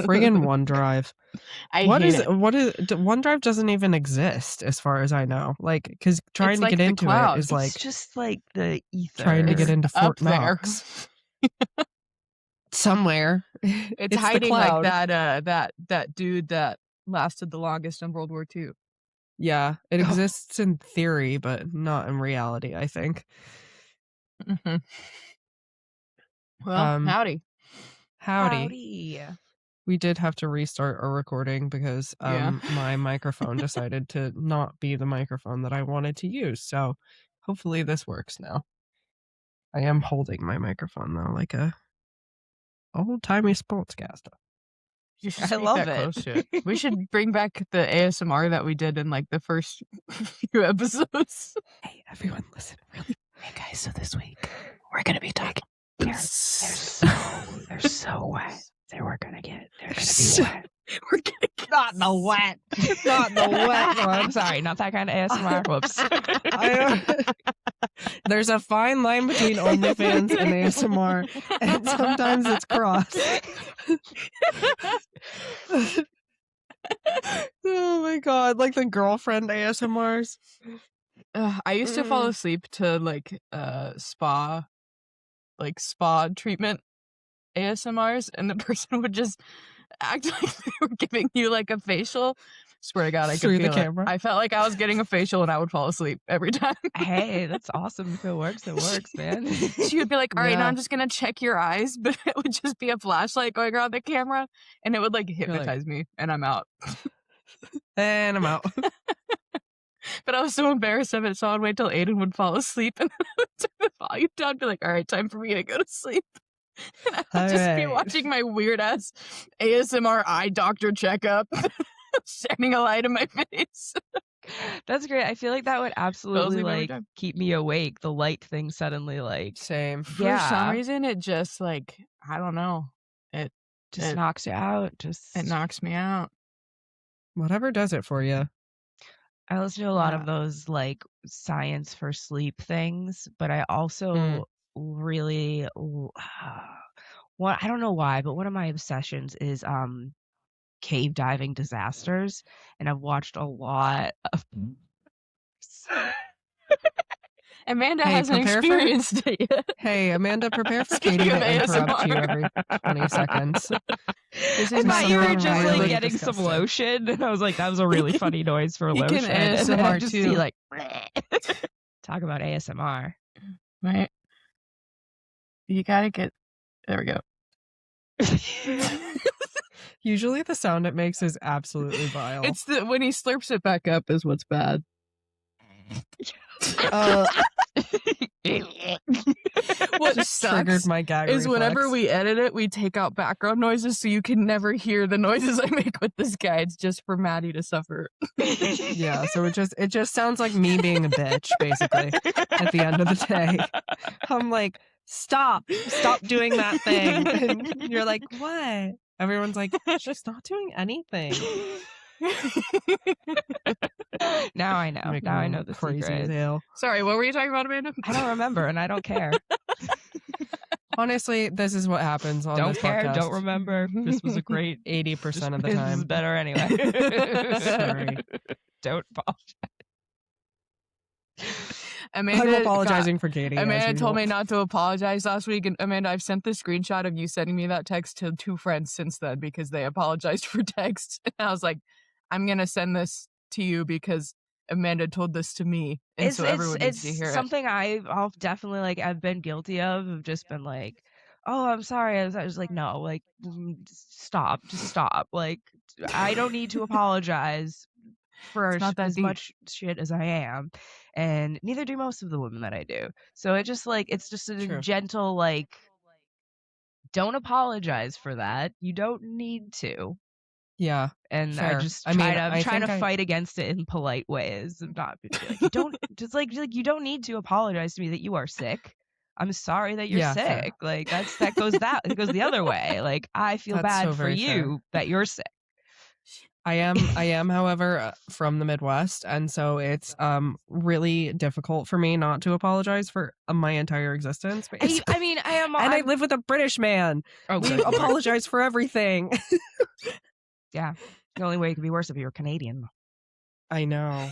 Friggin' OneDrive. What is OneDrive doesn't even exist as far as I know. Like, because trying to get into it is like it's just like the ether. Trying to get into Fort there. Knox. Somewhere. It's hiding like that dude that lasted the longest in World War II. Yeah, it exists in theory, but not in reality, I think. Mm-hmm. Well, howdy. We did have to restart our recording because my microphone decided to not be the microphone that I wanted to use. So hopefully this works now. I am holding my microphone though, like a old-timey sportscaster. I love it. We should bring back the ASMR that we did in like the first few episodes. Hey, everyone, listen. Really? Hey guys, so this week we're gonna be talking. They're so wet. They're gonna be wet. We're gonna get not in the wet. Not in the wet one. Sorry, not that kind of ASMR. Whoops. There's a fine line between OnlyFans and ASMR, and sometimes it's crossed. Oh my god, like the girlfriend ASMRs. I used to fall asleep to like spa treatment ASMRs, and the person would just act like they were giving you like a facial. Swear to God, I could feel it. I felt like I was getting a facial and I would fall asleep every time. Hey, that's awesome. If it works, man. She would be like, all right, now I'm just going to check your eyes. But it would just be a flashlight going around the camera. And it would like hypnotize me. And I'm out. And I'm out. But I was so embarrassed of it. So I'd wait till Aiden would fall asleep. And then I would turn the volume down and be like, all right, time for me to go to sleep. And I would just be watching my weird ass ASMR eye doctor checkup. Shining a light in my face. That's great. I feel like that would absolutely like keep me awake. The light thing suddenly like same. For some reason it just like I don't know. It knocks you out. It knocks me out. Whatever does it for you. I listen to a lot of those like science for sleep things, but I also really I don't know why, but one of my obsessions is cave diving disasters, and I've watched a lot of Amanda hasn't experienced it yet. Hey, Amanda, prepare for Katie to interrupt you every 20 seconds. I thought you were just like getting some lotion, and I was like, that was a really funny noise for lotion. You can ASMR just too. Be like, talk about ASMR. Right. You gotta get. There we go. Usually the sound it makes is absolutely vile. It's when he slurps it back up is what's bad. What just triggered my gag is reflex. Whenever we edit it, we take out background noises so you can never hear the noises I make with this guy. It's just for Maddie to suffer. Yeah, so it just sounds like me being a bitch, basically, at the end of the day. I'm like, stop doing that thing. And you're like, what? Everyone's like, she's not doing anything. Now I know. Now I know the crazy secret. Hell. Sorry, what were you talking about, Amanda? I don't remember, and I don't care. Honestly, this is what happens on don't this care, podcast. Don't remember. This was a great 80% of the This time. is better anyway. Sorry. Don't apologize. Amanda, I'm apologizing for Katie. Amanda told me not to apologize last week, and Amanda, I've sent the screenshot of you sending me that text to 2 friends since then because they apologized for text. And I was like, I'm gonna send this to you because Amanda told this to me, and so everyone needs to hear it. It's something I've definitely like I've been guilty of just been like, oh, I'm sorry. I was like, no, like just stop. Like I don't need to apologize for as much shit as I am, and neither do most of the women that I do. So it's just a gentle like, don't apologize for that. You don't need to. Yeah, and fair. I'm trying to fight against it in polite ways. I'm not like, you don't just like you don't need to apologize to me that you are sick. I'm sorry that you're sick. Fair. Like it goes the other way. Like I feel bad for you that you're sick. I am, however, from the Midwest, and so it's really difficult for me not to apologize for my entire existence. I mean, I live with a British man. Oh, we good Lord. apologize for everything. Yeah, the only way it could be worse if you were Canadian. I know.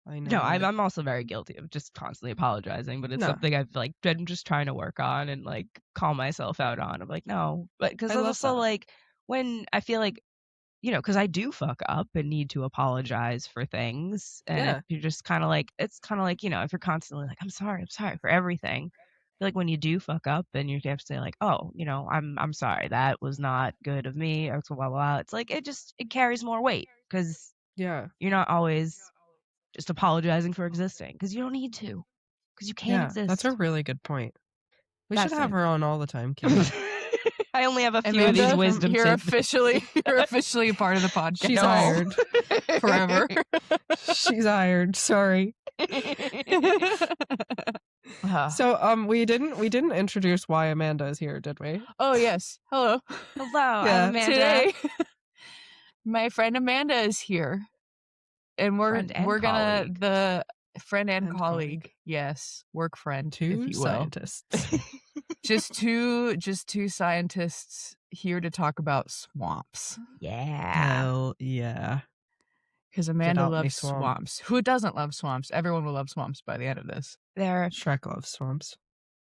I know. No, I'm also very guilty of just constantly apologizing, but it's something I've like been just trying to work on and like call myself out on. I'm like, no, but because also like when I feel like, because I do fuck up and need to apologize for things, and if you're just kind of like, it's kind of like, if you're constantly like, I'm sorry for everything. I feel like when you do fuck up and you have to say like, oh, I'm sorry, that was not good of me, or blah blah blah. It's like it carries more weight because you're not always just apologizing for existing because you don't need to, because you can't exist. That's a really good point. We should have her on all the time, Kim. I only have a few of these wisdom You're officially a part of the podcast. She's hired forever. She's hired. Sorry. So we didn't introduce why Amanda is here, did we? Oh yes. Hello. I'm Amanda. Today, my friend Amanda is here. And we're gonna the friend and colleague. Yes, work friend. Two if you will. Scientists. just two scientists here to talk about swamps. Yeah. Hell yeah. Because Amanda loves swamps. Who doesn't love swamps? Everyone will love swamps by the end of this. Shrek loves swamps.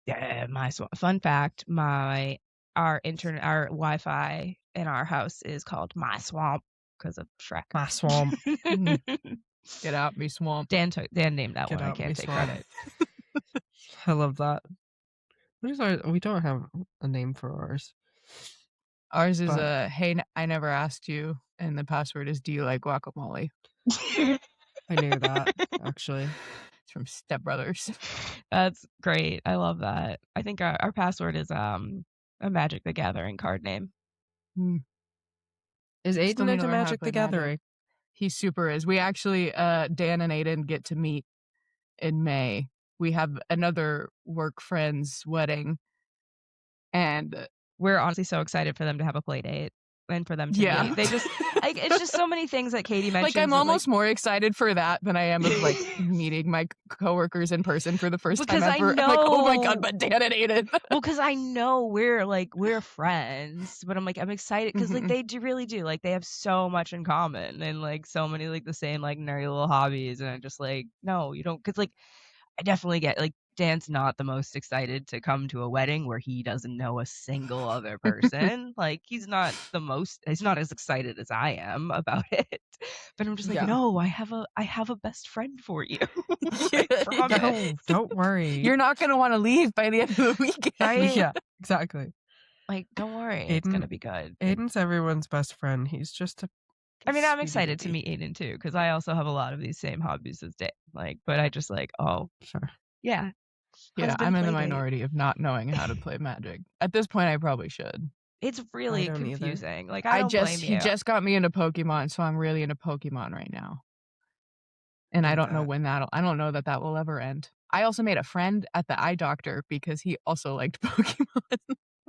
Yeah, my swamp. Fun fact: our Wi-Fi in our house is called My Swamp because of Shrek. My swamp. Get out, me swamp. Dan named that one. I can't take credit. I love that. What is ours? We don't have a name for ours. Ours is hey, I never asked you, and the password is, do you like guacamole? I knew that, actually. It's from Step Brothers. That's great. I love that. I think our password is a Magic the Gathering card name. Is Aiden into Magic the Gathering? He super is. We actually, Dan and Aiden get to meet in May. We have another work friend's wedding, and we're honestly so excited for them to have a play date and for them to meet. They just it's just so many things that Katie mentioned. Like I'm almost more excited for that than I am of like meeting my coworkers in person for the first time ever. I'm like, oh my god, but Dan and Aiden. Well, because I know we're friends, but I'm excited because like they really do, like they have so much in common and like so many like the same like nerdy little hobbies, and I'm just like, no, you don't, because like I definitely get like Dan's not the most excited to come to a wedding where he doesn't know a single other person. Like he's not as excited as I am about it. But I'm just like, no, I have a best friend for you. Don't worry. You're not gonna want to leave by the end of the weekend. Right? Yeah, exactly. Like, don't worry, it's gonna be good. Aiden's everyone's best friend. He's just I'm excited to meet Aiden too, because I also have a lot of these same hobbies as Dan. Like, but I just like, sure. Yeah. Yeah, I'm in the minority of not knowing how to play Magic. At this point, I probably should. It's really confusing. Either. Like, I don't blame you. He just got me into Pokemon, so I'm really into Pokemon right now. And I don't know when I don't know that will ever end. I also made a friend at the eye doctor because he also liked Pokemon.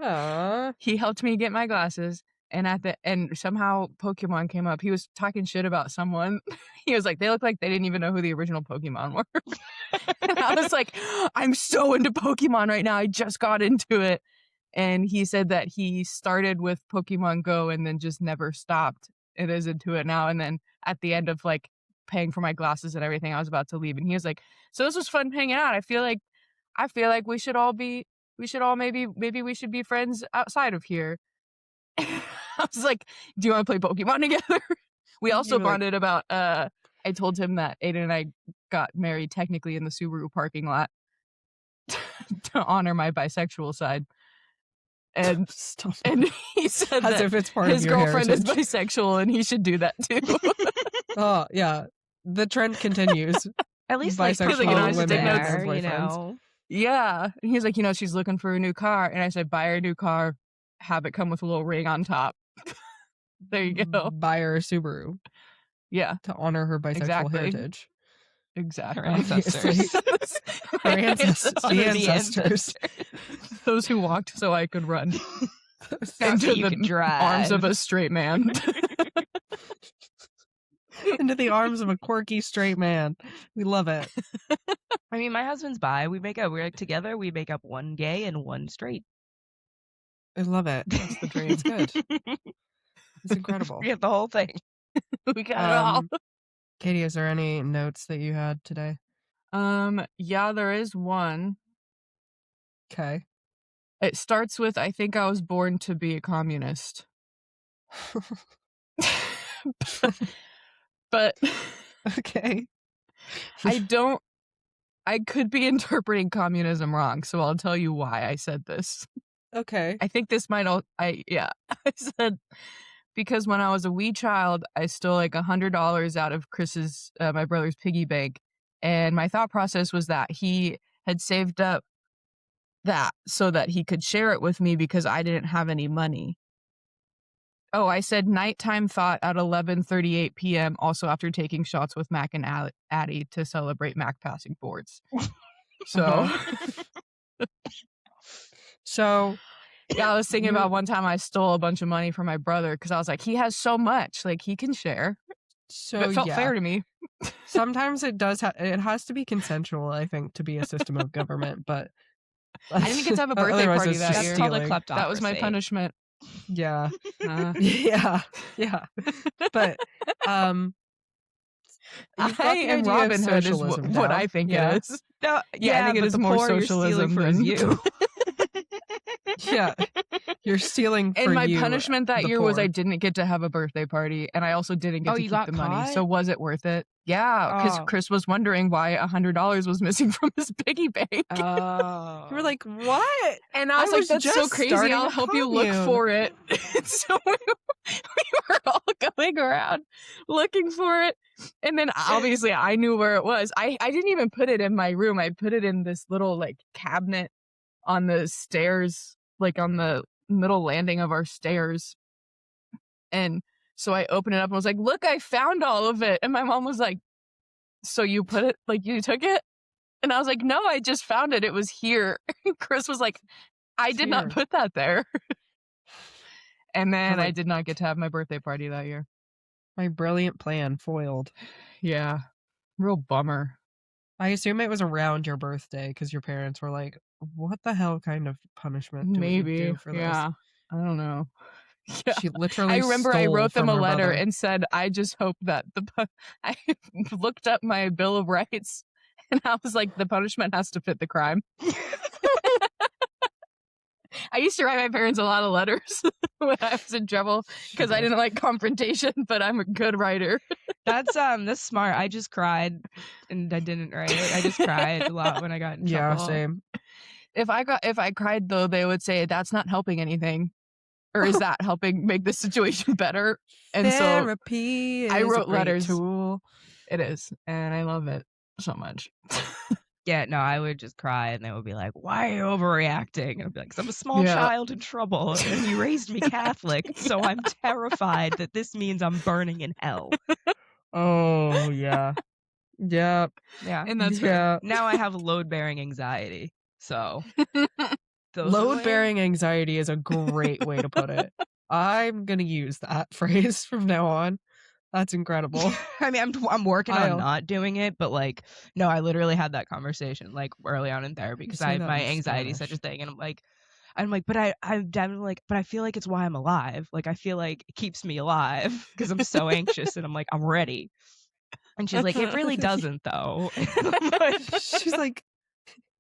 Aww. He helped me get my glasses. And somehow Pokemon came up. He was talking shit about someone. He was like, they look like they didn't even know who the original Pokemon were. And I was like, I'm so into Pokemon right now. I just got into it. And he said that he started with Pokemon Go and then just never stopped. It is into it now. And then at the end of like paying for my glasses and everything, I was about to leave. And he was like, so this was fun hanging out. I feel like we should all maybe we should be friends outside of here. I was like, do you want to play Pokemon together? We also bonded about, I told him that Aiden and I got married technically in the Subaru parking lot to honor my bisexual side. And he said as if it's part his of your girlfriend heritage. is bisexual and he should do that too. Oh, yeah. The trend continues. At least bisexual women there, you know. Yeah. And he's like, she's looking for a new car. And I said, buy her a new car. Have it come with a little ring on top. There you go. Buy her a Subaru. Yeah. To honor her bisexual heritage. Exactly. Her ancestors. The ancestors. Those who walked so I could run. Into the arms of a straight man. into the arms of a quirky straight man. We love it. I mean, my husband's bi. We're together. We make up one gay and one straight. I love it. That's the dream. It's good. It's incredible. We get the whole thing. We got it all. Katie, is there any notes that you had today? Yeah, there is one. Okay. It starts with, I think I was born to be a communist. but okay. I could be interpreting communism wrong, so I'll tell you why I said this. Okay. I think this might I said because when I was a wee child, I stole like $100 out of Chris's, my brother's piggy bank. And my thought process was that he had saved up that so that he could share it with me because I didn't have any money. Oh, I said nighttime thought at 11:38 p.m. also after taking shots with Mac and Addie to celebrate Mac passing boards. So, so yeah, I was thinking about one time I stole a bunch of money from my brother because I was like, he has so much, like he can share. So it felt fair to me. Sometimes it does. It has to be consensual, I think, to be a system of government. But I didn't get to have a birthday party that year. That's called a kleptocracy. That was my punishment. Yeah. Yeah. But I and Robin Hood is what I think it is. No, I think it is more socialism than you. Yeah, you're stealing. And my punishment that year was I didn't didn't get to have a birthday party, and I also didn't get to keep the money. So was it worth it? Yeah, because Chris was wondering why $100 was missing from his piggy bank. Oh, you were like, "What?" And I was like, "That's so crazy! I'll help you look for it." So we were all going around looking for it, and then obviously I knew where it was. I didn't even put it in my room. I put it in this little like cabinet on the stairs, like on the middle landing of our stairs. And so I opened it up and was like, look, I found all of it. And my mom was like, so you put it, like you took it? And I was like, no, I just found it. It was here. And Chris was like, I did not put that there. And then I did not get to have my birthday party that year. My brilliant plan foiled. Yeah. Real bummer. I assume it was around your birthday because your parents were like, what the hell kind of punishment do we do for this? I don't know. Yeah. She literally I remember I wrote them a letter and said, I just hope that I looked up my Bill of Rights and I was like, the punishment has to fit the crime. I used to write my parents a lot of letters when I was in trouble because I didn't like confrontation, but I'm a good writer. That's smart. I just cried and I didn't write it. I just cried a lot when I got in trouble. Yeah, same. If I cried though, they would say that's not helping anything. Or is that helping make the situation better? And therapy so I wrote letters. Tool. It is, and I love it so much. Yeah, no, I would just cry and they would be like, why are you overreacting? And I'd be like, 'cause I'm a small child in trouble and you raised me Catholic, so I'm terrified that this means I'm burning in hell. Oh, yeah. Yep. Yeah. And that's now I have load-bearing anxiety, so. Load-bearing anxiety is a great way to put it. I'm going to use that phrase from now on. That's incredible. I mean, I'm working on not doing it, but like, no, I literally had that conversation like early on in therapy because my anxiety is such a thing, and I'm like, but I'm definitely like, but I feel like it's why I'm alive. Like, I feel like it keeps me alive because I'm so anxious, and I'm like, I'm ready. And she's like, it really doesn't though.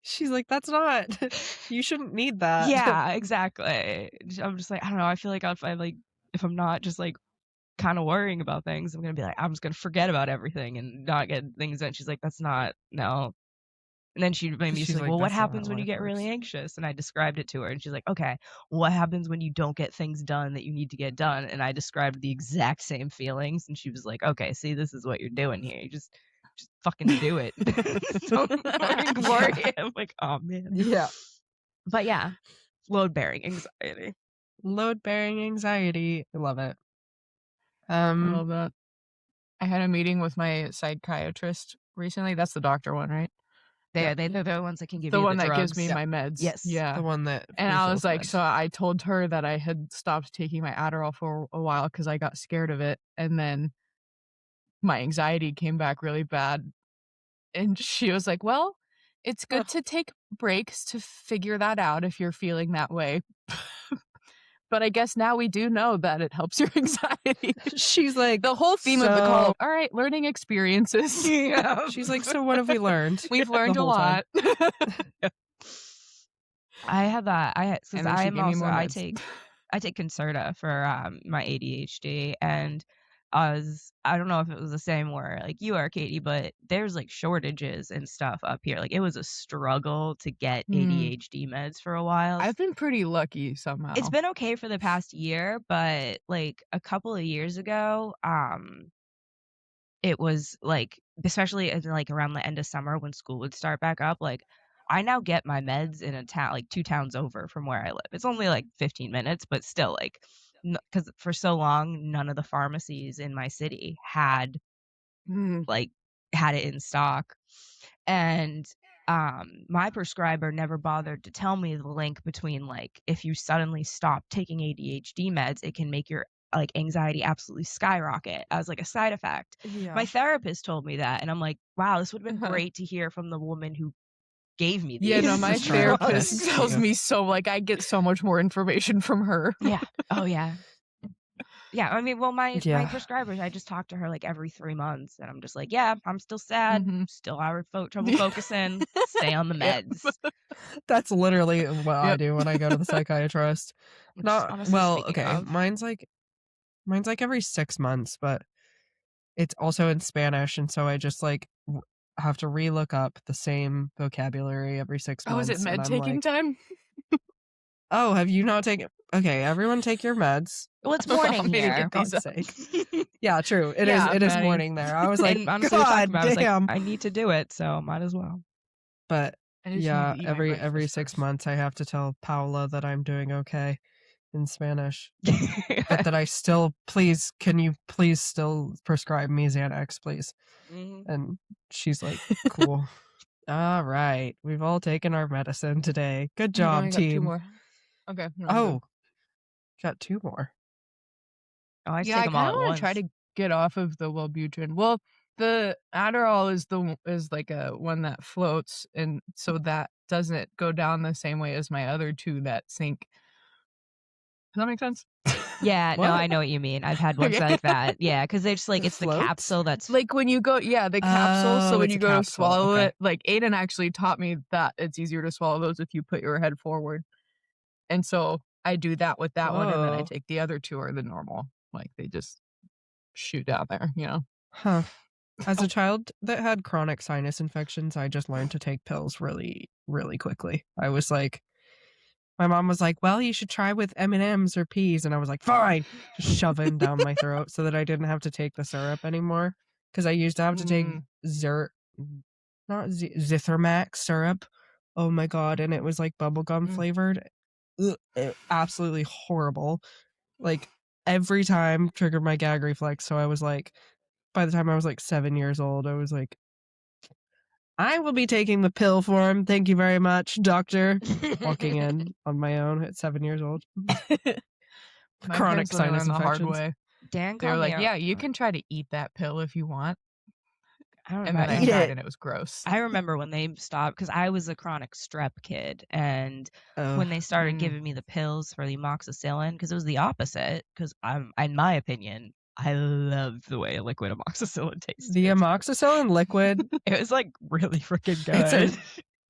She's like, that's not. You shouldn't need that. Yeah, exactly. I'm just like, I don't know. I feel like if I'm not just like kind of worrying about things, I'm gonna be like, I'm just gonna forget about everything and not get things done. She's like, that's not no. And then she made me like, well, what happens when you get really anxious? And I described it to her, and she's like, okay, what happens when you don't get things done that you need to get done? And I described the exact same feelings, and she was like, okay, see, this is what you're doing here. You just fucking do it. Don't fucking worry. I'm like, oh man. Yeah. But yeah, load-bearing anxiety. Load-bearing anxiety. I love it. I love that. I had a meeting with my psychiatrist recently. That's the doctor one, right? They're the ones that can give you the one the that drugs. gives me my meds. Yes. Yeah. The one that. And I was like, so I told her that I had stopped taking my Adderall for a while because I got scared of it. And then my anxiety came back really bad. And she was like, well, it's good to take breaks to figure that out if you're feeling that way. But I guess now we do know that it helps your anxiety. She's like, the whole theme of the call, all right, learning experiences. Yeah. She's like, so what have we learned? We've learned a lot. I have that. Since I am also I meds. take Concerta for my ADHD, and I don't know if it was the same where like you are, Katie, but there's like shortages and stuff up here. Like it was a struggle to get ADHD meds for a while. I've been pretty lucky somehow. It's been okay for the past year, but like a couple of years ago, it was like, especially like around the end of summer when school would start back up, like I now get my meds in a town like 2 towns over from where I live. It's only like 15 minutes, but still like, because for so long none of the pharmacies in my city had it in stock, and my prescriber never bothered to tell me the link between like if you suddenly stop taking ADHD meds, it can make your like anxiety absolutely skyrocket as like a side effect. My therapist told me that, and I'm like, wow, this would have been great to hear from the woman who gave me these. Yeah, no, my therapist tells me so, like, I get so much more information from her. Yeah. Oh yeah. Yeah, I mean, well, my prescribers, I just talk to her like every 3 months, and I'm just like, yeah, I'm still sad, still having trouble focusing, stay on the meds. That's literally what I do when I go to the psychiatrist. Mine's like every 6 months, but it's also in Spanish, and so I just like have to relook up the same vocabulary every 6 months. Oh, is it med taking time? Oh, have you not taken? Okay, everyone take your meds. Well, it's morning here. For God's sake. Yeah, true. It is morning there. I was like, honestly, God damn. damn. I need to do it, so might as well. But yeah, every 6 months I have to tell Paula that I'm doing okay in Spanish. But that I still, can you please still prescribe me Xanax, please? And she's like, cool. All right. We've all taken our medicine today. Good job, team. 2 more. Okay. Got 2 more. Oh, I take them all at once. I want to try to get off of the Wellbutrin. Well, the Adderall is like a one that floats, and so that doesn't go down the same way as my other 2 that sink. Does that make sense? Yeah, no, I know what you mean. I've had ones like that. Yeah, because they just like it's floats? The capsule that's like when you go, the capsule. So when you go to swallow it, like Aiden actually taught me that it's easier to swallow those if you put your head forward. And so I do that with that one, and then I take the other 2 are the normal. Like they just shoot down there, Huh. As a child that had chronic sinus infections, I just learned to take pills really, really quickly. I was like, my mom was like, well, you should try with M&Ms or peas. And I was like, fine. Just shoving down my throat so that I didn't have to take the syrup anymore. Because I used to have to take Zithromax syrup. Oh my God. And it was like bubblegum flavored. Absolutely horrible. Like every time triggered my gag reflex. So I was like, by the time I was like 7 years old, I was like, I will be taking the pill for him. Thank you very much, doctor. Walking in on my own at 7 years old. Chronic sinus infections. The hard way. Dan, they were like, yeah, you can try to eat that pill if you want. I don't and then I tried and it was gross. I remember when they stopped, because I was a chronic strep kid, and when they started giving me the pills for the amoxicillin, because it was the opposite, because in my opinion, I loved the way liquid amoxicillin tasted. The amoxicillin liquid, it was like really freaking good.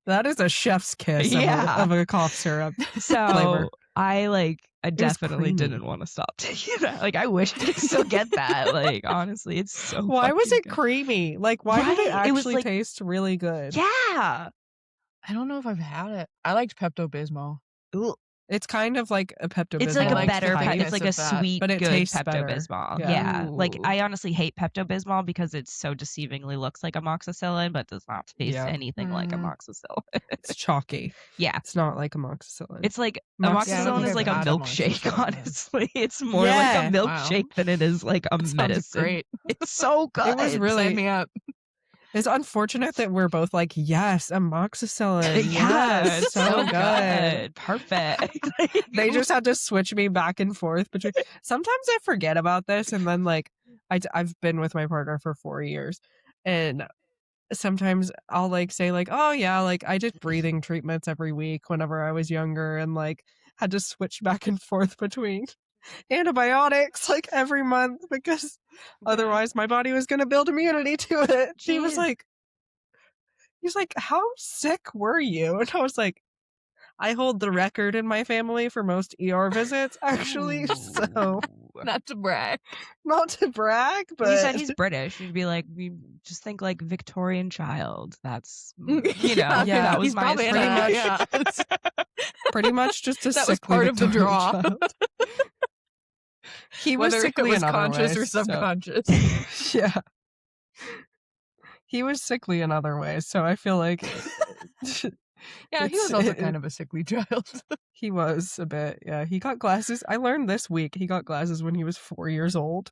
That is a chef's kiss of a cough syrup. So flavor. I definitely didn't want to stop taking that. Like, I wish I could still get that. Like, honestly, it's so. Why was it good. creamy? Like, why did it actually taste really good? Yeah. I don't know if I've had it. I liked Pepto-Bismol. Ooh. It's kind of like a Pepto-Bismol. It's like a better, it's like a sweet, but it good tastes Pepto-Bismol. Better. Yeah. Like, I honestly hate Pepto-Bismol because it so deceivingly looks like amoxicillin, but does not taste anything like amoxicillin. It's chalky. Yeah. It's not like amoxicillin. It's like, amoxicillin is like a milkshake, honestly. It's more like a milkshake than it is like a medicine. Great. It's so good. It was really... Sign me up. It's unfortunate that we're both like, yes, amoxicillin. Yes, so good. Perfect. They just had to switch me back and forth between. Sometimes I forget about this, and then like I've been with my partner for 4 years, and sometimes I'll, like, say, like, "Oh, yeah, like, I did breathing treatments every week whenever I was younger and, like, had to switch back and forth between antibiotics, like, every month because otherwise my body was gonna build immunity to it." He's like, "How sick were you?" And I was like, "I hold the record in my family for most ER visits, actually, so Not to brag. not to brag, Well, you said but" he's British. You'd be like, we just think like Victorian child. That's Yeah, that was he's my probably pretty much. yeah. Pretty much just a That was sickly part of the Victorian draw. child. He was Whether it sickly was in other conscious or ways, so subconscious. yeah. He was sickly in other ways, so I feel like Yeah, he was also kind of a sickly child. he was a bit, yeah. He got glasses. I learned this week he got glasses when he was 4 years old.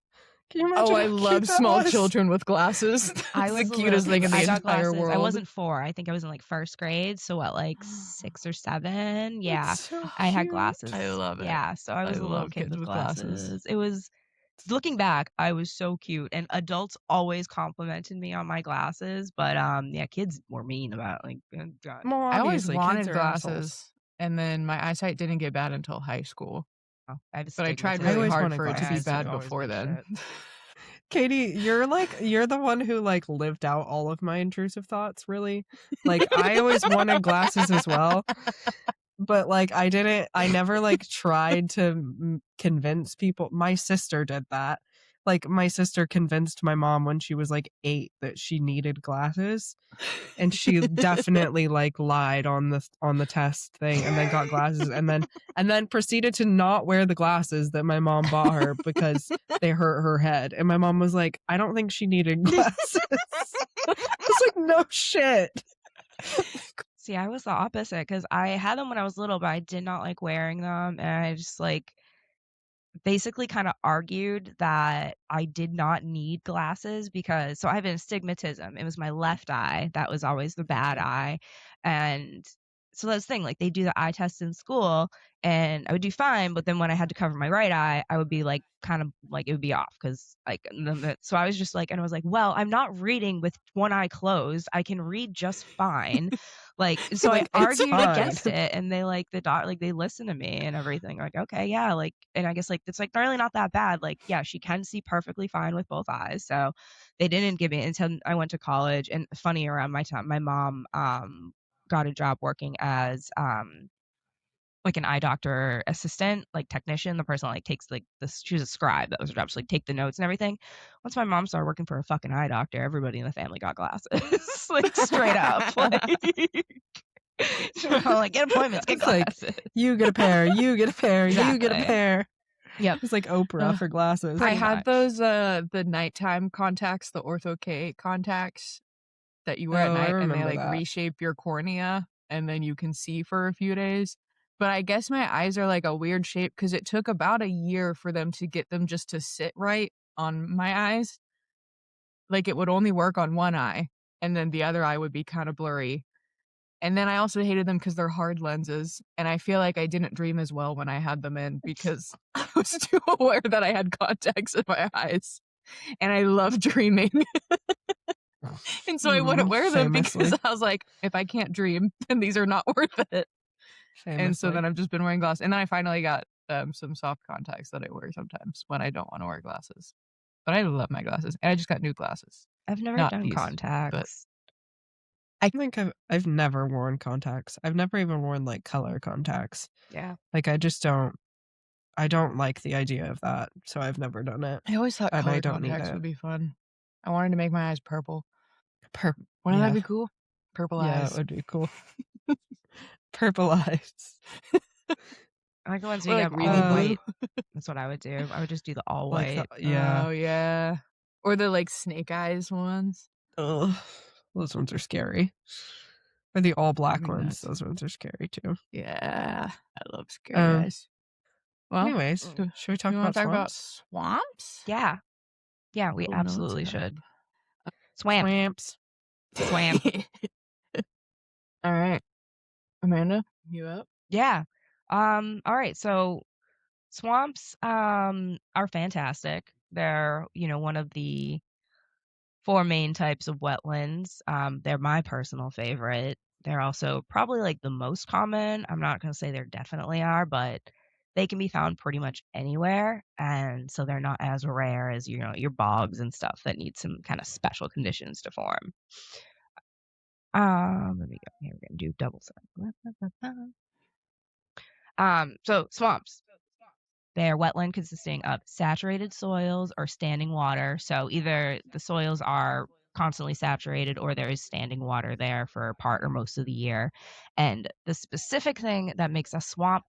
Can you imagine Oh, I how cute love that small was? children with glasses. I It's was the a cutest little thing in kid. the I got entire glasses. world. I wasn't 4. I think I was in like first grade, so what, like 6 or 7? Yeah, That's so I had cute. glasses. I love it. Yeah, so I was I a little love kid kids with with glasses. glasses. It was looking back, I was so cute, and adults always complimented me on my glasses, but yeah, kids were mean about like, God. Well, I always obviously, kids wanted are glasses, assholes. and then my eyesight didn't get bad until high school. Oh, I have But I tried I really astigmatism. always hard wanted for it to My be glasses eyes have bad too. always before been then. shit. Katie, you're the one who, like, lived out all of my intrusive thoughts, really. Like, I always wanted glasses as well, but, like, I never, like, tried to convince people. My sister did that. Like, my sister convinced my mom when she was, like, 8 that she needed glasses, and she definitely, like, lied on the test thing and then got glasses and then proceeded to not wear the glasses that my mom bought her because they hurt her head. And my mom was like, "I don't think she needed glasses." I was like, "No shit." See, I was the opposite because I had them when I was little, but I did not like wearing them, and I just like basically kind of argued that I did not need glasses because so I have astigmatism. It was my left eye that was always the bad eye. And so that's the thing, like they do the eye test in school and I would do fine, but then when I had to cover my right eye, I would be like kind of like it would be off because like so I was just like and I was like, well, I'm not reading with one eye closed. I can read just fine. Like so Like, I it's argued fine. against it and they like the doc like they listened to me and everything. Like, okay, yeah, like and I guess like it's like really not that bad. Like, yeah, she can see perfectly fine with both eyes. So they didn't give me until I went to college. And funny around my time, my mom got a job working as like an eye doctor assistant, like technician, the person like takes like this she was a scribe, that was her job, so like take the notes and everything. Once my mom started working for a fucking eye doctor, everybody in the family got glasses. Like straight up. Like I'm like, get appointments, get It's like, glasses. you get a pair, you get a pair, you get a Exactly. pair. Yep. It's like Oprah for glasses. I Pretty had much. those the nighttime contacts, the Ortho K contacts that you wear at Oh, I night and they remember like that. reshape your cornea and then you can see for a few days. But I guess my eyes are like a weird shape because it took about a year for them to get them just to sit right on my eyes. Like it would only work on one eye and then the other eye would be kind of blurry. And then I also hated them because they're hard lenses, and I feel like I didn't dream as well when I had them in because I was too aware that I had contacts in my eyes, and I love dreaming. And so I wouldn't wear them because Famously. I was like, if I can't dream, then these are not worth it. And so then I've just been wearing glasses. And then I finally got some soft contacts that I wear sometimes when I don't want to wear glasses. But I love my glasses, and I just got new glasses. I've never Not done these, contacts. I think I've never worn contacts. I've never even worn like color contacts. Yeah. Like I don't like the idea of that, so I've never done it. I always thought And color I don't need contacts it. would be fun. I wanted to make my eyes purple. Wouldn't Yeah, that be cool? Purple yeah, eyes. it would be cool. Purple eyes. I like the ones Or, where you like, have really all blue. white. That's what I would do. I would just do the all Like white. yeah. Oh, yeah. Or the, like, snake eyes ones. Ugh, those ones are scary. Or the all black me ones. nuts. Those ones are scary too. Yeah. I love scary eyes. Well, Anyways, should we talk you want about to talk about swamps? swamps? Yeah. Yeah, we Cool notes absolutely up. should. Swamp. Swamps. Swamp. All right. Amanda, you up? Yeah. All right. So swamps are fantastic. They're, one of the 4 main types of wetlands. They're my personal favorite. They're also probably, like, the most common. I'm not gonna say there definitely are, but they can be found pretty much anywhere, and so they're not as rare as, your bogs and stuff that need some kinda special conditions to form. Let me go here, we're gonna do double side. So swamps. They're wetland consisting of saturated soils or standing water. So either the soils are constantly saturated or there is standing water there for part or most of the year. And the specific thing that makes a swamp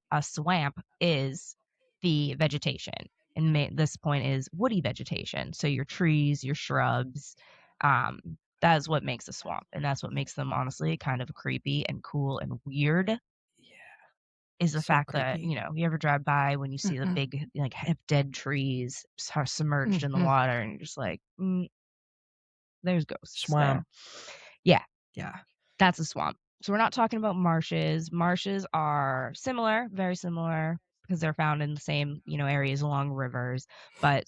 is the vegetation. And this point is woody vegetation. So your trees, your shrubs, um, that is what makes a swamp. And that's what makes them honestly kind of creepy and cool and weird Yeah, is the so fact that, creepy. You ever drive by when you see the Mhm. big, like, dead trees submerged in the Mhm. water, and you're just like, there's ghosts there. Swamp. Yeah, Yeah. that's a swamp. So we're not talking about marshes. Marshes are similar, very similar, because they're found in the same, areas along rivers. But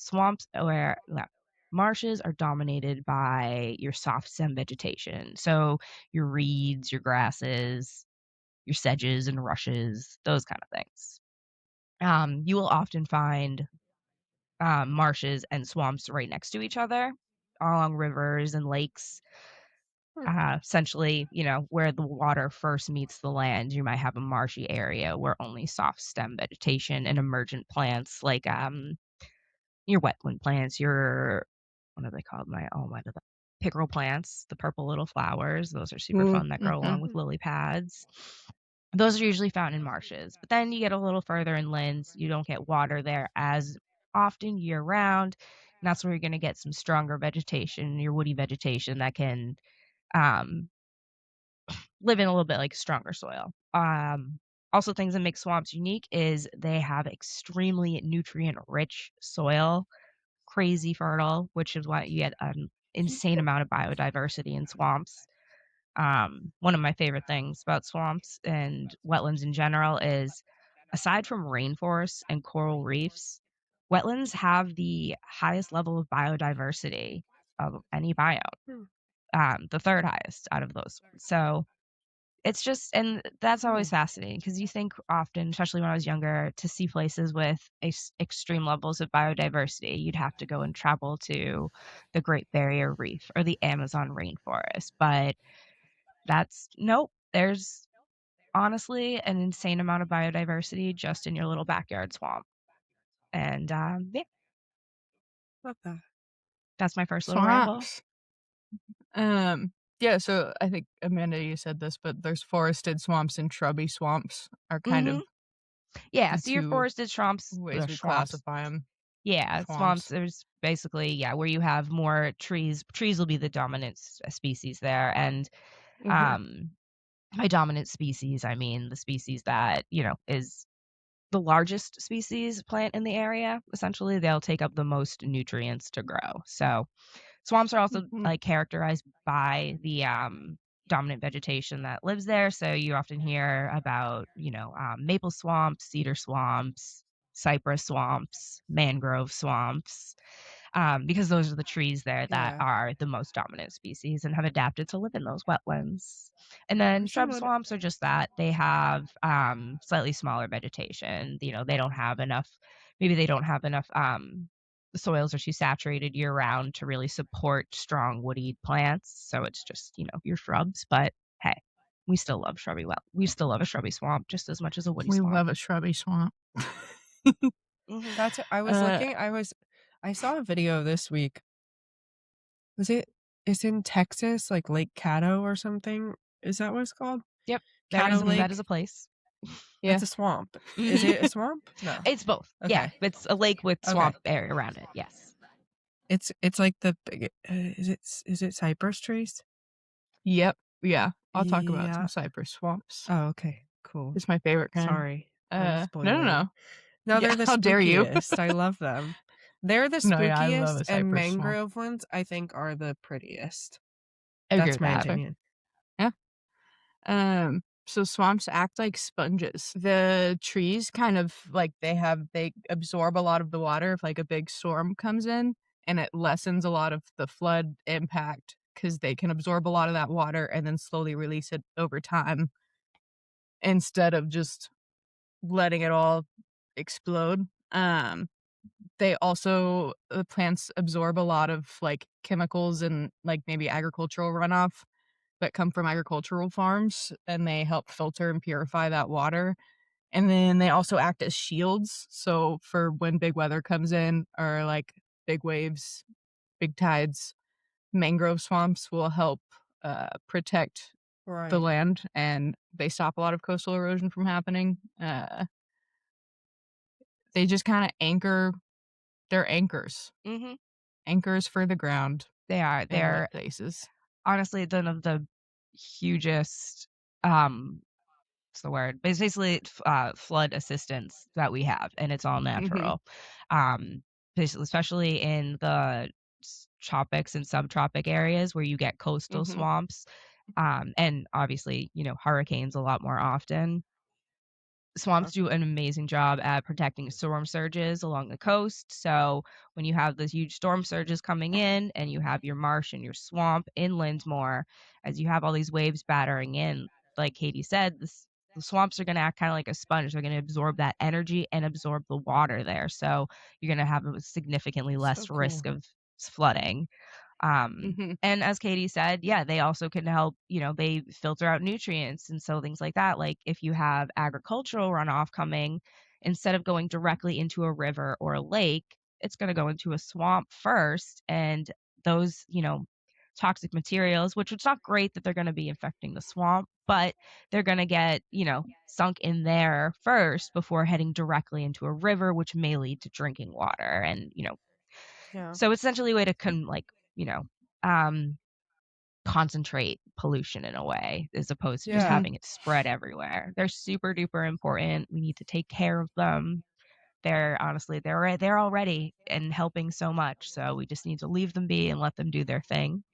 marshes are dominated by your soft stem vegetation. So your reeds, your grasses, your sedges and rushes, those kind of things. You will often find marshes and swamps right next to each other along rivers and lakes. Hmm. Essentially, where the water first meets the land, you might have a marshy area where only soft stem vegetation and emergent plants like your wetland plants, your what are they called? My the pickerel plants, the purple little flowers. Those are super fun that grow Mhm. along with lily pads. Those are usually found in marshes, but then you get a little further inland, you don't get water there as often year round, and that's where you're gonna get some stronger vegetation, your woody vegetation that can, um, live in a little bit, like, stronger soil. Also things that make swamps unique is they have extremely nutrient-rich soil, crazy fertile, which is why you get an insane amount of biodiversity in swamps. One of my favorite things about swamps and wetlands in general is aside from rainforests and coral reefs, wetlands have the highest level of biodiversity of any biome, Hmm. the third highest out of those. So it's just, and that's Hmm. always fascinating because you think often, especially when I was younger, to see places with extreme levels of biodiversity, you'd have to go and travel to the Great Barrier Reef or the Amazon rainforest. But that's nope. There's honestly an insane amount of biodiversity just in your little backyard swamp. And yeah, Love that. that's my first little ramble. Swamps. Um, yeah, so I think, Amanda, you said this, but there's forested swamps and shrubby swamps are kind Hmm. of Yeah, the so your 2 forested swamps, ways we swamps. classify them. Yeah, swamps. Swamps. There's basically where you have more trees. Trees will be the dominant species there, and Mhm. um, by dominant species, I mean the species that is the largest species plant in the area. Essentially, they'll take up the most nutrients to grow. So swamps are also Mhm. like characterized by the dominant vegetation that lives there. So you often hear about, maple swamps, cedar swamps, cypress swamps, mangrove swamps, because those are the trees there that Yeah. are the most dominant species and have adapted to live in those wetlands. And then Person shrub would. swamps are just that. They have slightly smaller vegetation. They don't have enough, maybe they don't have enough the soils are too saturated year round to really support strong woody plants. So it's just, your shrubs. But hey, we still love a shrubby swamp just as much as a woody We swamp. love a shrubby swamp. Hmm. That's I was Uh, looking. I saw a video this week. Was it? It's in Texas, like Lake Caddo or something. Is that what it's called? Yep. Caddo That is Lake. a place. yeah. That's a swamp. Is Hmm. it a swamp? No. It's both. Yeah. Okay. It's a lake with Okay. swamp area around it. Yes. It's like the big. Is it cypress trees? Yep. Yeah. I'll talk about some Yeah. cypress swamps. Oh, okay. Cool. It's my favorite kind. Sorry, I'm No, no, spoiling. no. No, Yeah, they're the how dare you? spookiest. I love them. They're the No, yeah, I love spookiest, a and cypress swamp. mangrove ones, I think, are the prettiest. I agree That's with my that. That's fair. opinion. Yeah. So swamps act like sponges. The trees kind of like they absorb a lot of the water if like a big storm comes in, and it lessens a lot of the flood impact because they can absorb a lot of that water and then slowly release it over time instead of just letting it all explode. They also the plants absorb a lot of like chemicals and like maybe agricultural runoff that come from agricultural farms, and they help filter and purify that water. And then they also act as shields. So for when big weather comes in or like big waves, big tides, mangrove swamps will help protect the Right. land, and they stop a lot of coastal erosion from happening. They just kind of they're anchors, Mhm. anchors for the ground They are. in wet They're places. honestly one of the hugest, um, what's the word? But it's basically flood assistance that we have, and it's all Hmm. natural. Um, especially in the tropics and subtropic areas where you get coastal Hmm. swamps, and obviously, hurricanes a lot more often. Swamps do an amazing job at protecting storm surges along the coast. So when you have those huge storm surges coming in and you have your marsh and your swamp inland more, as you have all these waves battering in, like Katie said, the swamps are going to act kind of like a sponge. They're going to absorb that energy and absorb the water there. So you're going to have a significantly So less cool. risk of flooding. Hmm. And as Katie said, yeah, they also can help, they filter out nutrients and so things like that. Like if you have agricultural runoff coming, instead of going directly into a river or a lake, it's going to go into a swamp first. And those, toxic materials, which it's not great that they're going to be infecting the swamp, but they're going to get, sunk in there first before heading directly into a river, which may lead to drinking water. And, Yeah. so it's essentially a way to you know, um, concentrate pollution in a way as opposed to just Yeah. Hmm. having it spread everywhere. They're super duper important. We need to take care of them. They're honestly they're already and helping so much. So we just need to leave them be and let them do their thing.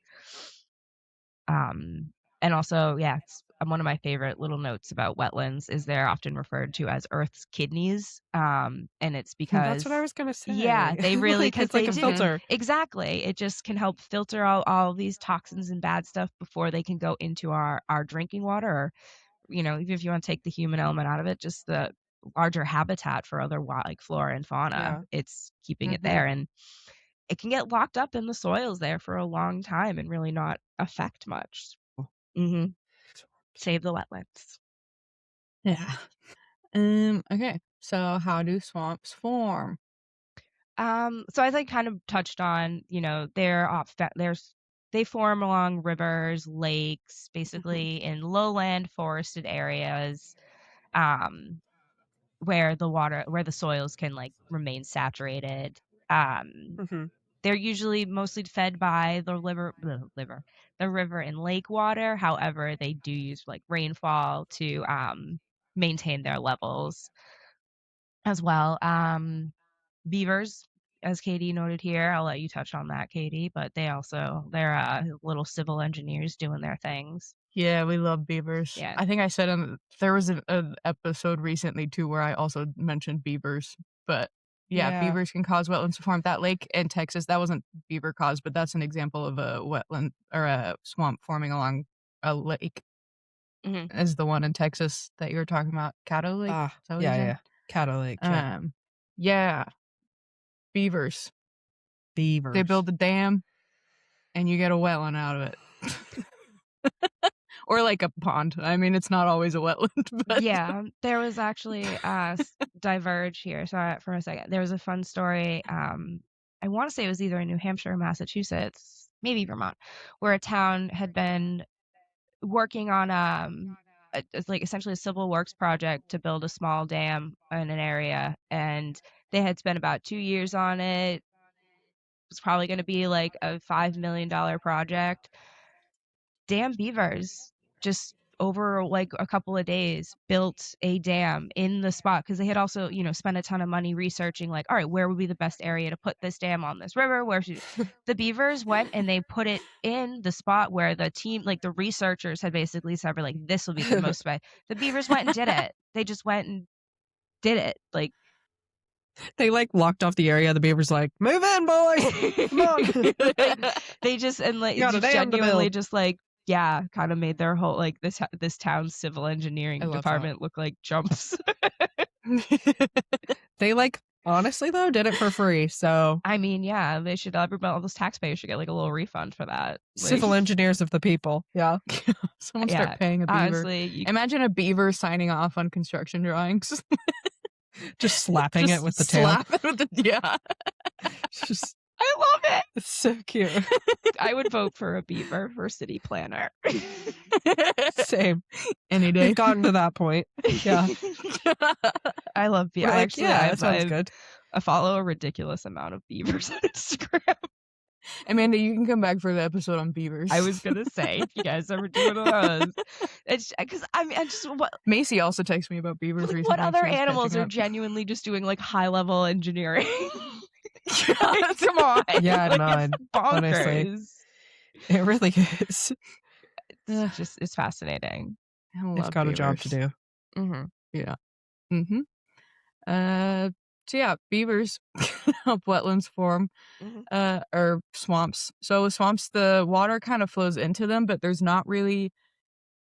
Um, and also, yeah, it's one of my favorite little notes about wetlands is they're often referred to as Earth's kidneys. And it's That's what I because, was gonna yeah, say. they really, Like, because it's like they a do. Hmm. filter. Exactly. It just can help filter out all these toxins and bad stuff before they can go into our drinking water. Or, even if you want to take the human element out of it, just the larger habitat for other like flora and fauna, Yeah. it's keeping it Hmm. there. And it can get locked up in the soils there for a long time and really not affect much. Hmm. Save the wetlands. Yeah. Okay. So how do swamps form? So as I kind of touched on, they form along rivers, lakes, Hmm. basically in lowland forested areas, um, where the soils can like remain saturated. Um, Hmm. they're usually mostly fed by the river and lake water. However, they do use like rainfall to maintain their levels as well. Beavers, as Katie noted here, I'll let you touch on that, Katie, but they're little civil engineers doing their things. Yeah, we love beavers. Yeah. I think I said there was an episode recently too where I also mentioned beavers. But yeah, Yeah. beavers can cause wetlands to form. That lake in Texas, that wasn't beaver caused, but that's an example of a wetland or a swamp forming along a lake. Hmm. Is the one in Texas that you were talking about, Caddo Lake? Ah, Is that what you yeah, said? yeah. Cattle Lake, yep. Um, yeah, beavers. They Beavers. build a dam and you get a wetland out of it. Or like a pond. I mean, it's not always a wetland, but Yeah, there was actually diverge here. Sorry for a second. There was a fun story. I want to say it was either in New Hampshire or Massachusetts, maybe Vermont, where a town had been working on it's like essentially a civil works project to build a small dam in an area, and they had spent about 2 years on it. It was probably going to be like a $5 million project. Damn beavers just over like a couple of days built a dam in the spot because they had also, you know, spent a ton of money researching like, all right, where would be the best area to put this dam on this river? Where should the beavers went and they put it in the spot where the team, like the researchers had basically said, like, this will be the most spot. The beavers went and did it. They just went and did it. Like, they like locked off the area. The beaver's like, move in, boys. Come on. like, they just, and like Got a just dam to genuinely build. just like, yeah, kind of made their whole like this town's civil engineering I love department look like chumps. They like honestly though did it for free. So I mean, yeah, they should, everybody, all those taxpayers should get like a little refund for that. Like, civil engineers of the people. Yeah. Someone yeah, start paying a beaver. honestly, Imagine a beaver signing off on construction drawings. Just slapping it with the tail. Slap it with the, yeah. Just, I love it. it's so cute. I would vote for a beaver for city planner. Same. Any day. We've gotten to that point. Yeah. I love beavers. Like, Actually, yeah, that sounds good. I follow a ridiculous amount of beavers on Instagram. Amanda, you can come back for the episode on beavers. I was gonna say, if you guys ever do one of those, it's because I mean, I just what Macy also texted me about beavers recently. what other She was animals catching are up. genuinely just doing like high level engineering? Yeah. Like, come on, Yeah, like, none, it's bonkers. honestly. It really is. It's just, it's fascinating. They've got a job to do. Mm-hmm. Yeah. Mm-hmm. So yeah, beavers help wetlands form, or swamps. So with swamps, the water kind of flows into them, but there's not really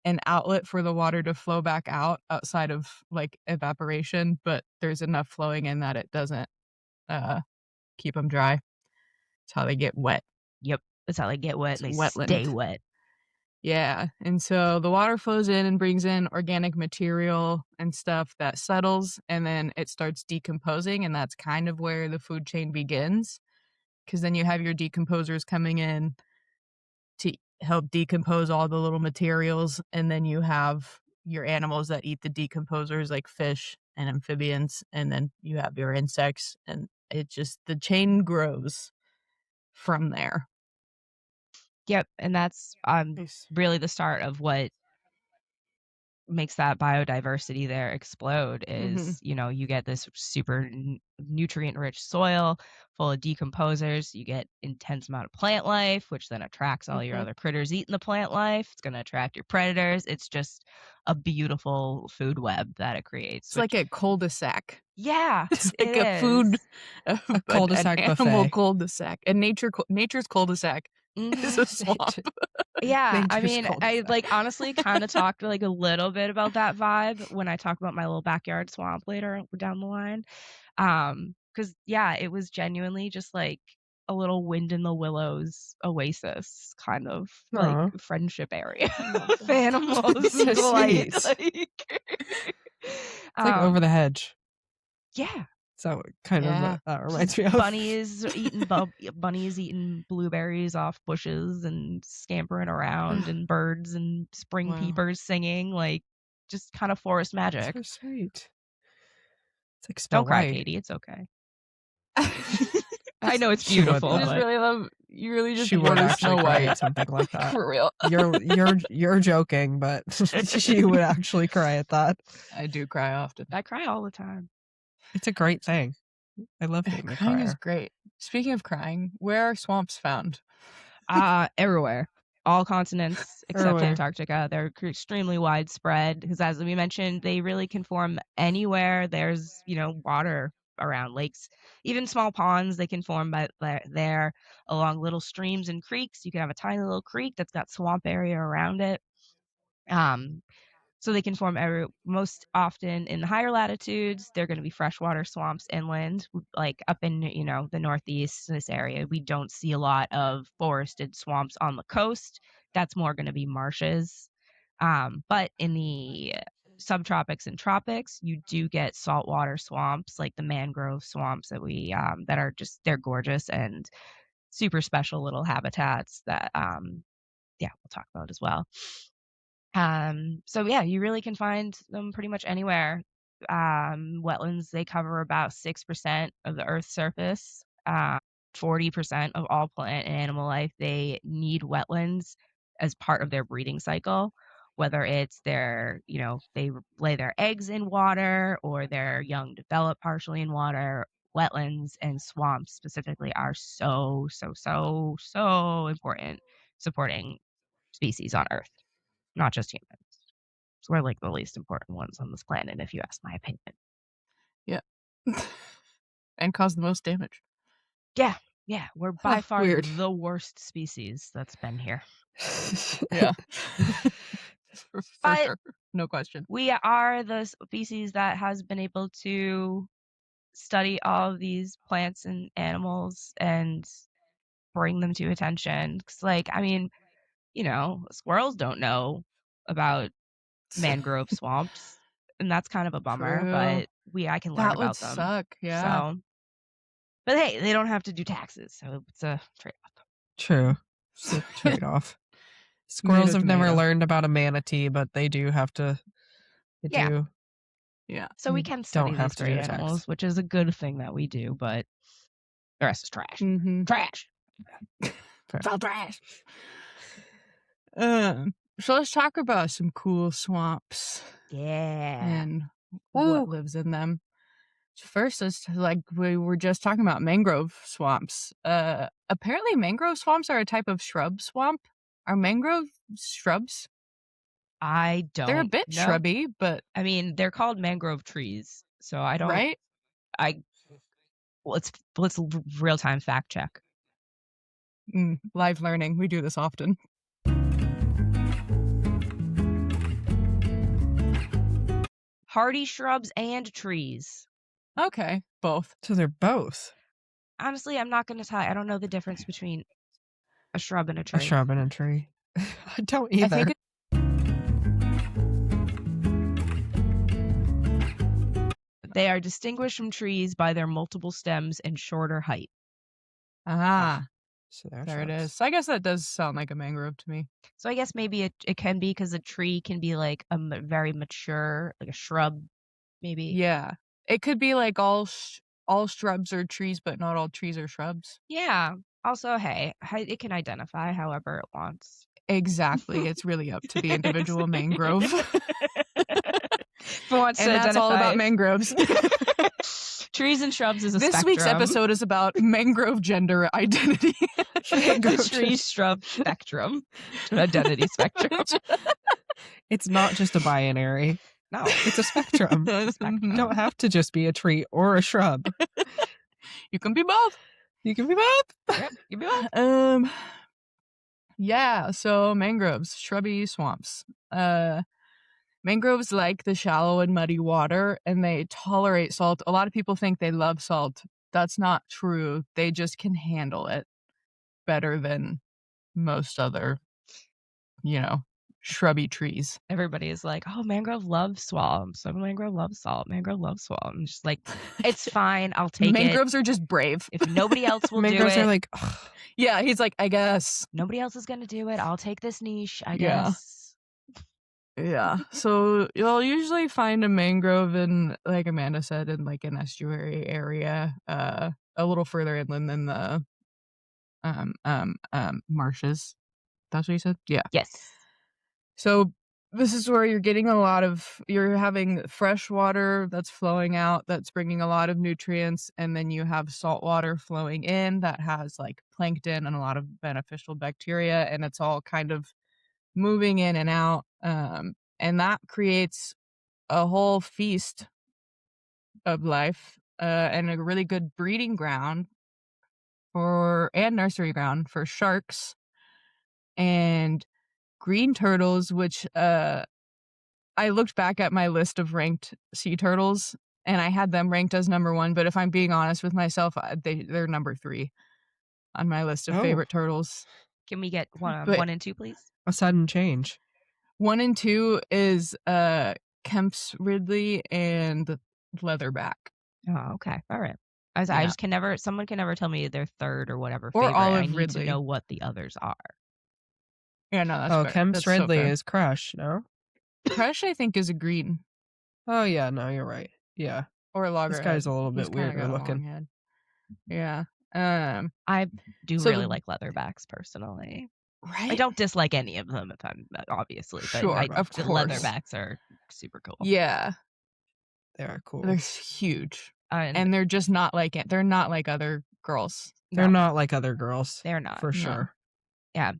an outlet for the water to flow back out outside of like evaporation, but there's enough flowing in that it doesn't keep them dry. That's how they get wet. Yep, that's how they get wet. It's And they wetland. stay wet. Yeah, and so the water flows in and brings in organic material and stuff that settles, and then it starts decomposing, and that's kind of where the food chain begins, because then you have your decomposers coming in to help decompose all the little materials, and then you have your animals that eat the decomposers like fish and amphibians, and then you have your insects, and it just, the chain grows from there. Yep, and that's really the start of what makes that biodiversity there explode is, you know, you get this super nutrient rich soil full of decomposers, you get intense amount of plant life, which then attracts all your other critters eating the plant life. It's going to attract your predators. It's just a beautiful food web that it creates. It's like a cul-de-sac. Yeah, it's like a food, a cul-de-sac an buffet. animal cul-de-sac, a nature's cul-de-sac is a swamp. Yeah, I Nature's mean, I cul-de-sac. like honestly kind of talked like a little bit about that vibe when I talk about my little backyard swamp later down the line. Because yeah, it was genuinely just like a little wind in the willows oasis kind of like Aw. friendship area with animals So and delight. sweet. Like, It's like over the hedge. yeah. So kind of Yeah. what that reminds me of. Bunnies eating blueberries off bushes and scampering around, and birds and spring Wow. peepers singing, like just kind of forest magic. So sweet. It's like Snow Don't cry, White. Katie. It's okay. I know it's She would, beautiful, though. I just but really love, you really just She would order actually Snow cry White. at something like that. For real. You're joking, but she would actually cry at that. I do cry often. I cry all the time. It's a great thing. I love being a Crying is crier. great. Speaking of crying, where are swamps found? Everywhere. All continents except Everywhere. Antarctica. They're extremely widespread because, as we mentioned, they really can form anywhere there's, you know, water around, lakes, even small ponds. They can form by there along little streams and creeks. You can have a tiny little creek that's got swamp area around it. So they can form most often in the higher latitudes. They're going to be freshwater swamps inland, like up in, you know, the Northeast, this area. We don't see a lot of forested swamps on the coast. That's more going to be marshes. But in the subtropics and tropics, you do get saltwater swamps, like the mangrove swamps that we that are just, they're gorgeous and super special little habitats that yeah, we'll talk about as well. So yeah, you really can find them pretty much anywhere. Wetlands, they cover about 6% of the Earth's surface. 40% of all plant and animal life, they need wetlands as part of their breeding cycle. whether it's their, they lay their eggs in water or their young develop partially in water. Wetlands and swamps specifically are so, so, so, so important supporting species on Earth, not just humans. So we're like the least important ones on this planet, if you ask my opinion. Yeah. And cause the most damage. Yeah, we're by far weird. the worst species that's been here. Yeah. For But sure. No question. We are the species that has been able to study all of these plants and animals and bring them to attention. 'Cause, squirrels don't know about mangrove swamps, and that's kind of a bummer, True. but I can learn That would about them. suck, yeah. But hey, they don't have to do taxes, so it's a trade-off. True. It's a trade-off. Squirrels have never learned about a manatee, but they do have to. They do. Yeah. So we can study Don't have these to great do a tax. animals, which is a good thing that we do, but the rest is trash. Mm-hmm. Trash. It's all trash. So let's talk about some cool swamps. Yeah. And what lives in them. First, it's like we were just talking about mangrove swamps. Apparently mangrove swamps are a type of shrub swamp. Are mangrove shrubs? I don't They're a bit know. shrubby, but I mean, they're called mangrove trees, so I don't. Right? Let's real time fact check. Live learning. We do this often. Hardy shrubs and trees. Okay, both. So they're both. Honestly, I'm not going to tell you. I don't know the difference between a shrub and a tree. A shrub and a tree. I don't either. They are distinguished from trees by their multiple stems and shorter height. So there it is. I guess that does sound like a mangrove to me. So I guess maybe it can be because a tree can be like a very mature, like a shrub, maybe. Yeah. It could be like all shrubs are trees, but not all trees are shrubs. Yeah. Also, hey, it can identify however it wants. Exactly. It's really up to the individual mangrove. And that's all about mangroves. Trees and shrubs is a this spectrum. Week's episode is about mangrove gender identity. The tree shrub spectrum. Identity spectrum. It's not just a binary. No. It's a spectrum. You don't have to just be a tree or a shrub. You can be both. You can be both. Yep, you can be both. Yeah, so mangroves, shrubby swamps. Mangroves like the shallow and muddy water, and they tolerate salt. A lot of people think they love salt. That's not true. They just can handle it better than most other, shrubby trees. Everybody is like, oh, mangrove loves swamp. So mangrove loves salt. Mangrove loves swamp. I'm just like, it's fine. I'll take Mangroves are just brave. If nobody else will do it. Mangroves are like, ugh. Yeah, he's like, I guess. Nobody else is going to do it. I'll take this niche, I guess. Yeah. So you'll usually find a mangrove in, like Amanda said, in like an estuary area, a little further inland than the marshes. That's what you said? Yeah. Yes. So this is where you're having fresh water that's flowing out, that's bringing a lot of nutrients, and then you have salt water flowing in that has like plankton and a lot of beneficial bacteria, and it's all kind of moving in and out. And that creates a whole feast of life, and a really good breeding ground and nursery ground for sharks and green turtles, which I looked back at my list of ranked sea turtles and I had them ranked as number 1, but if I'm being honest with myself, they're number 3 on my list of favorite turtles. Can we get 1 and 2, please? A sudden change. 1 and 2 is Kemp's Ridley and Leatherback. Oh, okay. All right. Someone can never tell me their third or whatever or favorite. Olive I need Ridley. to know what the others are. Yeah, no, that's fair. Kemp's Ridley so is Crush, no? Crush, I think, is a green. Oh, yeah, no, you're right. Yeah. Or loggerhead. This guy's a little bit weirder looking. Yeah. I do really like leatherbacks personally. Right? I don't dislike any of them, if I'm obviously, but Sure, of the course. leatherbacks are super cool. Yeah. They are cool. They're huge. And And they're just not like it. They're not like other girls. They're no, not like other girls. they're not. For No. sure. Yeah.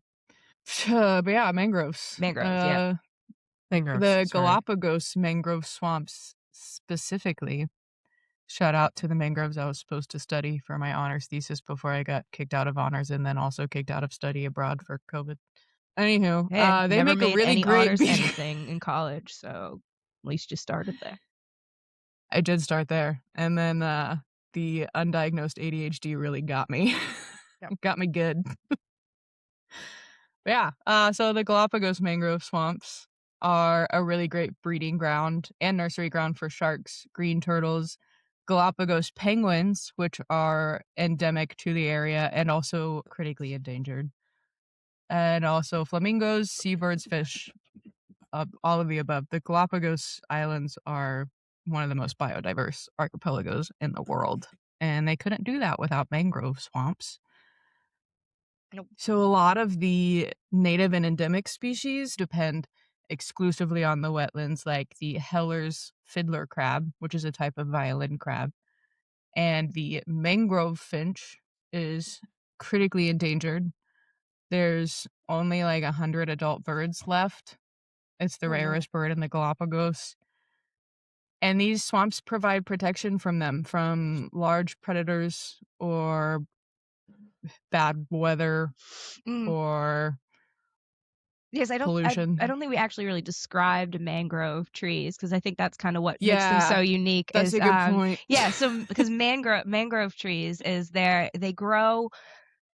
But yeah, mangroves. Mangroves, yeah. Mangroves, The sorry. Galapagos mangrove swamps specifically. Shout out to the mangroves I was supposed to study for my honors thesis before I got kicked out of honors and then also kicked out of study abroad for COVID. Anywho, Hey, they never make a made really any great honors beach. anything in college, so at least you started there. I did start there, and then the undiagnosed ADHD really got me. Yep. Got me good. Yeah. So the Galapagos mangrove swamps are a really great breeding ground and nursery ground for sharks, green turtles, Galapagos penguins, which are endemic to the area and also critically endangered, and also flamingos, seabirds, fish, all of the above. The Galapagos Islands are one of the most biodiverse archipelagos in the world, and they couldn't do that without mangrove swamps. Nope. So a lot of the native and endemic species depend exclusively on the wetlands, like the Heller's fiddler crab, which is a type of violin crab, and the mangrove finch is critically endangered. There's only like 100 adult birds left. It's the Oh, no. rarest bird in the Galapagos. And these swamps provide protection from them, from large predators or bad weather Mm. or Yes, I pollution. don't think we actually really described mangrove trees because I think that's kind of what makes them Yeah, so unique. that's a good point. Yeah, so because mangrove trees they grow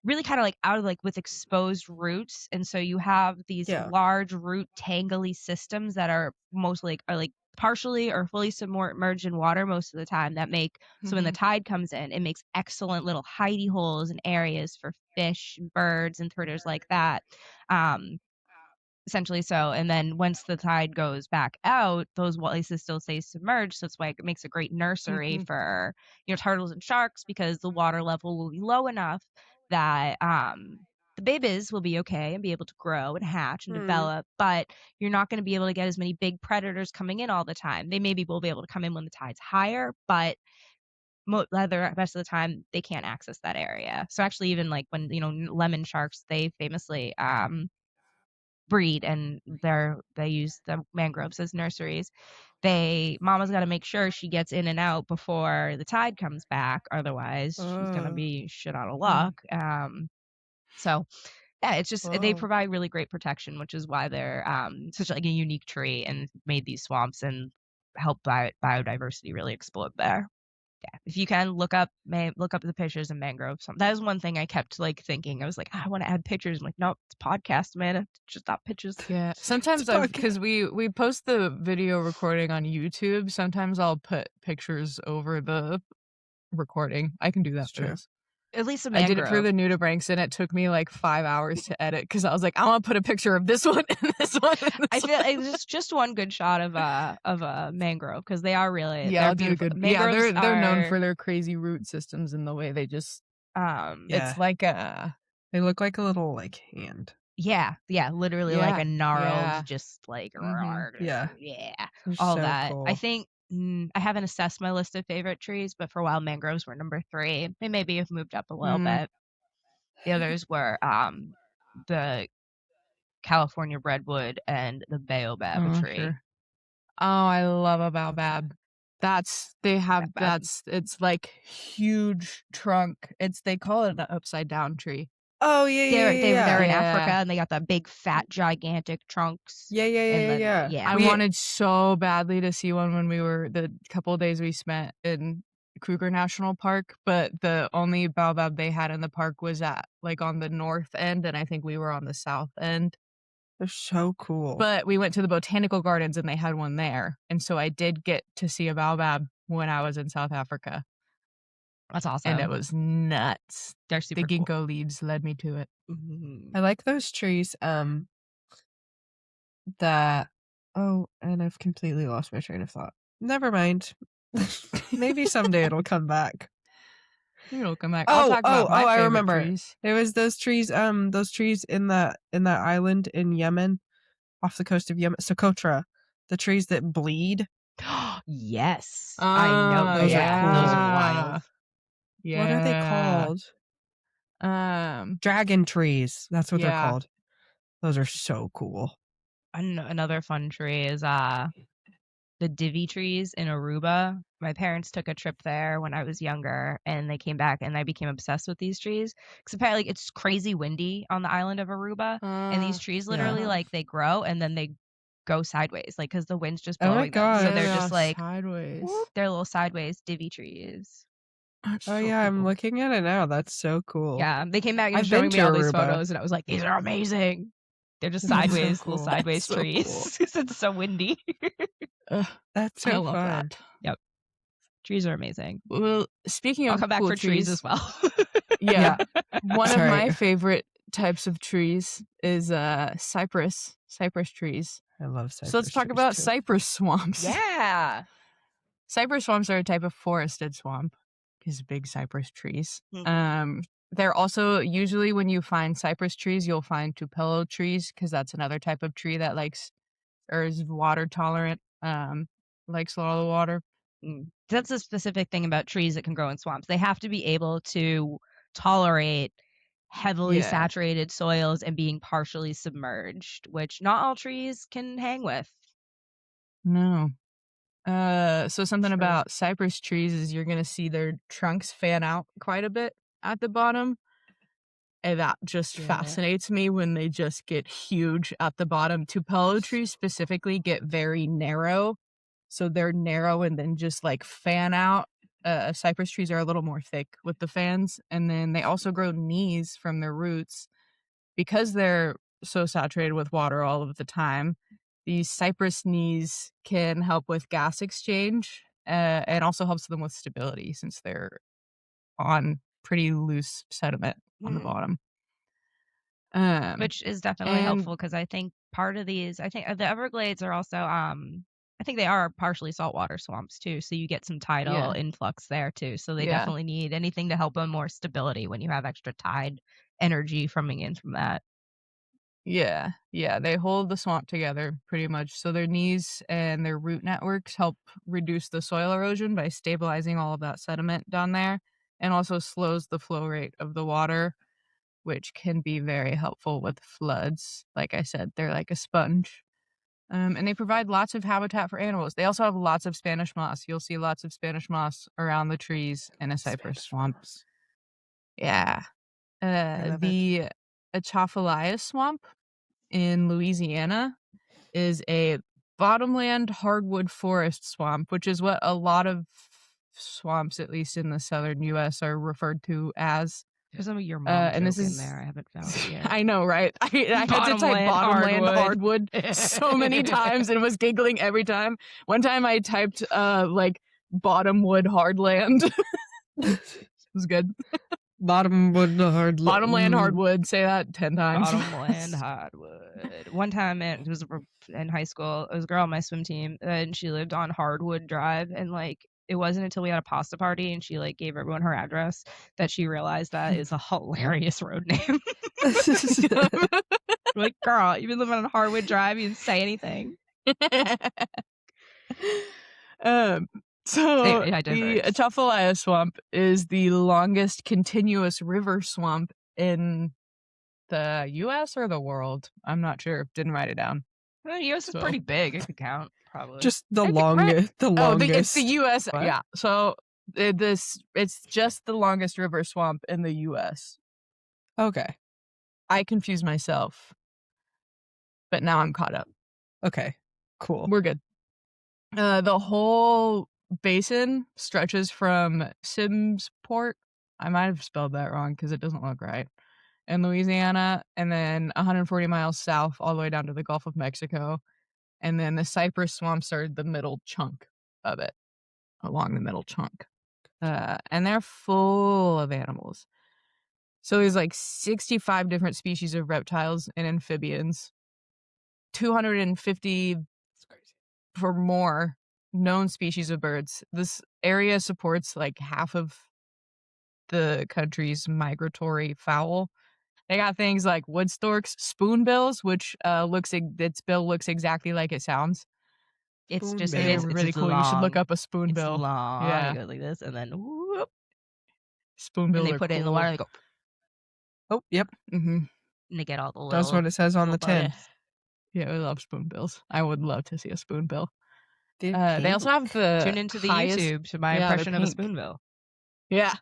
really kind of like out of like with exposed roots, and so you have these Yeah. large root tangly systems that are mostly are like partially or fully submerged in water most of the time that make so when the tide comes in it makes excellent little hidey holes and areas for fish, birds, and critters like that. Essentially so, and then once the tide goes back out, those places still stay submerged, so that's why it makes a great nursery for, turtles and sharks because the water level will be low enough that, the babies will be okay and be able to grow and hatch and develop, but you're not gonna be able to get as many big predators coming in all the time. They maybe will be able to come in when the tide's higher, but the rest of the time, they can't access that area. So actually even, like, when, lemon sharks, they famously, breed and they use the mangroves as nurseries. Mama's got to make sure she gets in and out before the tide comes back, otherwise she's gonna be shit out of luck. So yeah, it's just they provide really great protection, which is why they're such like a unique tree and made these swamps and help biodiversity really explode there. Yeah, if you can look up the pictures of mangroves. That is one thing I kept like thinking. I was like, I want to add pictures. I'm like, nope, it's a podcast, man. It's just not pictures. Yeah, sometimes because we post the video recording on YouTube. Sometimes I'll put pictures over the recording. I can do that for this. At least a I did it for mangrove. the nudibranchs, and it took me like 5 hours to edit because I was like, I want to put a picture of this one and this one. And this I feel one. like it's just one good shot of a mangrove because they are really Yeah, they're I'll do a beautiful. good. Yeah, Mangroves they're known are for their crazy root systems and the way they just. Yeah. It's like a. They look like a little like hand. yeah, literally like a gnarled, just like Yeah. yeah, They're all so that. cool. I think I haven't assessed my list of favorite trees, but for a while mangroves were number 3. They maybe have moved up a little bit. The others were the California redwood and the baobab tree. Sure. Oh, I love a baobab. It's like huge trunk. They call it an upside down tree. Oh yeah. They're in Yeah. Africa and they got the big fat gigantic trunks. Yeah. And then I wanted so badly to see one when we were the couple of days we spent in Kruger National Park, but the only baobab they had in the park was at like on the north end, and I think we were on the south end. They're so cool. But we went to the botanical gardens and they had one there, and so I did get to see a baobab when I was in South Africa. That's awesome. And it was nuts. They're super The ginkgo leaves led me to it. I like those trees. That. Oh, and I've completely lost my train of thought. Never mind. Maybe someday it'll come back. Maybe it'll come back. I'll talk about my I favorite remember. trees. It was those trees in that island in Yemen, off the coast of Yemen, Socotra. The trees that bleed. Yes. I know. Those are cool. Those are wild. Yeah. What are they called? Dragon trees. That's what they're called. Those are so cool. Another fun tree is the divvy trees in Aruba. My parents took a trip there when I was younger, and they came back, and I became obsessed with these trees because apparently it's crazy windy on the island of Aruba, and these trees literally like they grow and then they go sideways, like because the wind's just blowing them, so they're just like sideways. They're little sideways divvy trees. That's Oh so yeah, I'm cool. looking at it now. That's so cool. Yeah, they came back and I've showing been me to all these Aruba. photos, and I was like, these are amazing. They're just That's so sideways, cool. little sideways That's so trees. cool. 'Cause it's so windy. That's so I love fun. that. Yep. Trees are amazing. Well, speaking I'll of come back cool for trees as well. Yeah. One of Sorry. my favorite types of trees is cypress trees. I love cypress. So let's talk about too. cypress swamps. Yeah. Cypress swamps are a type of forested swamp because big cypress trees. Mhm. They're also usually when you find cypress trees, you'll find tupelo trees because that's another type of tree that likes or is water tolerant. Likes a lot of water. That's a specific thing about trees that can grow in swamps. They have to be able to tolerate heavily saturated soils and being partially submerged, which not all trees can hang with. No. So something about cypress trees is you're gonna see their trunks fan out quite a bit at the bottom. And that just fascinates me when they just get huge at the bottom. Tupelo trees specifically get very narrow. So they're narrow and then just like fan out. Cypress trees are a little more thick with the fans. And then they also grow knees from their roots. Because they're so saturated with water all of the time, these cypress knees can help with gas exchange and also helps them with stability since they're on pretty loose sediment on the bottom. Which is definitely helpful because I think part of these, I think the Everglades are also, I think they are partially saltwater swamps too. So you get some tidal influx there too. So they definitely need anything to help them more stability when you have extra tide energy coming in from that. Yeah, they hold the swamp together pretty much. So their knees and their root networks help reduce the soil erosion by stabilizing all of that sediment down there and also slows the flow rate of the water, which can be very helpful with floods. Like I said, they're like a sponge. And they provide lots of habitat for animals. They also have lots of Spanish moss. You'll see lots of Spanish moss around the trees in a cypress swamp. Yeah. The Atchafalaya swamp in Louisiana is a bottomland hardwood forest swamp, which is what a lot of swamps, at least in the southern U.S., are referred to as. There's some of your mom and this joke is in there. I haven't found it yet. I know, right? I had to type bottomland hardwood so many times and was giggling every time. One time I typed like bottomwood hardland. It was good. Bottomland hardwood. Say that 10 times. Bottomland hardwood. One time it was in high school. It was a girl on my swim team, and she lived on Hardwood Drive, and like it wasn't until we had a pasta party and she like gave everyone her address that she realized that is a hilarious road name. Like, girl, you've been living on Hardwood Drive, you didn't say anything. So the Atchafalaya swamp is the longest continuous river swamp in the U.S. or the world. I'm not sure. Didn't write it down. Well, the U.S. is pretty big. It could count, probably. Just the longest. The longest. It's the U.S. What? Yeah. So it's just the longest river swamp in the U.S. Okay. I confused myself, but now I'm caught up. Okay. Cool. We're good. The whole basin stretches from Simsport. I might have spelled that wrong because it doesn't look right. In Louisiana, and then 140 miles south all the way down to the Gulf of Mexico. And then the cypress swamps are the middle chunk of it, along the middle chunk. And they're full of animals. So there's like 65 different species of reptiles and amphibians, 250 for more known species of birds. This area supports like half of the country's migratory fowl. They got things like wood storks, spoonbills, which its bill looks exactly like it sounds. It's just It is really cool. You should look up a It's spoonbill. long. Yeah. It goes like this, and then whoop, and Spoonbills they are put it in the cool. water. And they go, Oh, yep. Mm-hmm. and they get all the little. That's what it says on the little tin. bugs. Yeah, I love spoonbills. I would love to see a spoonbill. They They also have the Tune into the highest... YouTube to my Yeah, they're impression of a pink. spoonbill. Yeah.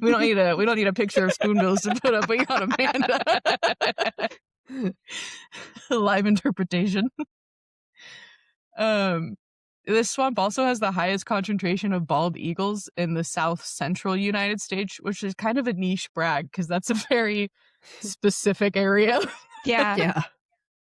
we don't need a picture of spoonbills to put up. We got Amanda. Live interpretation. This swamp also has the highest concentration of bald eagles in the south central United States, which is kind of a niche brag because that's a very specific area. Yeah. Yeah.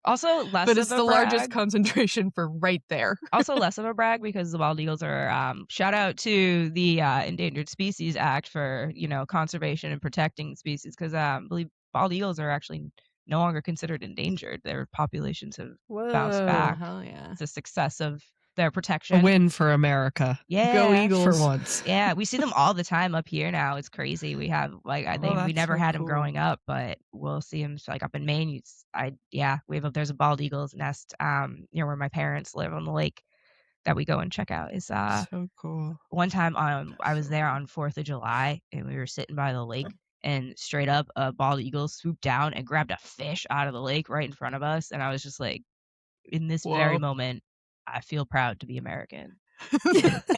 Also, less But of it's a the brag. largest concentration for right there. Also, less of a brag because the bald eagles are. Shout out to the Endangered Species Act for conservation and protecting species because I believe bald eagles are actually no longer considered endangered. Their populations have bounced back. Hell yeah. It's a success of their protection. A win for America. Yeah. Go Eagles. For once. Yeah, we see them all the time up here now. It's crazy. We have I think we never had them growing up, but we'll see them up in Maine. There's a bald eagle's nest near where my parents live on the lake that we go and check out. It's so cool. One time I was there on 4th of July and we were sitting by the lake and straight up a bald eagle swooped down and grabbed a fish out of the lake right in front of us, and I was just like, in this very moment, I feel proud to be American.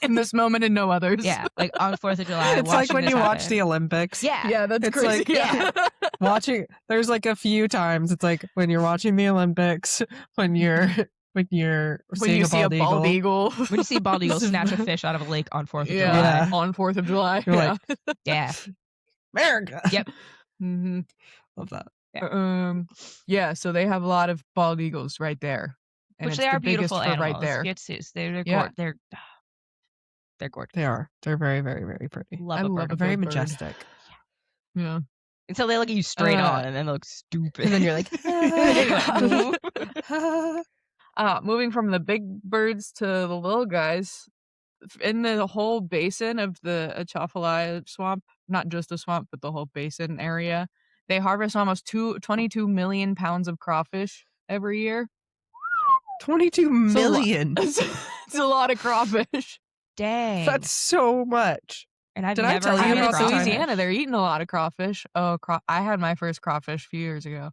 In this moment and no others. Yeah, like on 4th of July. It's like when you watch the Olympics. Yeah, that's it's crazy. Like, watching. There's like a few times. It's like when you're watching the Olympics, when you see a bald eagle. When you see a bald eagle snatch a fish out of a lake on 4th of July. Yeah, on 4th of July. You're like, yeah, America. Yep. Mm-hmm. Love that. Yeah. So they have a lot of bald eagles right there. And which they are the beautiful animals. Right there. They're gorgeous. They are. They're very, very, very pretty. I love a very majestic. Yeah. Until they look at you straight on, and then they look stupid. And then you're like, moving from the big birds to the little guys, in the whole basin of the Atchafalaya swamp, not just the swamp, but the whole basin area, they harvest almost 22 million pounds of crawfish every year. 22 million. It's a lot of crawfish. Dang. That's so much. And I've Did never I tell had you about Louisiana? They're eating a lot of crawfish. Oh, I had my first crawfish a few years ago.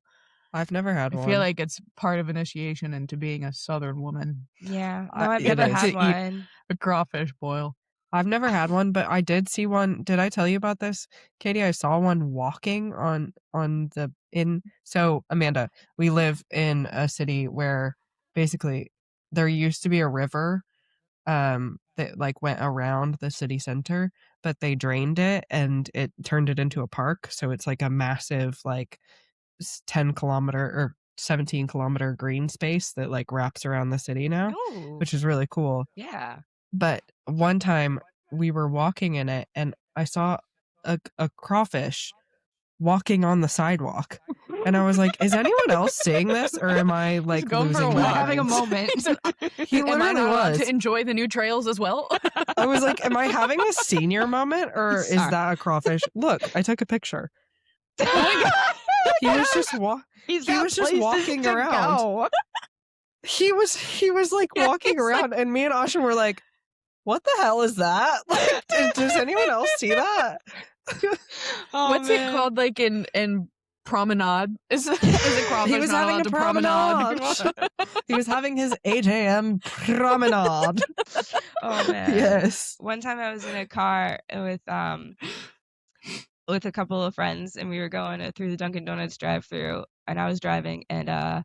I've never had one. I feel like it's part of initiation into being a Southern woman. Yeah. No, I've never had one. A crawfish boil. I've never had one, but I did see one. Did I tell you about this, Katie? I saw one walking So, Amanda, we live in a city where basically there used to be a river that like went around the city center, but they drained it and it turned it into a park. So it's like a massive 10-kilometer or 17-kilometer green space that like wraps around the city now. Ooh. Which is really cool. Yeah. But one time we were walking in it and I saw a crawfish walking on the sidewalk. And I was like, is anyone else seeing this, or am I like losing my having a moment? He literally was to enjoy the new trails as well. I was like, am I having a senior moment, or is that a crawfish? Look, I took a picture. He was just walking around. He was like walking around, and me and Ashen were like, what the hell is that? Like, does anyone else see that? What's it called, like in promenade? Is a crawfish he was not having allowed a to promenade. He was having his 8 a.m. promenade. Oh man. Yes. One time I was in a car with a couple of friends, and we were going through the Dunkin' Donuts drive-thru, and I was driving, and a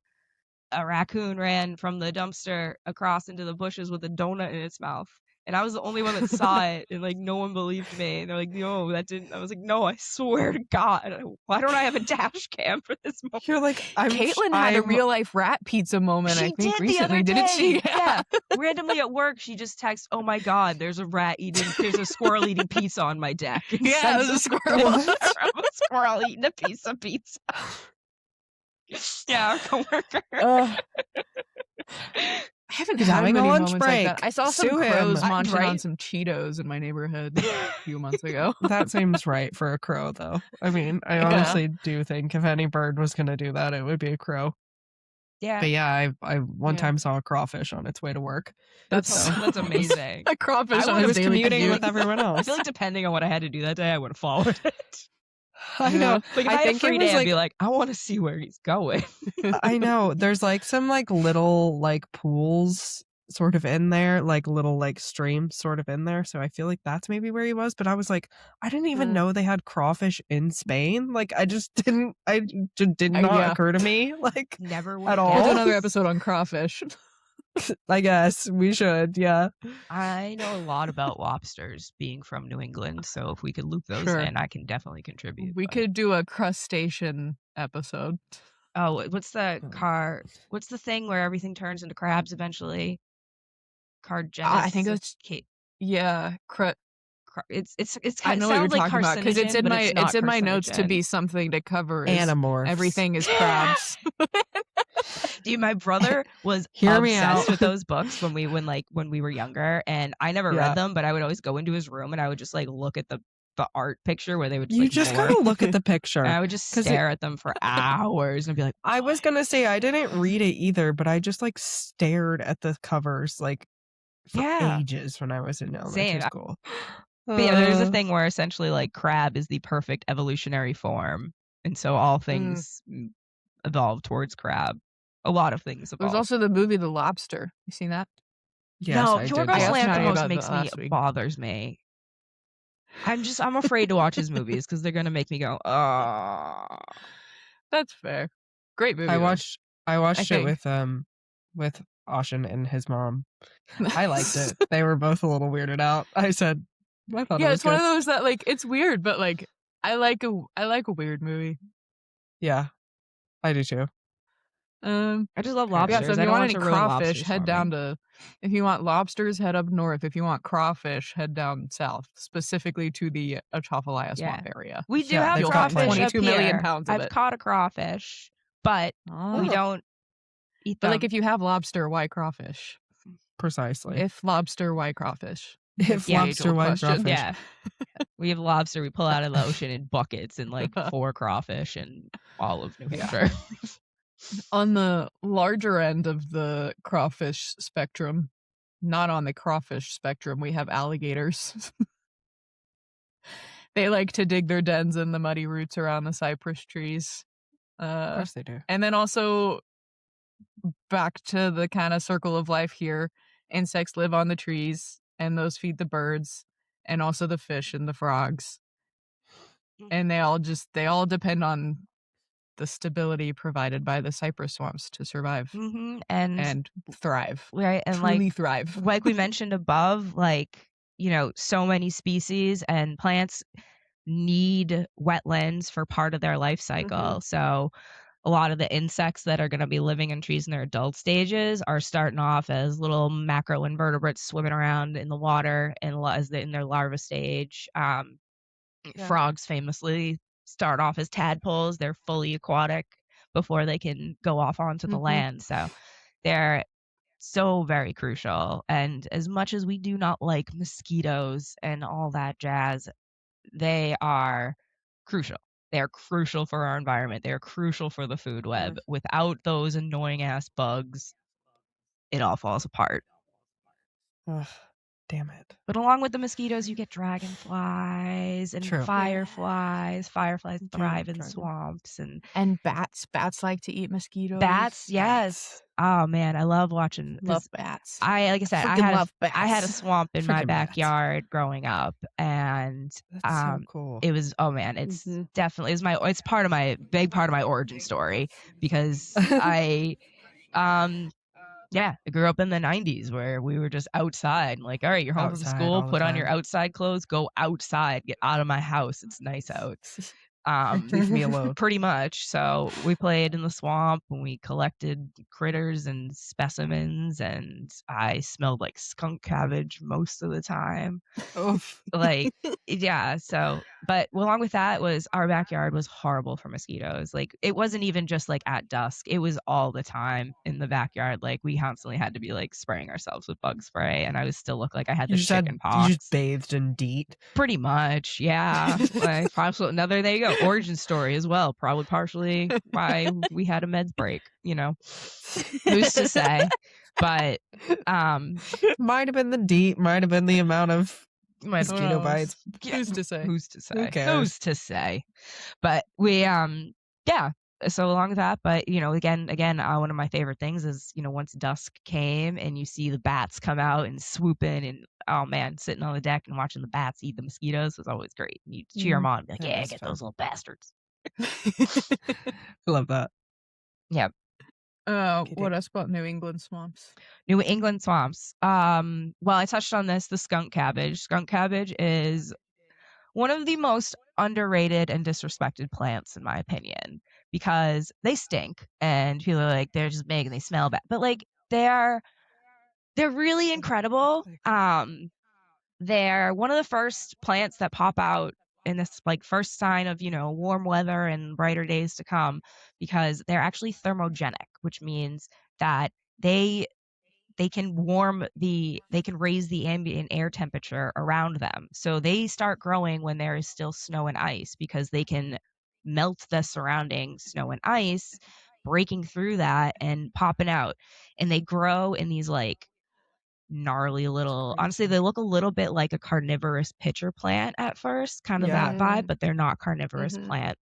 raccoon ran from the dumpster across into the bushes with a donut in its mouth. And I was the only one that saw it, and like no one believed me. And they're like, "No, that didn't." I was like, "No, I swear to God, why don't I have a dash cam for this moment?" You're like, Caitlin had a real life rat pizza moment. I think recently, didn't she? Yeah. Randomly at work, she just texted, "Oh my God, there's a squirrel eating pizza on my deck." And yeah, there's a squirrel. A squirrel eating a piece of pizza. Yeah, our coworker. haven't He's had having a many lunch moments like that. break. I saw some Sue crows him. munching on Right? some Cheetos in my neighborhood a few months ago. That seems right for a crow, though. I mean, I Yeah. honestly do think if any bird was going to do that, it would be a crow. Yeah. But yeah, I one Yeah. time saw a crawfish on its way to work. That's So- that's amazing. A crawfish I on It his was daily commuting commute. with everyone I else. feel like depending on what I had to do that day, I would have followed it. I know. Like if I, had a think free it day, was I'd be like, I want to see where he's going. I know. There's like some like little like pools sort of in there, like little like streams sort of in there. So I feel like that's maybe where he was. But I was like, I didn't even know they had crawfish in Spain. Like I just did not Yeah. occur to me. Like Never would at have all. We'll do guessed. another episode on crawfish. I guess we should. Yeah. I know a lot about lobsters being from New England, so if we could loop those Sure. in, I can definitely contribute. We but- could do a crustacean episode. Oh, what's the What's the thing where everything turns into crabs eventually? I think it's yeah. It's I know what you're talking about because it's in my it's in my notes to be something to cover. Animorphs. Everything is crabs. Dude, my brother was Hear me obsessed out. with those books when we were younger, and I never Yeah. read them, but I would always go into his room and I would just like look at the art picture where they would You just morph, gotta look at the picture. and I would just 'Cause stare at them for hours and be like, I was gonna say I didn't read it either, but I just like stared at the covers like for Yeah. ages when I was in elementary Same. school. But yeah, there's a thing where essentially like crab is the perfect evolutionary form, and so all things evolve towards crab. A lot of things evolve. There's also the movie The Lobster. You seen that? Yes, no, I did. Yorgos I asked Maddie Lanthimos about makes that me last week. bothers me. I'm afraid to watch his movies because they're gonna make me go, oh. That's fair. Great movie. I though. watched it think. with Oshin and his mom. I liked it. They were both a little weirded out. I said, I thought it Yeah, was it's one good. of those that like it's weird, but like I like a weird movie. Yeah, I do too. I just love Yeah, lobsters. Yeah, so if I you don't want want any to ruin crawfish, lobsters head for down me. to. If you want lobsters, head up north. If you want crawfish, head down south, specifically to the Atchafalaya swamp area. We do Yeah, have they've got crawfish plenty. up 22 million here. pounds of I've it. caught a crawfish, but we Oh. don't eat But them. like, if you have lobster, why crawfish? Precisely. If lobster, why crawfish? If Yeah. lobster, why question. crawfish? Yeah. We have lobster we pull out of the ocean in buckets and like 4 crawfish in all of New Hampshire. On the larger end of the crawfish spectrum, not on the crawfish spectrum, we have alligators. They like to dig their dens in the muddy roots around the cypress trees. Of course they do. And then also back to the kind of circle of life here, insects live on the trees and those feed the birds and also the fish and the frogs. And they all depend on the stability provided by the cypress swamps to survive and thrive. Right, and Truly thrive. like we mentioned above, like, you know, so many species and plants need wetlands for part of their life cycle. So a lot of the insects that are going to be living in trees in their adult stages are starting off as little macroinvertebrates swimming around in the water in their larva stage. Frogs famously start off as tadpoles. They're fully aquatic before they can go off onto the land. So they're so very crucial. And as much as we do not like mosquitoes and all that jazz, they are crucial. They are crucial for our environment. They are crucial for the food web. Without those annoying ass bugs, it all falls apart. Ugh, damn it. But along with the mosquitoes, you get dragonflies and True. fireflies. Fireflies thrive in dragon. swamps And bats. Bats like to eat mosquitoes. bats. Yes. Oh man, I love watching. Love bats. Like I said, I Freaking love I had a bats. swamp in my Freaking bats. backyard growing up, and That's so cool. it was it's definitely it's part of my big part of my origin story because I grew up in the 90s where we were just outside, like, all right, you're home from Outside school, all the put on your time. outside clothes, go outside, get out of my house, it's nice out. Leave me alone. Pretty much. So we played in the swamp and we collected critters and specimens, and I smelled like skunk cabbage most of the time. Oof. Like, yeah. So, but along with that was our backyard was horrible for mosquitoes. Like, it wasn't even just like at dusk, it was all the time in the backyard. Like, we constantly had to be like spraying ourselves with bug spray, and I would still look like I had the chicken You just pox. bathed in DEET. Pretty much, yeah. Like, another, there you go, origin story as well. Probably partially why we had a meds break, you know. Who's to say? But might have been the DEET, might have been the amount of mosquito bites. Who's to say? Who's to say? Who cares? Who's to say? But we yeah. So along with that, but you know, again, one of my favorite things is, you know, once dusk came and you see the bats come out and swoop in, and oh man, sitting on the deck and watching the bats eat the mosquitoes was always great. And you cheer them on and be like, That yeah, is get fun. those little bastards. Love that. Yeah. What else about New England swamps? New England swamps. Well, I touched on this, the skunk cabbage. Skunk cabbage is one of the most underrated and disrespected plants, in my opinion, because they stink and people are like, they're just big and they smell bad. But like, they're really incredible. They're one of the first plants that pop out in this like first sign of, you know, warm weather and brighter days to come, because they're actually thermogenic, which means that they can raise the ambient air temperature around them. So they start growing when there is still snow and ice, because they can melt the surrounding snow and ice, breaking through that and popping out. And they grow in these like gnarly little, honestly, they look a little bit like a carnivorous pitcher plant at first, kind of that vibe, but they're not carnivorous plant.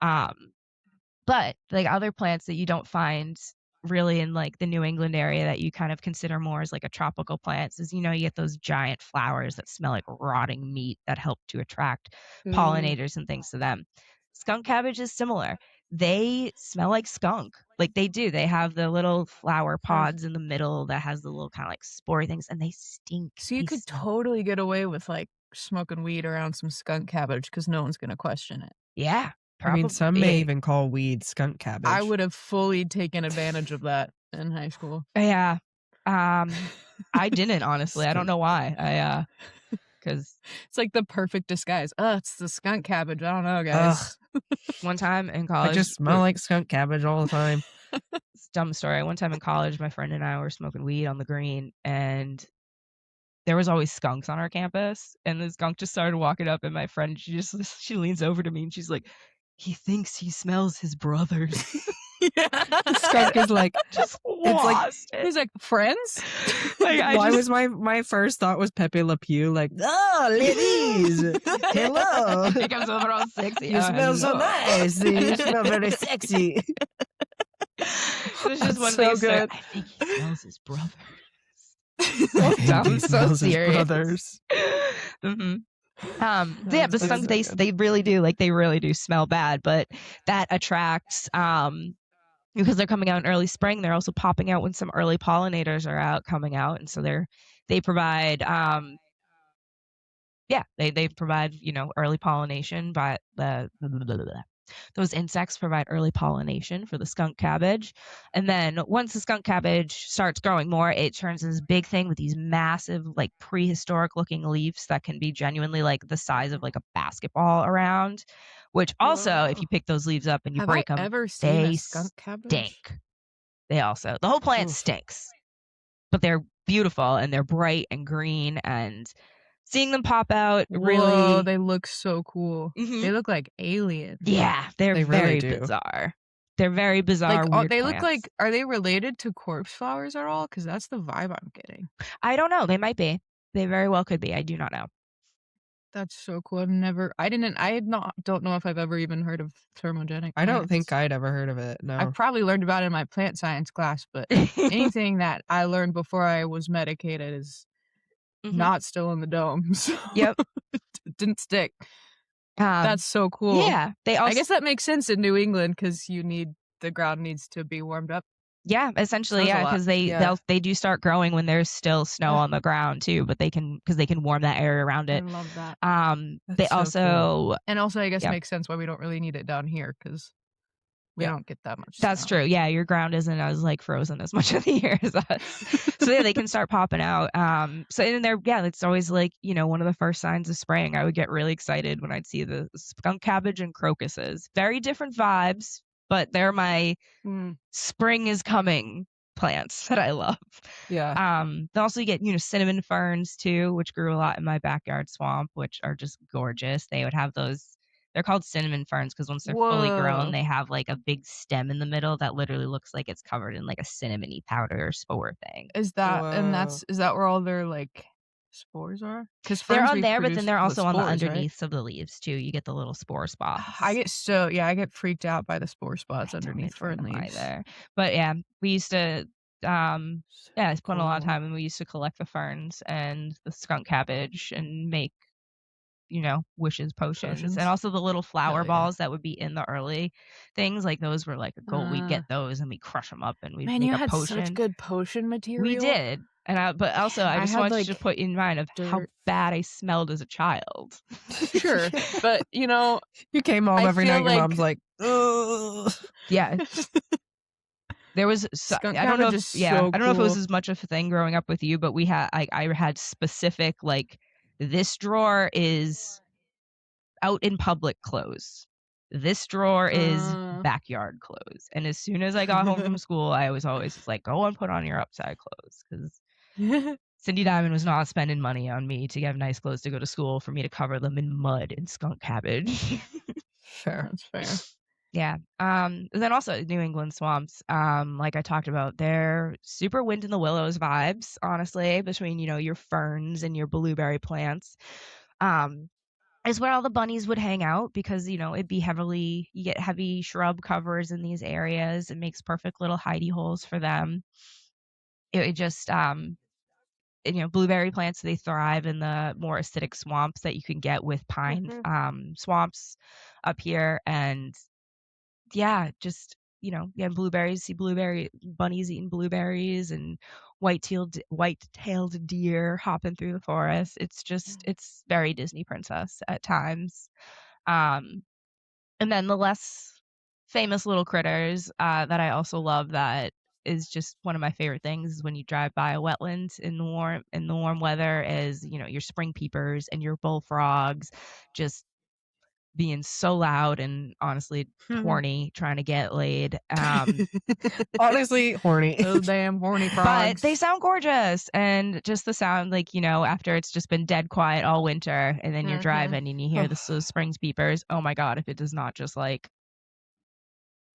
But like other plants that you don't find really in like the New England area that you kind of consider more as like a tropical plants is, you know, you get those giant flowers that smell like rotting meat that help to attract pollinators and things to them. Skunk cabbage is similar. They smell like skunk. Like they do. They have the little flower pods in the middle that has the little kind of like spore things, and they stink. So you could totally get away with like smoking weed around some skunk cabbage because no one's gonna question it. Yeah. I mean, some may even call weed skunk cabbage. I would have fully taken advantage of that in high school. Yeah. I didn't, honestly. I don't know why. Because it's like the perfect disguise. It's the skunk cabbage. I don't know, guys. One time in college, I just smell like skunk cabbage all the time. It's a dumb story. One time in college, my friend and I were smoking weed on the green, and there was always skunks on our campus. And the skunk just started walking up, and my friend, she leans over to me and she's like, he thinks he smells his brothers. The skunk is like, just it's like, he's like, friends? Like, was my first thought was Pepe Le Pew, like, oh, ladies, hello. He comes over all sexy. You smell so nice. You smell very sexy. It's just one so thing. Good. I think he smells his brothers. So dumb, so serious. Brothers. Yeah, but skunk, they really do, like, they really do smell bad, but that attracts, because they're coming out in early spring, they're also popping out when some early pollinators are out coming out, and so they provide, they provide, you know, early pollination, but those insects provide early pollination for the skunk cabbage. And then once the skunk cabbage starts growing more, it turns into this big thing with these massive, like prehistoric looking leaves that can be genuinely like the size of like a basketball around, which also, if you pick those leaves up and you break them, they skunk cabbage? stink. They also, the whole plant stinks, but they're beautiful and they're bright and green, and seeing them pop out, really, they look so cool. They look like aliens. Yeah, they're very bizarre. They're very bizarre. Like, they look like, are they related to corpse flowers at all? Because that's the vibe I'm getting. I don't know. They might be. They very well could be. I do not know. That's so cool. Don't know if I've ever even heard of thermogenic plants. I don't think I'd ever heard of it. No, I probably learned about it in my plant science class, but anything that I learned before I was medicated is not still in the dome. So yep. It didn't stick. That's so cool. Yeah. I guess that makes sense in New England because the ground needs to be warmed up. Yeah, essentially, Sounds a lot. because they do start growing when there's still snow on the ground too, but they can warm that area around it. I love that. They That's so also cool. And also, I guess Yeah. makes sense why we don't really need it down here because we don't get that much That's snow. true. Yeah, your ground isn't as like frozen as much of the year as us. So yeah, they can start popping out. So in there, yeah, it's always like, you know, one of the first signs of spring. I would get really excited when I'd see the skunk cabbage and crocuses. Very different vibes, but they're my spring is coming plants that I love. Yeah. Then also you get, you know, cinnamon ferns too, which grew a lot in my backyard swamp, which are just gorgeous. They would have those. They're called cinnamon ferns because once they're fully grown, they have like a big stem in the middle that literally looks like it's covered in like a cinnamony powder spore thing. Is that is that where all their like spores are? Because they're on there, but then they're also on the underneath of the leaves too. You get the little spore spots. I get freaked out by the spore spots underneath fern leaves. Either. But yeah, we used to I spent a lot of time and we used to collect the ferns and the skunk cabbage and make, you know, wishes potions. And also the little flower balls that would be in the early things, like those were like a goal. We'd get those and we crush them up and we'd make a potion. Such good potion material. We did. And but also I just wanted you to put in mind of how bad I smelled as a child. Sure, but you know, you came home every night. Your mom's like, ugh. Yeah. There was I don't know if I don't know if it was as much of a thing growing up with you, but we had I had specific like this drawer is out in public clothes. This drawer is backyard clothes. And as soon as I got home from school, I was always like, go and put on your upside clothes because Cindy Diamond was not spending money on me to get nice clothes to go to school for me to cover them in mud and skunk cabbage. Fair. That's fair. Yeah. Then also New England swamps, like I talked about, they're super wind in the willows vibes, honestly, between, you know, your ferns and your blueberry plants. Is where all the bunnies would hang out because, you know, you get heavy shrub covers in these areas. It makes perfect little hidey holes for them. It just, you know, blueberry plants, they thrive in the more acidic swamps that you can get with pine swamps up here. And yeah, just, you know, yeah, see bunnies eating blueberries and white-tailed deer hopping through the forest. It's just, it's very Disney princess at times. And then the less famous little critters that I also love that is just one of my favorite things is when you drive by a wetland in the warm weather is, you know, your spring peepers and your bullfrogs just being so loud and honestly horny trying to get laid. Honestly horny. Those damn horny frogs. But they sound gorgeous. And just the sound, like, you know, after it's just been dead quiet all winter and then you're driving and you hear those spring peepers. Oh my God, if it does not just like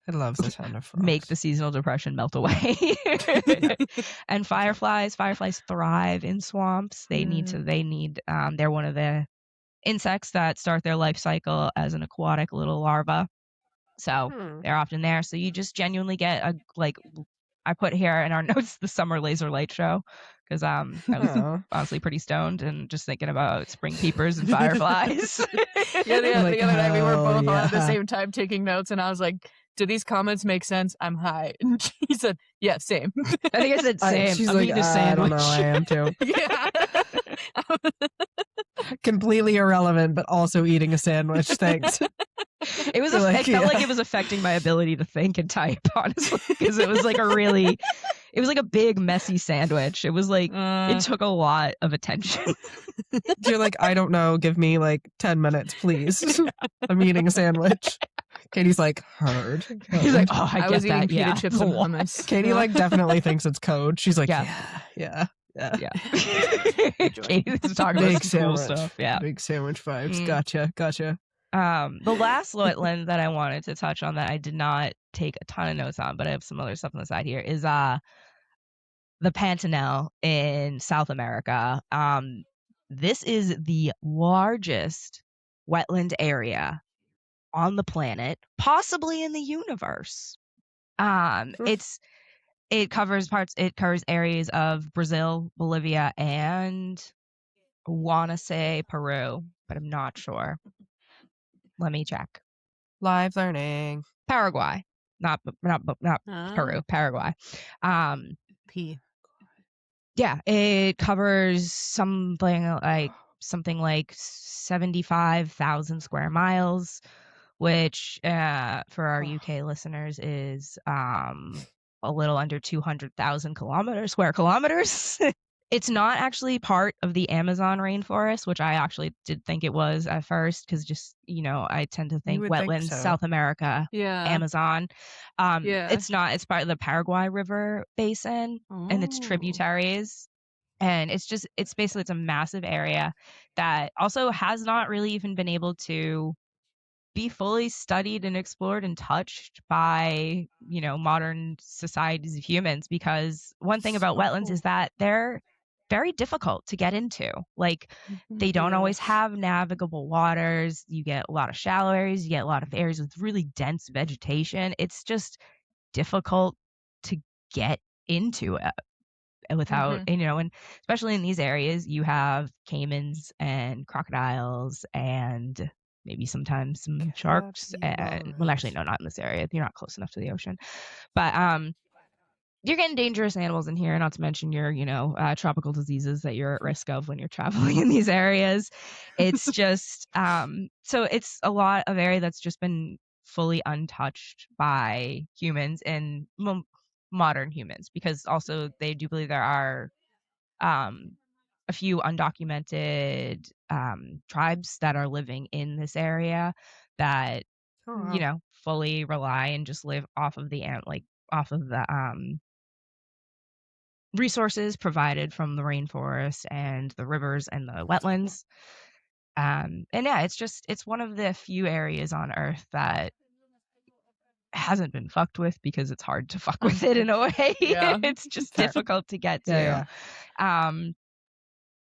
I love the sound of frogs. Make the seasonal depression melt away. And fireflies thrive in swamps. They're one of the insects that start their life cycle as an aquatic little larva. So they're often there. So you just genuinely get I put here in our notes the summer laser light show because I was honestly pretty stoned and just thinking about spring peepers and fireflies. Yeah, the other night we were both on at the same time taking notes, and I was like, "Do these comments make sense? I'm high." And she said, "Yeah, same." I think I said same. She's I'm like, eating a sandwich. I don't know, I am too. Yeah. Completely irrelevant, but also eating a sandwich. Thanks. It was. It felt like it was affecting my ability to think and type, honestly, because it was like it was like a big messy sandwich. It was like it took a lot of attention. You're like, I don't know. Give me like 10 minutes, please. I'm eating a sandwich. Katie's like, heard. He's like, oh, I was that. eating pita chips and hummus. Katie like definitely thinks it's code. She's like, yeah. Katie's talking about some cool stuff. Yeah, big sandwich vibes. Gotcha. The last wetland that I wanted to touch on that I did not take a ton of notes on, but I have some other stuff on the side here is the Pantanal in South America. This is the largest wetland area on the planet, possibly in the universe. It covers areas of Brazil, Bolivia, and I want to say Peru, but I'm not sure. Let me check. Live learning. Paraguay. not Peru, Paraguay. Yeah, it covers something like 75,000 square miles, which for our UK listeners is a little under 200,000 square kilometers. It's not actually part of the Amazon rainforest, which I actually did think it was at first, because just, I tend to think wetlands, South America, Amazon. It's not. It's part of the Paraguay River basin and its tributaries. And it's basically, it's a massive area that also has not really even been able to be fully studied and explored and touched by, modern societies of humans, because one thing about wetlands is that they're very difficult to get into. Like, they don't always have navigable waters. You get a lot of shallow areas, you get a lot of areas with really dense vegetation. It's just difficult to get into it without, and especially in these areas, you have caimans and crocodiles and maybe sometimes some sharks. And well, actually, no, not in this area. You're not close enough to the ocean. But you're getting dangerous animals in here, not to mention your, tropical diseases that you're at risk of when you're traveling in these areas. It's just, so it's a lot of area that's just been fully untouched by humans and modern humans, because also they do believe there are a few undocumented tribes that are living in this area that fully rely and just live off of the resources provided from the rainforest and the rivers and the wetlands. And yeah, it's one of the few areas on Earth that hasn't been fucked with, because it's hard to fuck with it in a way. It's just difficult to get to.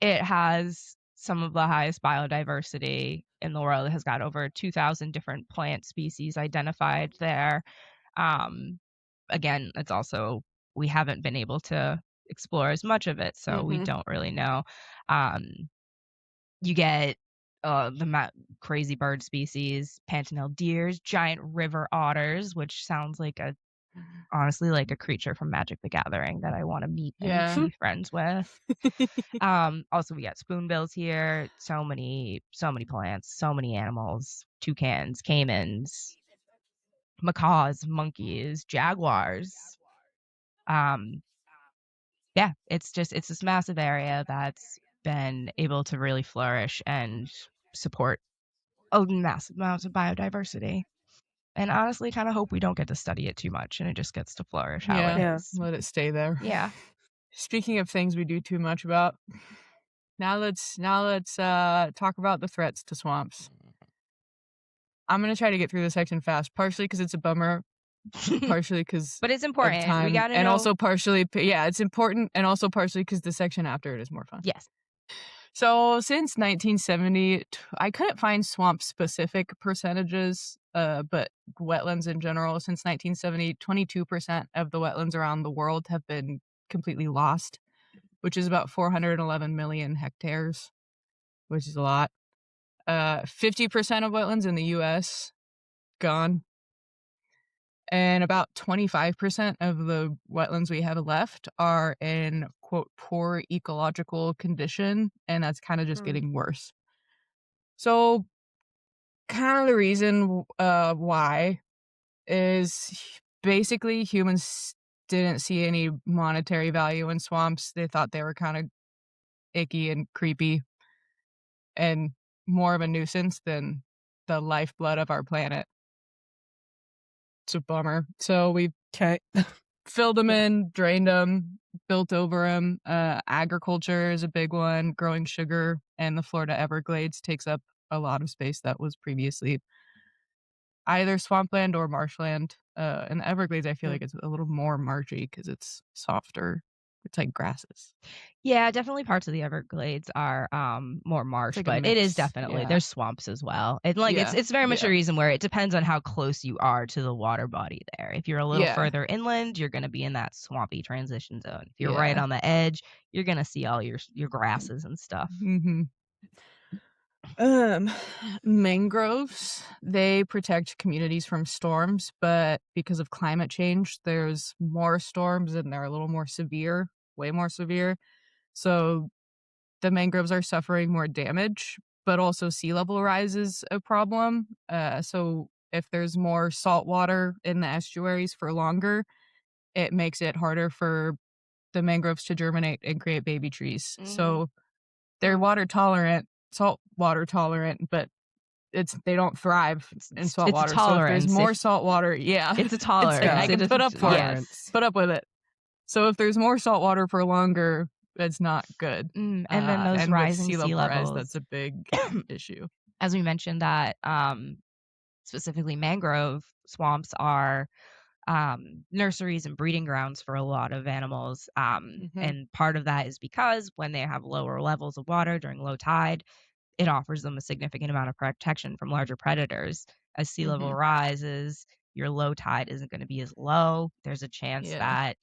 It has some of the highest biodiversity in the world. It has got over 2,000 different plant species identified there. Again, it's also, we haven't been able to explore as much of it, so we don't really know. You get the crazy bird species, pantanal deers, giant river otters, which sounds like honestly like a creature from Magic the Gathering that I want to meet and be friends with. Also, we got spoonbills here. So many plants, so many animals, toucans, caimans, macaws, monkeys, jaguars. Yeah, it's this massive area that's been able to really flourish and support massive amounts of biodiversity. And honestly, kind of hope we don't get to study it too much and it just gets to flourish how it is. Let it stay there. Yeah. Speaking of things we do too much about, now let's talk about the threats to swamps. I'm gonna try to get through this section fast, partially because it's a bummer, partially because but it's important. Time, we gotta and know. Also partially, it's important, and also partially because the section after it is more fun. Yes. So since 1970, I couldn't find swamp-specific percentages, but wetlands in general, since 1970, 22% of the wetlands around the world have been completely lost, which is about 411 million hectares, which is a lot. 50% of wetlands in the U.S. gone. And about 25% of the wetlands we have left are in, quote, poor ecological condition, and that's kind of just getting worse. So, kind of the reason why is basically humans didn't see any monetary value in swamps. They thought they were kind of icky and creepy and more of a nuisance than the lifeblood of our planet. It's a bummer. So we filled them in, drained them, built over them. Agriculture is a big one. Growing sugar, and the Florida Everglades takes up a lot of space that was previously either swampland or marshland. And the Everglades, I feel like it's a little more marshy because it's softer. It's like grasses. Yeah, definitely parts of the Everglades are more marsh, but it is definitely there's swamps as well. And it's very much a reason where it depends on how close you are to the water body there. If you're a little further inland, you're going to be in that swampy transition zone. If you're right on the edge, you're going to see all your grasses and stuff. Mm-hmm. Mangroves, they protect communities from storms, but because of climate change, there's more storms and they're a little more severe, way more severe. So the mangroves are suffering more damage, but also sea level rise is a problem. So if there's more salt water in the estuaries for longer, it makes it harder for the mangroves to germinate and create baby trees. So they're water tolerant, salt water tolerant, but they don't thrive in salt It's a water. So if there's tolerance. more salt water, yeah, It's a tolerance. I can put up for it. Yes. Put up with it. So if there's more salt water for longer, it's not good. And then those and with rising sea sea level rise, levels, that's a big issue. as we mentioned, that specifically mangrove swamps are nurseries and breeding grounds for a lot of animals. And part of that is because when they have lower levels of water during low tide, it offers them a significant amount of protection from larger predators. As sea level rises, your low tide isn't going to be as low. There's a chance Yeah. that,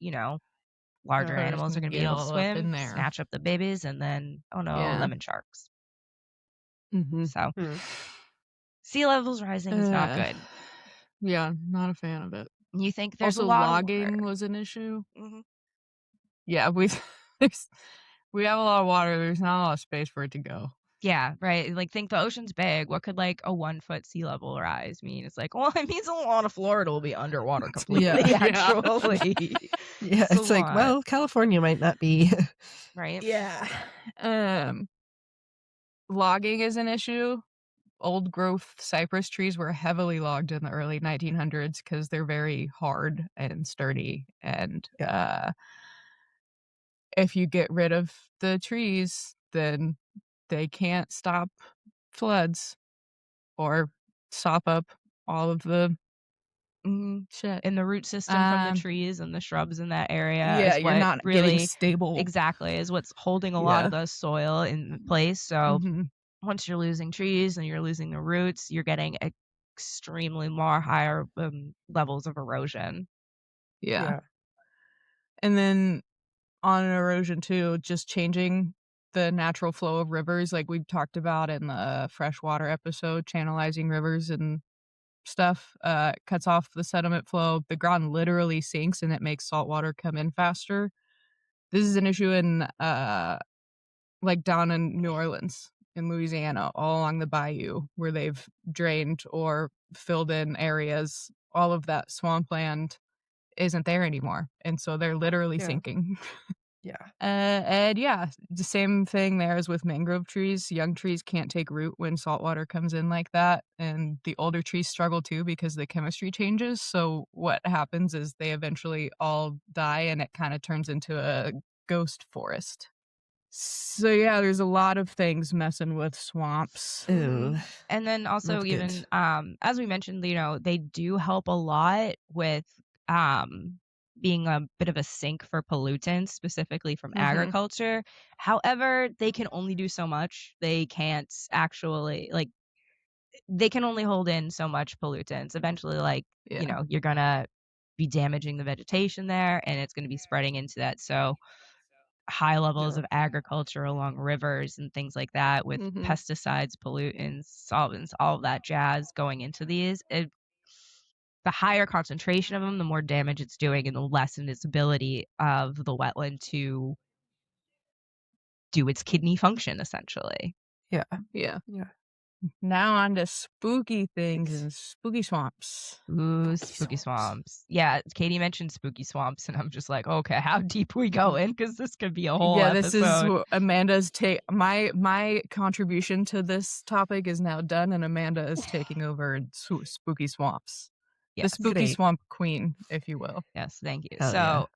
larger Predators animals are can going to be get able to all up swim, in there. snatch up the babies, and then, oh no, Yeah. lemon sharks. Mm-hmm. So, sea levels rising is not good. Yeah, not a fan of it. You think there's Also, a lot logging of water. was an issue. Mm-hmm. Yeah, we have a lot of water. There's not a lot of space for it to go. Yeah, right. Like, think the ocean's big. What could like a 1-foot sea level rise mean? It's like, well, it means a lot of Florida will be underwater completely. Yeah. Actually, Yeah, it's like, lot. well, California might not be. Right. Yeah. Logging is an issue. Old growth cypress trees were heavily logged in the early 1900s because they're very hard and sturdy. And if you get rid of the trees, then they can't stop floods or sop up all of the shit. And the root system from the trees and the shrubs in that area Yeah, is you're what not really getting stable. exactly is what's holding a lot of the soil in place. So once you're losing trees and you're losing the roots, you're getting extremely more higher levels of erosion. Yeah. And then on erosion too, just changing the natural flow of rivers, like we talked about in the freshwater episode, channelizing rivers and stuff, cuts off the sediment flow. The ground literally sinks and it makes salt water come in faster. This is an issue in like down in New Orleans, in Louisiana, all along the bayou where they've drained or filled in areas. All of that swampland isn't there anymore, and so they're literally sinking. And yeah, the same thing there as with mangrove trees. Young trees can't take root when salt water comes in like that, and the older trees struggle too because the chemistry changes. So what happens is they eventually all die, and it kind of turns into a ghost forest. So yeah, there's a lot of things messing with swamps. Ooh. And then also Not even good. as we mentioned, they do help a lot with being a bit of a sink for pollutants, specifically from agriculture. However, they can only do so much. They can't actually they can only hold in so much pollutants. Eventually, you're gonna be damaging the vegetation there and it's gonna be spreading into that. So high levels of agriculture along rivers and things like that with pesticides, pollutants, solvents, all of that jazz going into these. The higher concentration of them, the more damage it's doing and the less in its ability of the wetland to do its kidney function, essentially. Yeah. Now on to spooky things and spooky swamps. Ooh, spooky swamps. Yeah, Katie mentioned spooky swamps, and I'm just like, okay, how deep we go in? Because this could be a whole episode. This is Amanda's take. My contribution to this topic is now done, and Amanda is taking over spooky swamps. Yes. The spooky swamp queen, if you will. Yes, thank you. Hell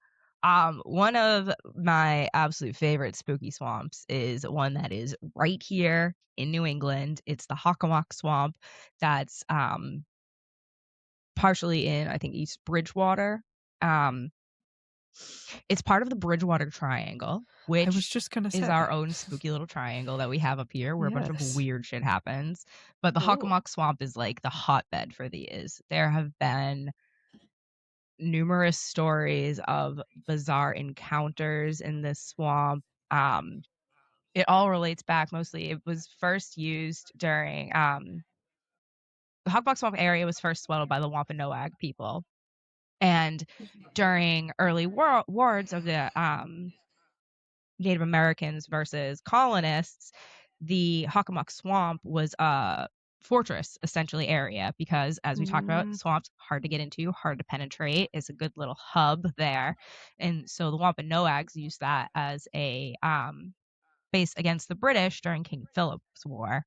One of my absolute favorite spooky swamps is one that is right here in New England. It's the Hockomock Swamp. That's partially in, I think, East Bridgewater. It's part of the Bridgewater Triangle, which I was just gonna say is our own spooky little triangle that we have up here where a bunch of weird shit happens. But the Hockomock Swamp is like the hotbed for these. There have been numerous stories of bizarre encounters in this swamp. it all relates back mostly. It was first used during the Hogbox Swamp area was first settled by the Wampanoag people, and during early wars of the Native Americans versus colonists, the Hockomock Swamp was a fortress essentially area because, as we talked about, swamps hard to get into, hard to penetrate. It's a good little hub there, and so the Wampanoags used that as a base against the British during King Philip's War.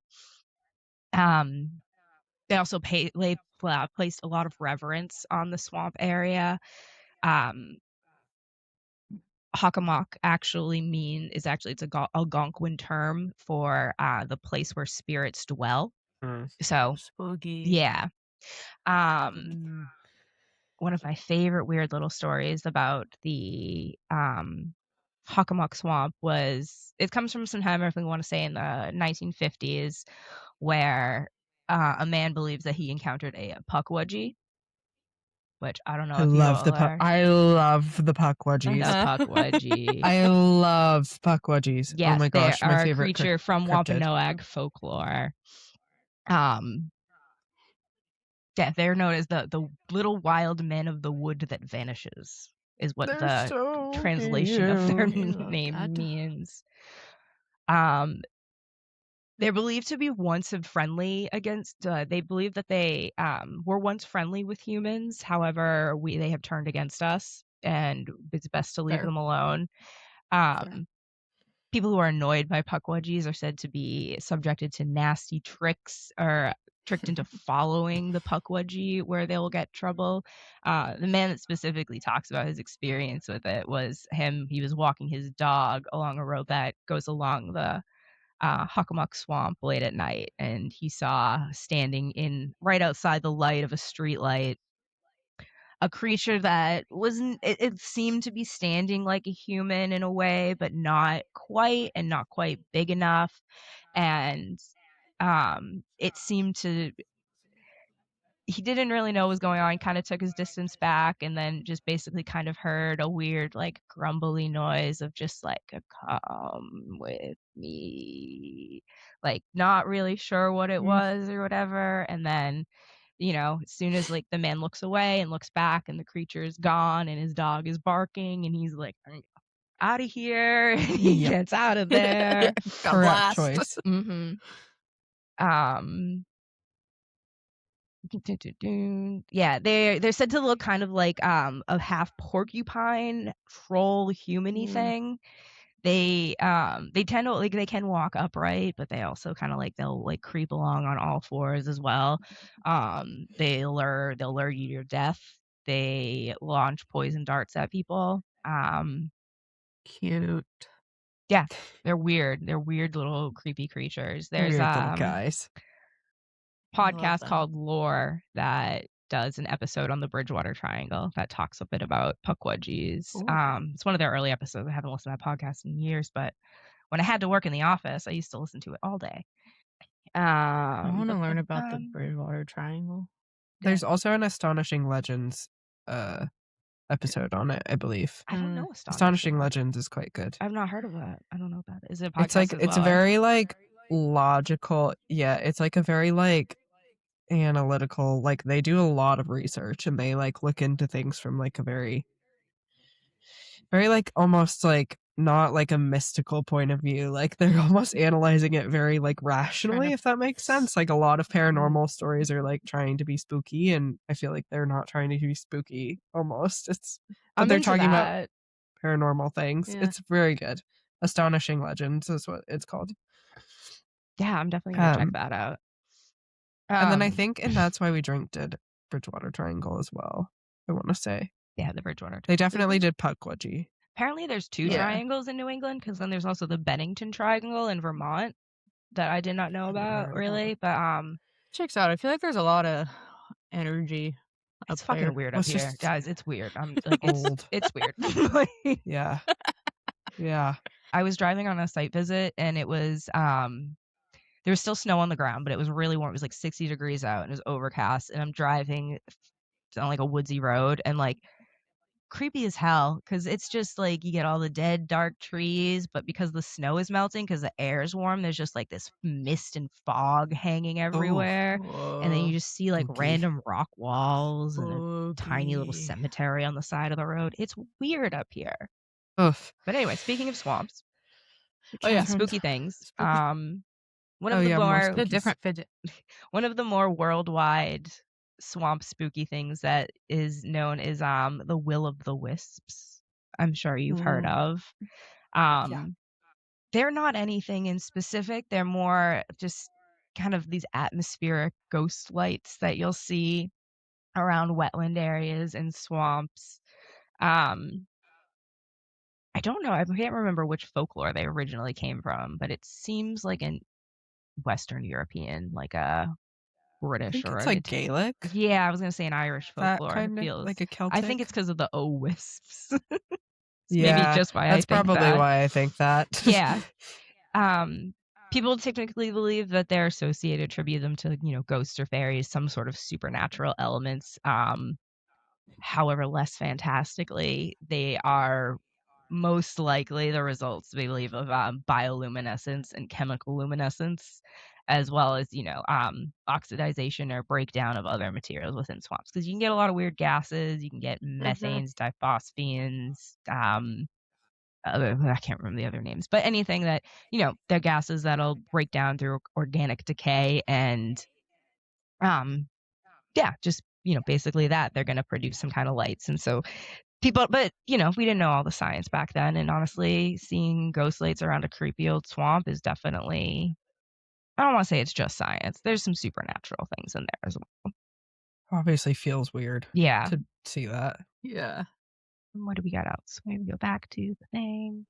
They also placed a lot of reverence on the swamp area. Hockomock it's a Algonquin term for the place where spirits dwell. So spooky. Yeah. One of my favorite weird little stories about the Hockomock Swamp it comes from some time, I think I want to say in the 1950s, where a man believes that he encountered a puckwudgie, which I don't know I if you love all are. I love the puckwudgies. The puckwudgie. I love puckwudgies. Yes, oh my they gosh, are my a favorite creature from cryptid. Wampanoag folklore. Yeah, they're known as the little wild men of the wood that vanishes, is what They're the so translation of their cute. name means. They're believed to be once friendly against. They believe that they were once friendly with humans. However, they have turned against us, and it's best to leave them alone. People who are annoyed by puckwudgies are said to be subjected to nasty tricks or tricked into following the puckwudgie where they will get trouble. The man that specifically talks about his experience with it was him. He was walking his dog along a road that goes along the Hockomock Swamp late at night, and he saw standing right outside the light of a street light a creature that wasn't it seemed to be standing like a human in a way, but not quite, and not quite big enough. And it seemed to he didn't really know what was going on, kind of took his distance back, and then just basically kind of heard a weird, like, grumbly noise of just like, come with me, like, not really sure what it was or whatever. And then, as soon as, like, the man looks away and looks back and the creature is gone and his dog is barking and he's like, out of here. He gets out of there. Correct choice. Yeah, they're said to look kind of like a half porcupine troll human-y thing. They tend to, like, they can walk upright, but they also kind of, like, they'll, like, creep along on all fours as well. They'll lure you to your death. They launch poison darts at people. Cute. Yeah, they're weird. They're weird little creepy creatures. There's Weird little guys. podcast called Lore that does an episode on the Bridgewater Triangle that talks a bit about puckwudgies. It's one of their early episodes. I haven't listened to that podcast in years, but when I had to work in the office, I used to listen to it all day. I want to learn about the Bridgewater Triangle. There's also an Astonishing Legends episode on it, I believe. I don't know. Astonishing Legends is quite good. I've not heard of that. I don't know about it. Is it a podcast? It's like it's very like logical. Yeah, it's like a very like analytical, like they do a lot of research and they like look into things from like a very like almost like not like a mystical point of view. Like they're almost analyzing it very like rationally, if that makes sense. Like a lot of paranormal stories are like trying to be spooky, and I feel like they're not trying to be spooky almost. But they're talking about paranormal things. Yeah. It's very good. Astonishing Legends is what it's called. Yeah, I'm definitely gonna check that out. And then I think, and that's why we did Bridgewater Triangle as well, I want to say. Yeah, the Bridgewater Triangle. They definitely did puckwudgie. Apparently there's two triangles in New England, because then there's also the Bennington Triangle in Vermont that I did not know about, really. But checks out. I feel like there's a lot of energy. It's fucking weird up here, guys. It's weird. I'm like, it's weird. Yeah. Yeah. I was driving on a site visit, and it was there was still snow on the ground, but it was really warm. It was like 60 degrees out, and it was overcast. And I'm driving on like a woodsy road, and like creepy as hell because it's just like you get all the dead dark trees, but because the snow is melting because the air is warm, there's just like this mist and fog hanging everywhere. And then you just see like spooky. random rock walls and a tiny little cemetery on the side of the road. It's weird up here. Oof. But anyway, speaking of swamps, yeah, spooky things. One Oh, of the yeah, more more the spookies. different fidget. one of the more worldwide swamp spooky things that is known is the Will of the Wisps. I'm sure you've heard of. They're not anything in specific. They're more just kind of these atmospheric ghost lights that you'll see around wetland areas and swamps. I don't know. I can't remember which folklore they originally came from, but it seems like an Western European, like a I British think or it's an like Gaelic. Yeah, I was gonna say an Irish That folklore. kind It of feels like a Celtic. I think it's because of the O wisps. Yeah, maybe just why I that's think probably that. why I think that. Yeah. People typically believe that they're associated, attribute them to, ghosts or fairies, some sort of supernatural elements. However, less fantastically, they are most likely the results, we believe, of bioluminescence and chemical luminescence, as well as, oxidization or breakdown of other materials within swamps. Because you can get a lot of weird gases. You can get methanes, diphosphines, I can't remember the other names, but anything that, they're gases that'll break down through organic decay and, just, basically that they're going to produce some kind of lights. And so but, we didn't know all the science back then. And honestly, seeing ghost lights around a creepy old swamp is definitely, I don't want to say it's just science. There's some supernatural things in there as well. Obviously feels weird. Yeah. To see that. Yeah. What do we got else? Maybe go back to the thing.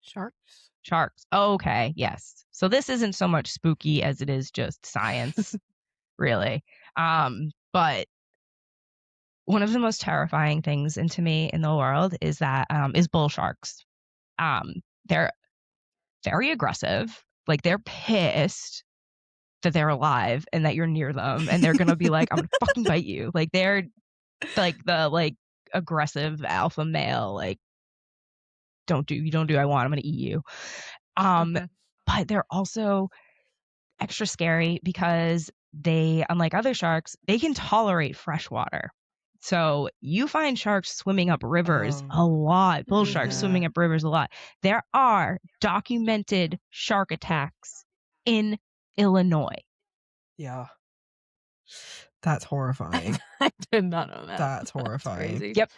Sharks. Okay, yes. So this isn't so much spooky as it is just science, really. But one of the most terrifying things to me in the world is that is bull sharks. They're very aggressive. Like they're pissed that they're alive and that you're near them, and they're gonna be like, "I'm gonna fucking bite you." Like they're like the aggressive alpha male. Like you don't do I want. I'm gonna eat you. But they're also extra scary because they, unlike other sharks, they can tolerate fresh water. So you find sharks swimming up rivers a lot, bull sharks swimming up rivers a lot. There are documented shark attacks in Illinois. Yeah. That's horrifying. I did not know that. That's horrifying. Crazy. Yep.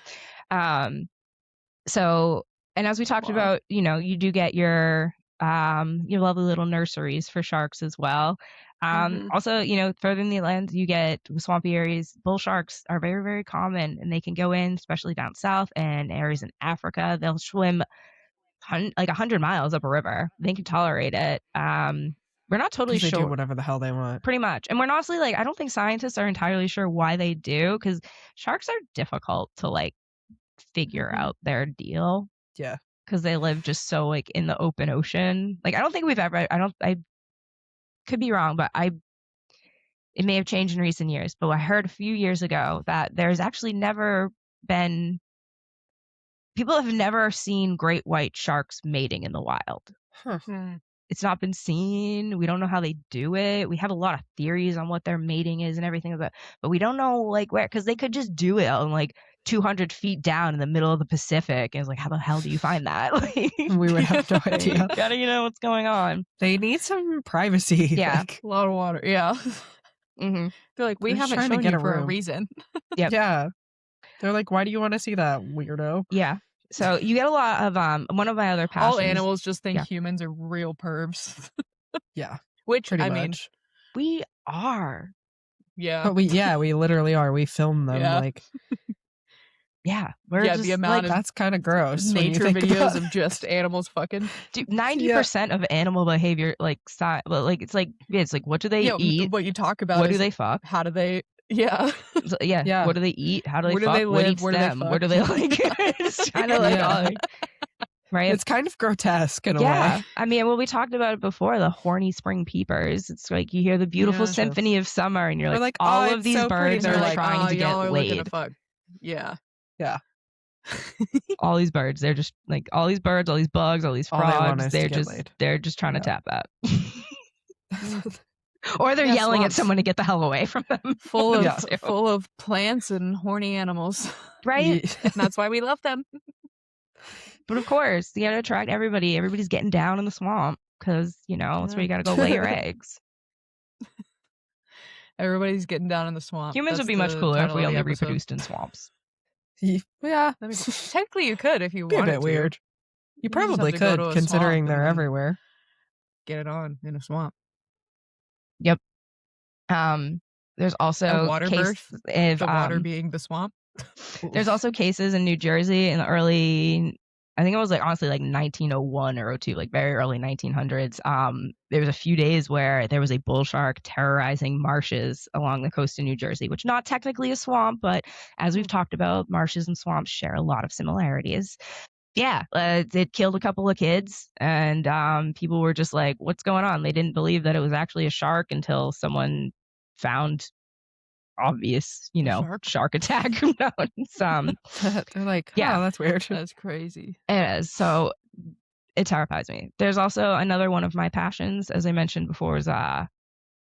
So, and as we talked about, you do get your lovely little nurseries for sharks as well. Also, further in the inland, you get swampy areas. Bull sharks are very, very common, and they can go in, especially down south and areas in Africa. They'll swim like 100 miles up a river. They can tolerate it. We're not totally sure. They do whatever the hell they want. Pretty much. And we're honestly I don't think scientists are entirely sure why they do, because sharks are difficult to figure out their deal. Yeah. Because they live just so in the open ocean. I don't think we've ever, I could be wrong, but it may have changed in recent years, but I heard a few years ago that there's actually never been, people have never seen great white sharks mating in the wild. It's not been seen. We don't know how they do it. We have a lot of theories on what their mating is and everything like that, but we don't know where, because they could just do it on 200 feet down in the middle of the Pacific. And it's how the hell do you find that? We would have no idea. Gotta know what's going on. They need some privacy. Yeah. A lot of water. Yeah. They're like, we haven't shown you for a reason. Yep. Yeah. They're like, why do you want to see that, weirdo? Yeah. So you get a lot of one of my other passions. All animals just think humans are real pervs. Yeah. Which pretty I much. mean, we are. Yeah. But we literally are. We film them we're just, the amount of that's kind of gross. Nature videos of just animals fucking. Dude, 90% of animal behavior, it's what do they eat? What you talk about? What do they fuck? How do they? Yeah. Yeah. What do they eat? How do they Where fuck? do they live? What eats Where do them? they fuck? Where do they It's kind of right? It's kind of grotesque in a way. I mean, we talked about it before, the horny spring peepers. It's you hear the beautiful symphony of summer, and you're all of these birds are trying to get laid. Fuck. Yeah. Yeah. All these birds, they're just like all these birds, all these bugs, all these All they want frogs. is to get laid. They're just trying to tap that. Mm. Or they're Yeah, yelling swamps. at someone to get the hell away from them. Full of plants and horny animals. Right? And that's why we love them. But of course, you gotta attract everybody. Everybody's getting down in the swamp because, that's where you gotta go lay your eggs. Everybody's getting down in the swamp. Humans That's would be much the cooler if title we of the only episode. reproduced in swamps. Yeah, technically you could if you Be a wanted bit to. weird. You just have probably to go could, to a considering swamp they're and then everywhere. Get it on in a swamp. Yep. There's also A water birth, if the water being the swamp. there's also cases in New Jersey in the early, I think it was like honestly like 1901 or 02, like very early 1900s. There was a few days where there was a bull shark terrorizing marshes along the coast of New Jersey, which not technically a swamp, but as we've talked about, marshes and swamps share a lot of similarities. Yeah, it killed a couple of kids, and people were just like, "What's going on?" They didn't believe that it was actually a shark until someone found obvious, shark attack. They're like, Yeah. that's weird. That's crazy. It is. So it terrifies me. There's also another one of my passions, as I mentioned before, is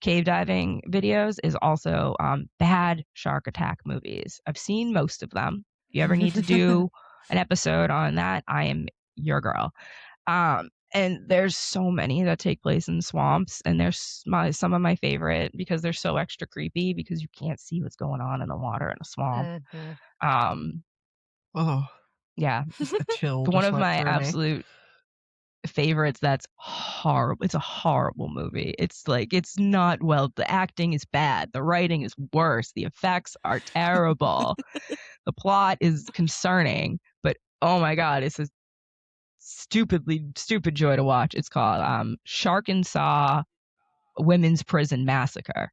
cave diving videos, is also bad shark attack movies. I've seen most of them. If you ever need to do an episode on that, I am your girl. And there's so many that take place in swamps, and there's some of my favorite because they're so extra creepy because you can't see what's going on in the water in a swamp. Oh, yeah, a chill. One of my absolute favorites. That's horrible. It's a horrible movie. It's like, it's not well. The acting is bad. The writing is worse. The effects are terrible. The plot is concerning, but oh my god, it's a stupid joy to watch. It's called Sharkensaw Women's Prison Massacre.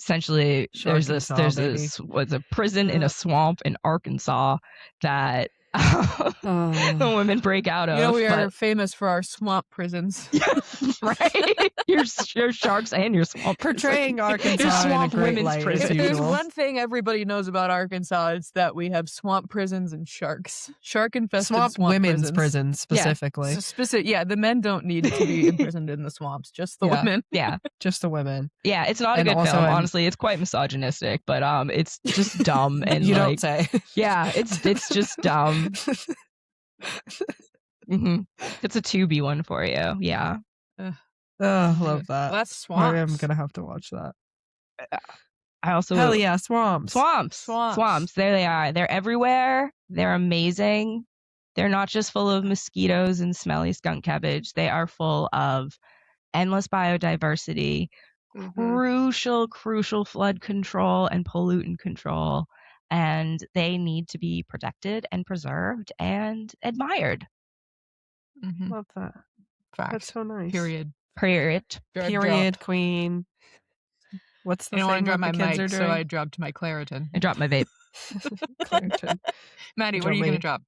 Essentially, there's a prison in a swamp in Arkansas that the women break out of. We are famous for our swamp prisons. Right? your sharks and your swamp portraying Arkansas your swamp in a great women's light, prison. as If there's usual. one thing everybody knows about Arkansas, it's that we have swamp prisons and sharks. Shark-infested swamp women's prisons specifically. Yeah, the men don't need to be imprisoned in the swamps, just the women. Yeah. Just the women. Yeah, it's not a good film, honestly. It's quite misogynistic, but it's just dumb and you don't say. Yeah, it's just dumb. It's a Tubi one for you. Yeah. Love that. That's swamps. I'm gonna have to watch that. I also hell yeah, swamps. There they are. They're everywhere. They're amazing. They're not just full of mosquitoes and smelly skunk cabbage. They are full of endless biodiversity, crucial flood control and pollutant control, and they need to be protected and preserved and admired. Love that. Fact. That's so nice. Period. Queen. What's the I don't want thing to drop that my the kids mic, are so doing? I dropped my Claritin. I dropped my vape. Claritin. Maddie, what are you going to drop?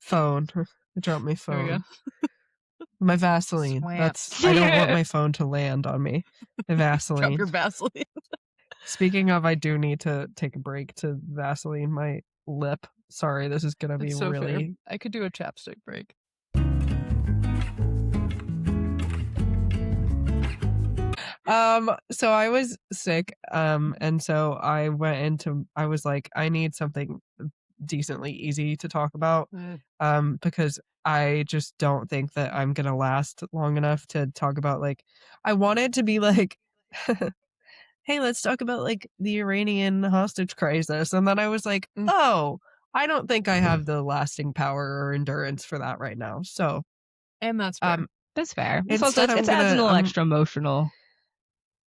Phone. I dropped my There you phone. My Vaseline. I don't want my phone to land on me. My Vaseline. Drop your Vaseline. Speaking of, I do need to take a break to Vaseline my lip. Sorry, this is gonna be so really. Fair. I could do a chapstick break. So I was sick, and so I was like, I need something decently easy to talk about, because I just don't think that I'm gonna last long enough to talk about, like, I wanted to be like, hey, let's talk about like the Iranian hostage crisis, and then I was like, oh, I don't think I have the lasting power or endurance for that right now. So, and that's fair. That's fair. It adds a little extra emotional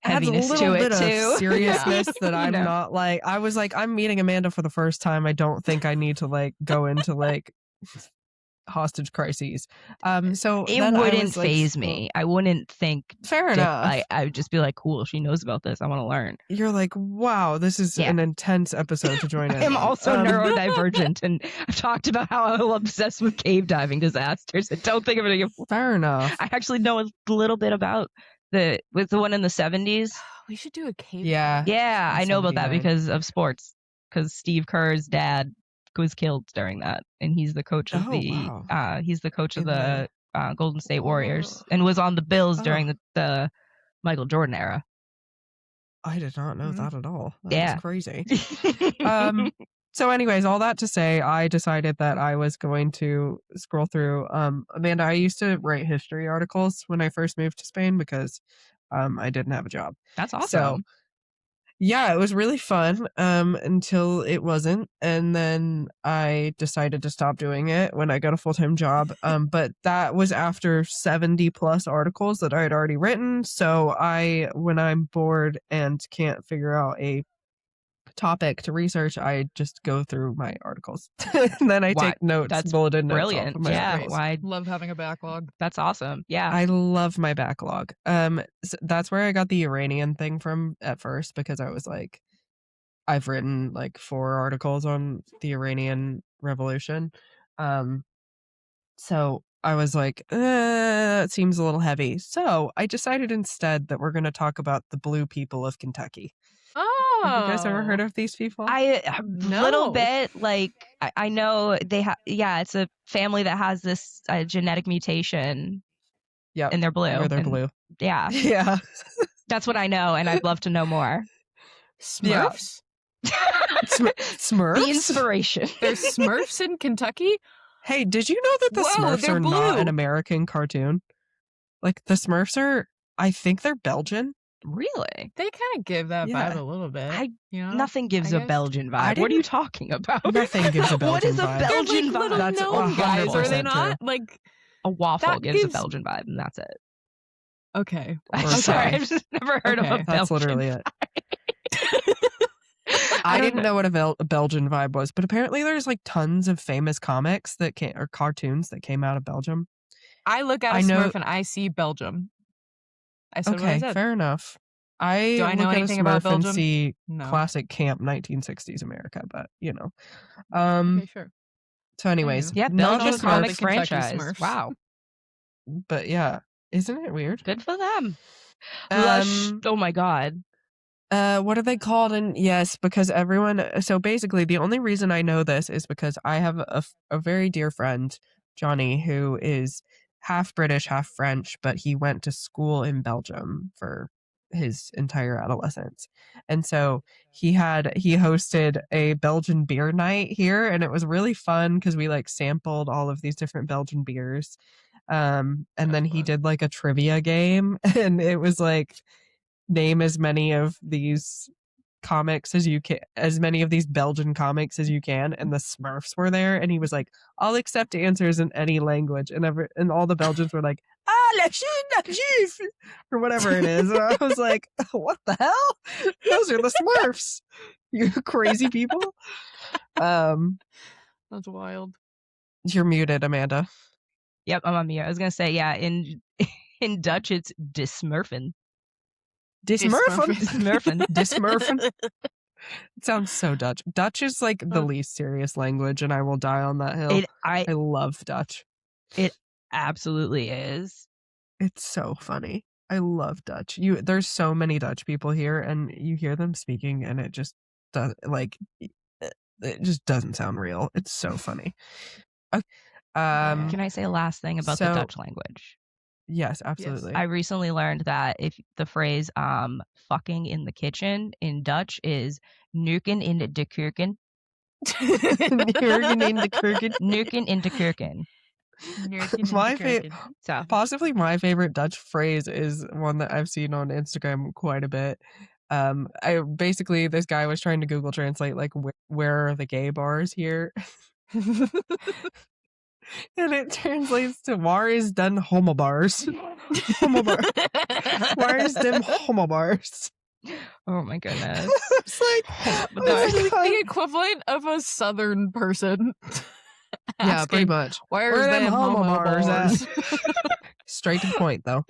heaviness adds a little to it bit too. Of seriousness that I'm not like. I was like, I'm meeting Amanda for the first time. I don't think I need to like go into like hostage crises. So it wouldn't phase me. I wouldn't think. Fair enough. I would just be like, cool. She knows about this. I want to learn. You're like, wow, this is an intense episode to join in. I'm also neurodivergent, and I've talked about how I'm obsessed with cave diving disasters. I don't think I'm gonna get. Fair enough. I actually know a little bit about the one in the 70s. We should do a cave. Yeah, I know about that because of sports. Because Steve Kerr's dad was killed during that, and he's the coach of the Golden State Warriors, and was on the Bills during the Michael Jordan era. I did not know that at all. That Yeah. was crazy. So anyways, all that to say, I decided that I was going to scroll through. Amanda, I used to write history articles when I first moved to Spain because I didn't have a job. That's awesome. So yeah, it was really fun until it wasn't. And then I decided to stop doing it when I got a full-time job. But that was after 70 plus articles that I had already written. So when I'm bored and can't figure out a topic to research, I just go through my articles. And then I take notes, that's bulleted brilliant. notes off of my articles. I love having a backlog. That's awesome. Yeah. I love my backlog. So that's where I got the Iranian thing from at first, because I was like, I've written like 4 articles on the Iranian Revolution. So I was like, it seems a little heavy. So I decided instead that we're going to talk about the blue people of Kentucky. Oh, have you guys ever heard of these people? Little bit. Like I know they have. Yeah, it's a family that has this genetic mutation. Yeah, and they're blue. Where they're blue. Yeah, yeah. That's what I know, and I'd love to know more. Smurfs. Smurfs. The inspiration. There's Smurfs in Kentucky. Hey, did you know that the Smurfs are not an American cartoon? Like the Smurfs are, I think they're Belgian. Really? They kind of give that vibe a little bit. Nothing gives a Belgian vibe. What are you talking about? Nothing gives a Belgian vibe. What is a Belgian vibe? Little That's gnome guys, are they not? True. Like a waffle gives a Belgian vibe, and that's it. Okay. I'm sorry, I've just never heard of a Belgian. That's literally it. I didn't know what a Belgian vibe was, but apparently there's like tons of famous comics or cartoons that came out of Belgium. I look at a Smurf and I see Belgium. I said what I said. Fair enough. Do I know anything about Belgium? And see classic camp 1960s America, but okay, sure. So anyways, yeah, Belgian comic franchise. Smurfs. Wow. But yeah, isn't it weird? Good for them. Lush. Oh my god. What are they called? And yes, because so basically the only reason I know this is because I have a very dear friend, Johnny, who is half British, half French, but he went to school in Belgium for his entire adolescence. And so he hosted a Belgian beer night here, and it was really fun because we like sampled all of these different Belgian beers. And then he did like a trivia game, and it was like, name as many of these comics as you can, as many of these Belgian comics as you can, and the Smurfs were there, and he was like, I'll accept answers in any language, and all the Belgians were like, la juif, or whatever it is. And I was like, what the hell? Those are the Smurfs, you crazy people. That's wild. You're muted, Amanda. Yep, I'm on mute. I was gonna say, yeah, in Dutch it's dismurfen. Dismurfen. It sounds so Dutch. Dutch is like the least serious language, and I will die on that hill. I love Dutch. It absolutely is. It's so funny. I love Dutch. There's so many Dutch people here, and you hear them speaking, and it just does it just doesn't sound real. It's so funny. Okay. Can I say a last thing about the Dutch language? Yes, absolutely. Yes. I recently learned that if the phrase fucking in the kitchen in Dutch is neuken in de keuken. Neuken in de keuken. Neuken in de keuken. Possibly my favorite Dutch phrase is one that I've seen on Instagram quite a bit. Basically this guy was trying to Google translate like where are the gay bars here? And it translates to "Waar is den homobars?" Waar is den homobars? Oh my goodness! It's like the equivalent of a Southern person. Yeah, pretty much. Where are them homobars at? Straight to the point, though.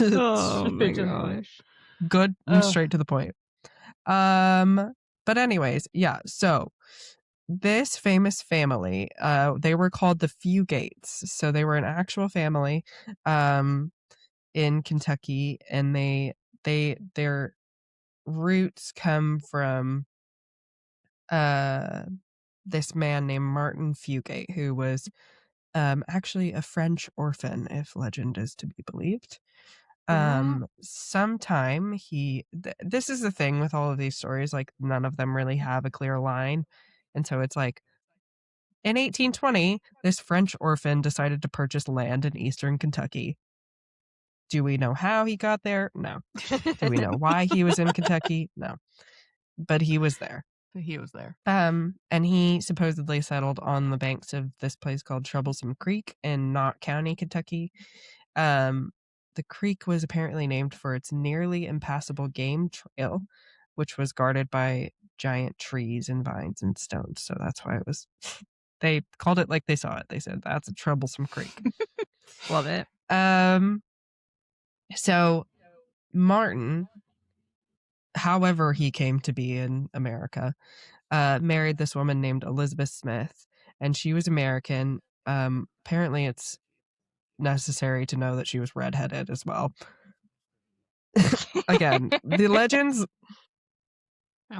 Oh my gosh! Good and straight to the point. But anyways, yeah. So this famous family, they were called the Fugates. So they were an actual family in Kentucky, and their roots come from this man named Martin Fugate, who was actually a French orphan, if legend is to be believed. Sometime this is the thing with all of these stories, like none of them really have a clear line. And so it's like, in 1820, this French orphan decided to purchase land in eastern Kentucky. Do we know how he got there? No. Do we know why he was in Kentucky? No. But he was there. He was there. And he supposedly settled on the banks of this place called Troublesome Creek in Knott County, Kentucky. The creek was apparently named for its nearly impassable game trail, which was guarded by giant trees and vines and stones. So that's why it was... They called it like they saw it. They said, that's a troublesome creek. Love it. So Martin, however he came to be in America, married this woman named Elizabeth Smith, and she was American. Apparently it's necessary to know that she was redheaded as well. Again, the legends,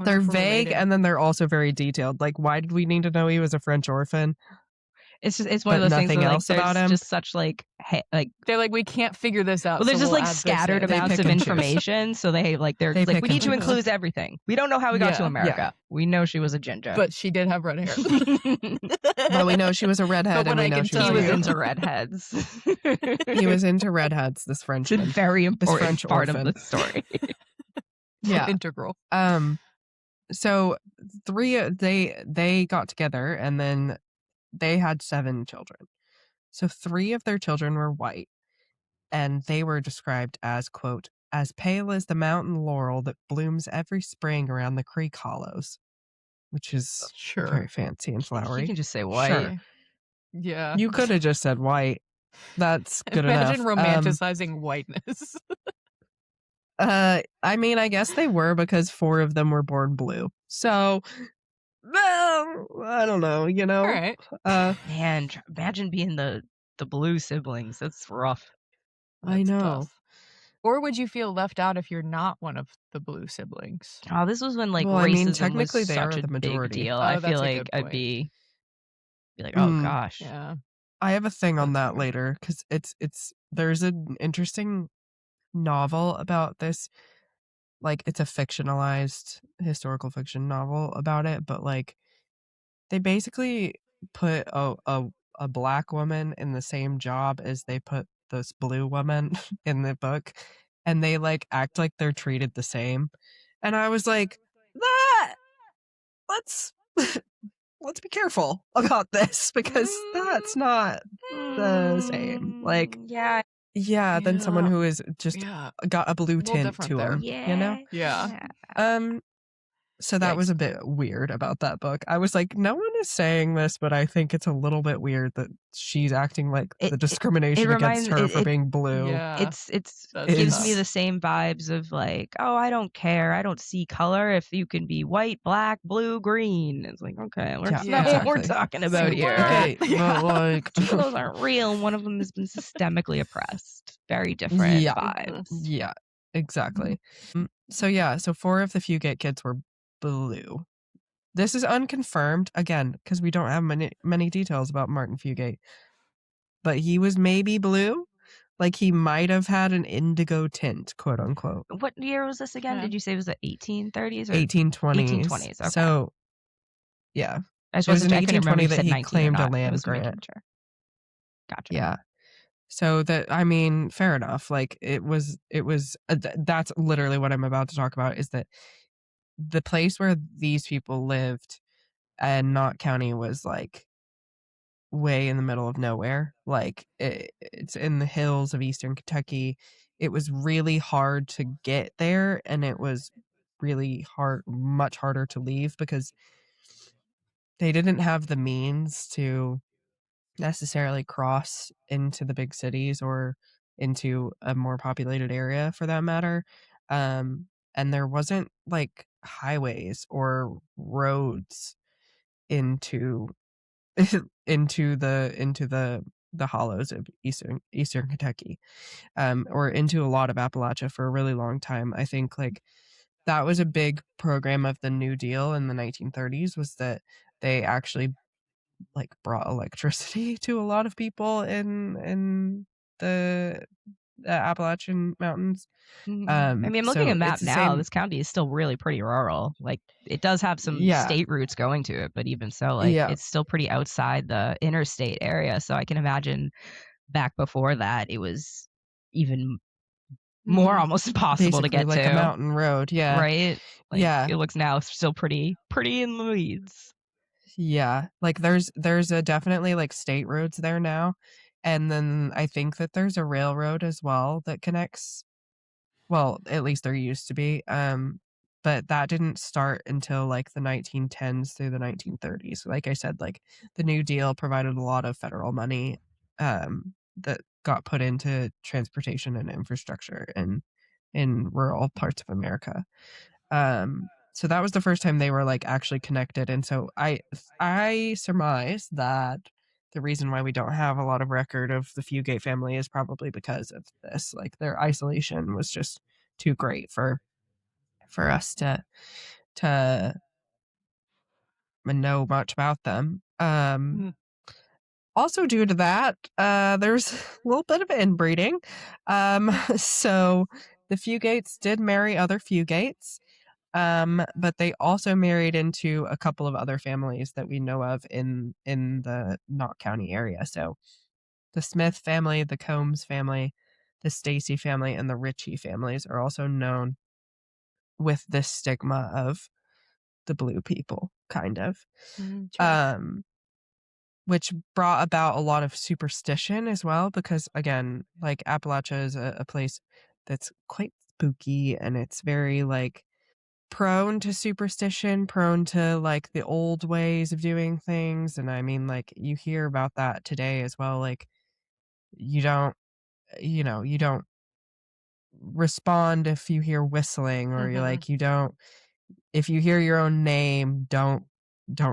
they're vague related. And then they're also very detailed. Like, why did we need to know he was a French orphan? It's one of those things where, like, there's just such like they're like, we can't figure this out. Well, there's just like scattered amounts of information, so they like we need to include everything. We don't know how we got to America. Yeah. We know she was a ginger, but she did have red hair. But we know she was a redhead, and we know he was into redheads. He was into redheads. This Frenchman, it's a very important French part orphan. Of the story. Yeah, integral. So they got together, and then they had 7 children. So 3 of their children were white, and they were described as, quote, as pale as the mountain laurel that blooms every spring around the creek hollows, which is very fancy and flowery. You can just say white. Sure. Yeah. You could have just said white. That's good Imagine enough. romanticizing whiteness. I mean, I guess they were, because 4 of them were born blue. So... Well, I don't know, you know. All right. Man, imagine being the blue siblings. That's rough. I know. Tough. Or would you feel left out if you're not one of the blue siblings? Oh, this was when racism technically was they such are a the majority. big deal. I feel like I'd be like, oh gosh. Yeah. I have a thing on that later, because there's an interesting novel about this. Like, it's a fictionalized historical fiction novel about it, but like they basically put a black woman in the same job as they put this blue woman in the book, and they like act like they're treated the same. And I was like, let's be careful about this, because that's not the same. Like, yeah, than someone who is just got a blue tint to him, you know? Yeah. So that was a bit weird about that book. I was like, no one is saying this, but I think it's a little bit weird that she's acting like the discrimination against her for being blue. Yeah, it gives me the same vibes of like, oh, I don't care. I don't see color. If you can be white, black, blue, green. It's like, okay, that's not what we're talking about here. Okay, but like... Those aren't real. One of them has been systemically oppressed. Very different vibes. Yeah, exactly. So 4 of the Fugate kids were blue. This is unconfirmed, again, because we don't have many details about Martin Fugate. But he was maybe blue. Like, he might have had an indigo tint, quote unquote. What year was this again? Did you say it was the 1830s or 1820s? 1820s. Okay. So, yeah. It was in 1820 that he claimed a land grant. Gotcha. Yeah. So that, I mean, fair enough. Like, it was that's literally what I'm about to talk about, is that the place where these people lived and Knott County was like way in the middle of nowhere. Like, it's in the hills of eastern Kentucky. It was really hard to get there, and it was really much harder to leave, because they didn't have the means to necessarily cross into the big cities or into a more populated area, for that matter. And there wasn't like highways or roads into the hollows of eastern Kentucky, or into a lot of Appalachia for a really long time. I think like that was a big program of the New Deal in the 1930s, was that they actually like brought electricity to a lot of people in the Appalachian Mountains. I mean, I'm looking So at a map it's the now. same. This county is still really pretty rural. Like, it does have some Yeah. state routes going to it, but even so, like, Yeah. it's still pretty outside the interstate area. So I can imagine back before that, it was even more almost impossible to Basically get like to. a mountain road. Yeah. Right? Like, Yeah. it looks now still pretty in the weeds. Yeah. Like there's a definitely like state roads there now. And then I think that there's a railroad as well that connects. Well, at least there used to be. But that didn't start until like the 1910s through the 1930s. Like I said, like the New Deal provided a lot of federal money that got put into transportation and infrastructure in rural parts of America. So that was the first time they were like actually connected. And so I surmise that the reason why we don't have a lot of record of the Fugate family is probably because of this. Like their isolation was just too great for us to know much about them. Also due to that, there's a little bit of inbreeding. So the Fugates did marry other Fugates. But they also married into a couple of other families that we know of in the Knott County area. So the Smith family, the Combs family, the Stacy family, and the Ritchie families are also known with this stigma of the blue people, kind of. Which brought about a lot of superstition as well, because again, like Appalachia is a place that's quite spooky, and it's very like prone to superstition, prone to like the old ways of doing things. And I mean, like you hear about that today as well. Like you don't, you don't respond if you hear whistling, or you're like, you don't, if you hear your own name, don't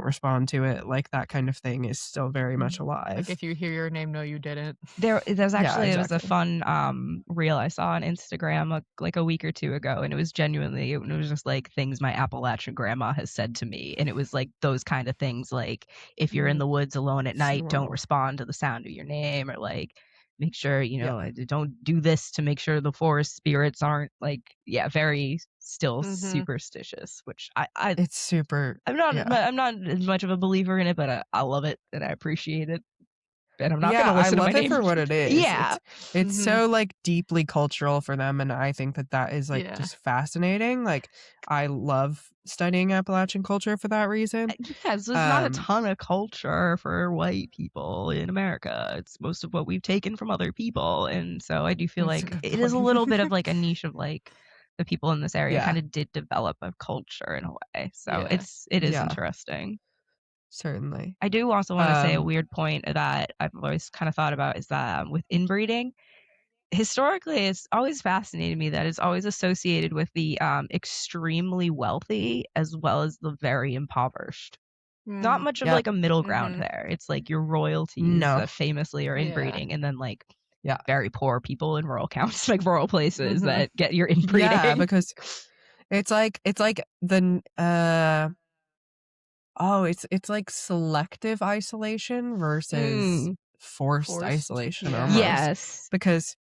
respond to it. Like that kind of thing is still very much alive. Like if you hear your name, no, you didn't. There's actually, it was a exactly. fun reel I saw on Instagram like a week or two ago, and it was genuinely, it was just like things my Appalachian grandma has said to me, and it was like those kind of things, like if you're in the woods alone at night, don't respond to the sound of your name, or like make sure don't do this to make sure the forest spirits aren't like very still superstitious, which it's super. I'm not as much of a believer in it, but I love it and I appreciate it. And I'm not going to I listen to love my it name. for what it is. Yeah. It's so like deeply cultural for them, and I think that is like just fascinating. Like I love studying Appalachian culture for that reason. Yes, there's not a ton of culture for white people in America. It's most of what we've taken from other people, and so I do feel like it is a little bit of like a niche of like the people in this area kind of did develop a culture in a way. So it is interesting. Certainly. I do also want to say a weird point that I've always kind of thought about is that with inbreeding, historically, it's always fascinated me that it's always associated with the extremely wealthy as well as the very impoverished. Not much of like a middle ground there. It's like your royalties that famously are inbreeding, and then like very poor people in rural counties, like rural places that get your inbreeding. Yeah, because it's like the it's like selective isolation versus forced isolation almost. Yes. Because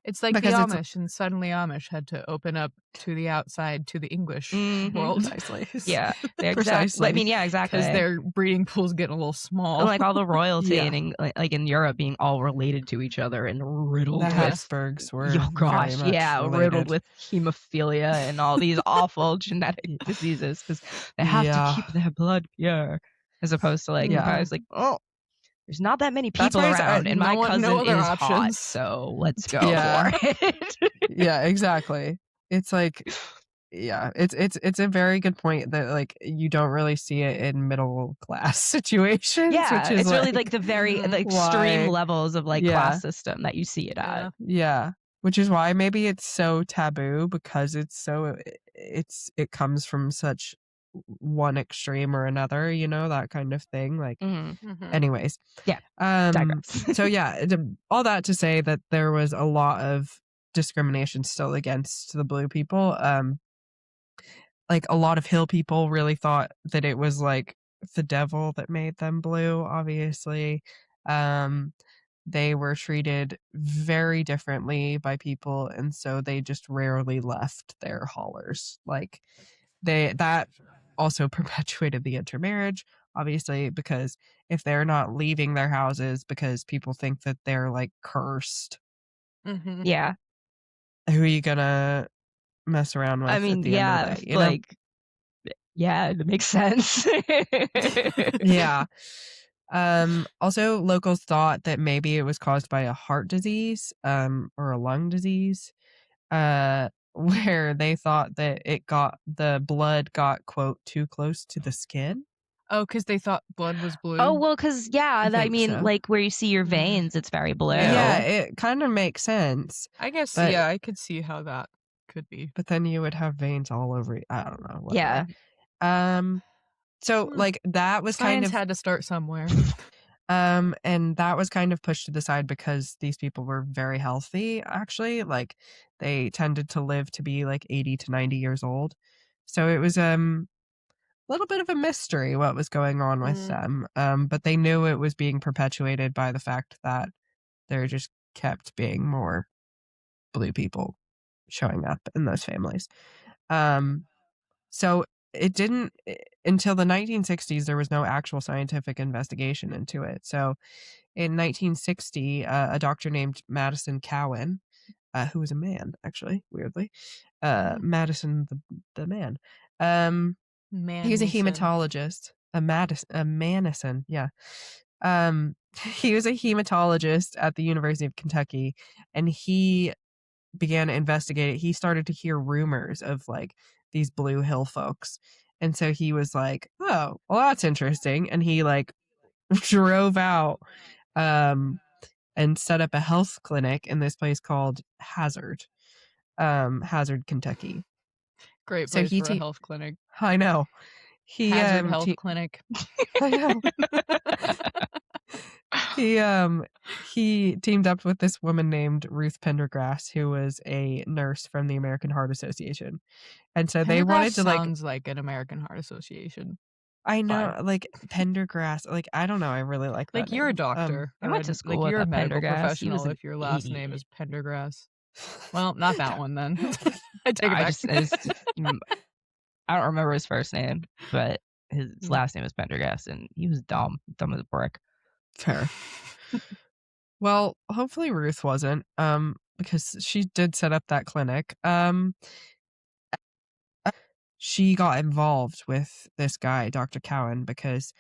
it's like the Amish, and suddenly Amish had to open up to the outside, to the English world. Precisely. Yeah, precisely. I mean, yeah, exactly. Because their breeding pool's getting a little small. And like all the royalty in like in Europe being all related to each other and riddled with Habsburgs were riddled with hemophilia and all these awful genetic diseases because they have to keep their blood pure, as opposed to like I was like, oh, there's not that many people around, and my cousin is hot, so let's go for it. Yeah, exactly. It's like, it's a very good point that like you don't really see it in middle class situations. Yeah, which is it's really like the very the extreme levels of like class system that you see it at. Yeah, which is why maybe it's so taboo, because it comes from such one extreme or another, that kind of thing. Like, anyways, so all that to say that there was a lot of discrimination still against the blue people. Like a lot of hill people really thought that it was like the devil that made them blue, obviously. Um, they were treated very differently by people, and so they just rarely left their hollers. Like that also perpetuated the intermarriage, obviously, because if they're not leaving their houses because people think that they're like cursed, Yeah. who are you gonna mess around with I at mean, the end of the yeah, day, you know? like, yeah, it makes sense. Yeah. Also, locals thought that maybe it was caused by a heart disease, or a lung disease, where they thought that the blood got, quote, too close to the skin. Oh, because they thought blood was blue? Oh, well, because, yeah, I I think mean, so. like, where you see your veins, it's very blue. Yeah, it kind of makes sense. I guess, But yeah, I could see how that could be. but then you would have veins all over. I don't know. Yeah. Whatever. So like that was kind Science of had to start somewhere. and that was kind of pushed to the side because these people were very healthy, actually. Like they tended to live to be like 80 to 90 years old. So it was a little bit of a mystery what was going on with them. But they knew it was being perpetuated by the fact that there just kept being more blue people showing up in those families. So it didn't until the 1960s there was no actual scientific investigation into it. So in 1960, a doctor named Madison Cowan, who was a man, actually, weirdly, Madison the man. He was a hematologist, a Madison, yeah. He was a hematologist at the University of Kentucky, and he began to investigate it. He started to hear rumors of like these Blue Hill folks, and so he was like, "Oh, well, that's interesting," and he like drove out and set up a health clinic in this place called Hazard, Kentucky. Great So place for a health clinic. I know. Hazard Health Clinic. I know. He teamed up with this woman named Ruth Pendergrass, who was a nurse from the American Heart Association. And so they wanted to like sounds like an American Heart Association. I know, like Pendergrass, like I don't know, I really like that Like you're a name. doctor. I went to school with you're a medical Pendergrass. professional if your last name is Pendergrass. Well, not that one then. I take it back. I don't remember his first name, but his last name is Pendergrass, and he was dumb as a brick. Fair. Well, hopefully Ruth wasn't, because she did set up that clinic. She got involved with this guy, Dr. Cowan, because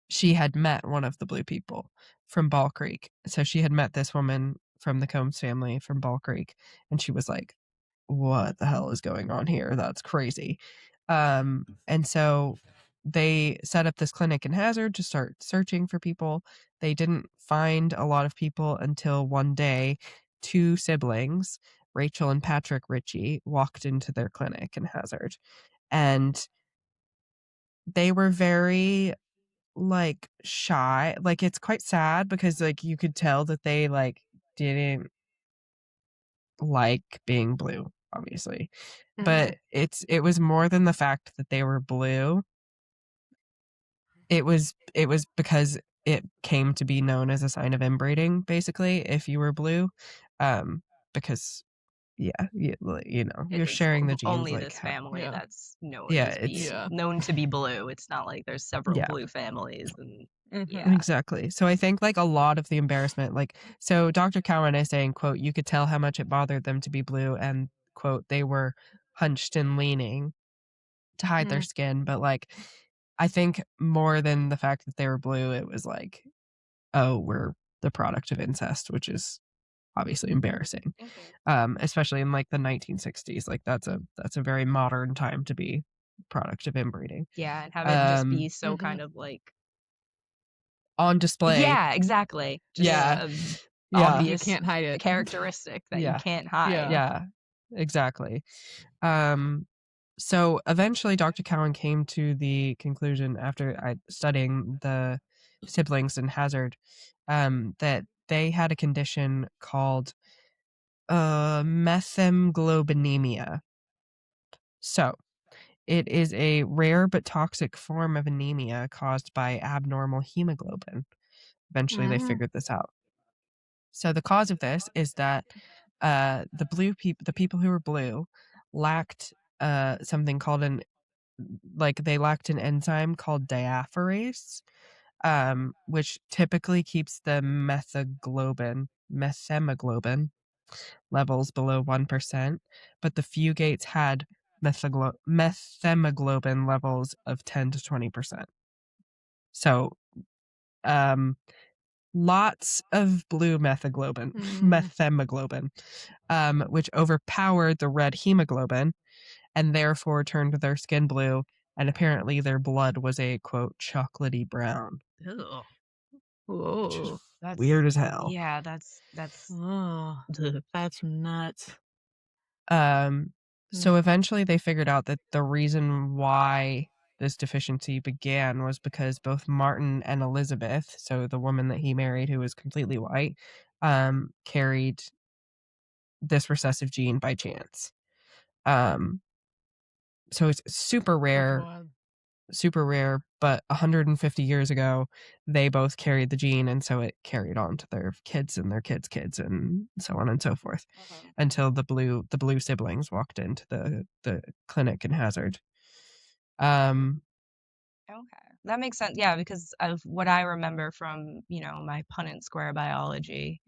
she had met one of the blue people from Ball Creek. So she had met this woman from the Combs family from Ball Creek, and she was like, "What the hell is going on here? That's crazy." And so they set up this clinic in Hazard to start searching for people. They didn't find a lot of people until one day, two siblings, Rachel and Patrick Ritchie, walked into their clinic in Hazard. And they were very like shy. Like it's quite sad because like you could tell that they like didn't like being blue, obviously. But it was more than the fact that they were blue. It was because it came to be known as a sign of inbreeding, basically, if you were blue. Because yeah, you know, you're sharing the genes only like this family that's known known to be blue. It's not like there's several blue families and Exactly. So I think like a lot of the embarrassment, like so Dr. Cowan is saying, quote, you could tell how much it bothered them to be blue and quote, they were hunched and leaning to hide their skin. But like I think more than the fact that they were blue, it was like, oh, we're the product of incest, which is obviously embarrassing. Especially in like the 1960s. Like that's a very modern time to be product of inbreeding. Yeah, and have it just be so kind of like on display. Yeah, exactly. Just obvious you can't hide it. Characteristic that you can't hide. Yeah, exactly. So eventually Dr. Cowan came to the conclusion after studying the siblings in Hazard that they had a condition called methemoglobinemia. So It is a rare but toxic form of anemia caused by abnormal hemoglobin. Eventually, they figured this out. So the cause of this is that the people who were blue lacked something called they lacked an enzyme called diapherase, which typically keeps the methemoglobin levels below 1%, but the Fugates had methemoglobin levels of 10 to 20%. So, lots of blue methemoglobin, which overpowered the red hemoglobin and therefore turned their skin blue. And apparently their blood was a quote chocolatey brown. Ew. Which is That's weird as hell. Yeah, that's that's nuts. So eventually they figured out that the reason why this deficiency began was because both Martin and Elizabeth, so the woman that he married who was completely white, carried this recessive gene by chance. So it's super rare, but 150 years ago, they both carried the gene, and so it carried on to their kids and their kids' kids, and so on and so forth, until the blue siblings walked into the clinic in Hazard. Okay, that makes sense. Yeah, because of what I remember from my Punnett square biology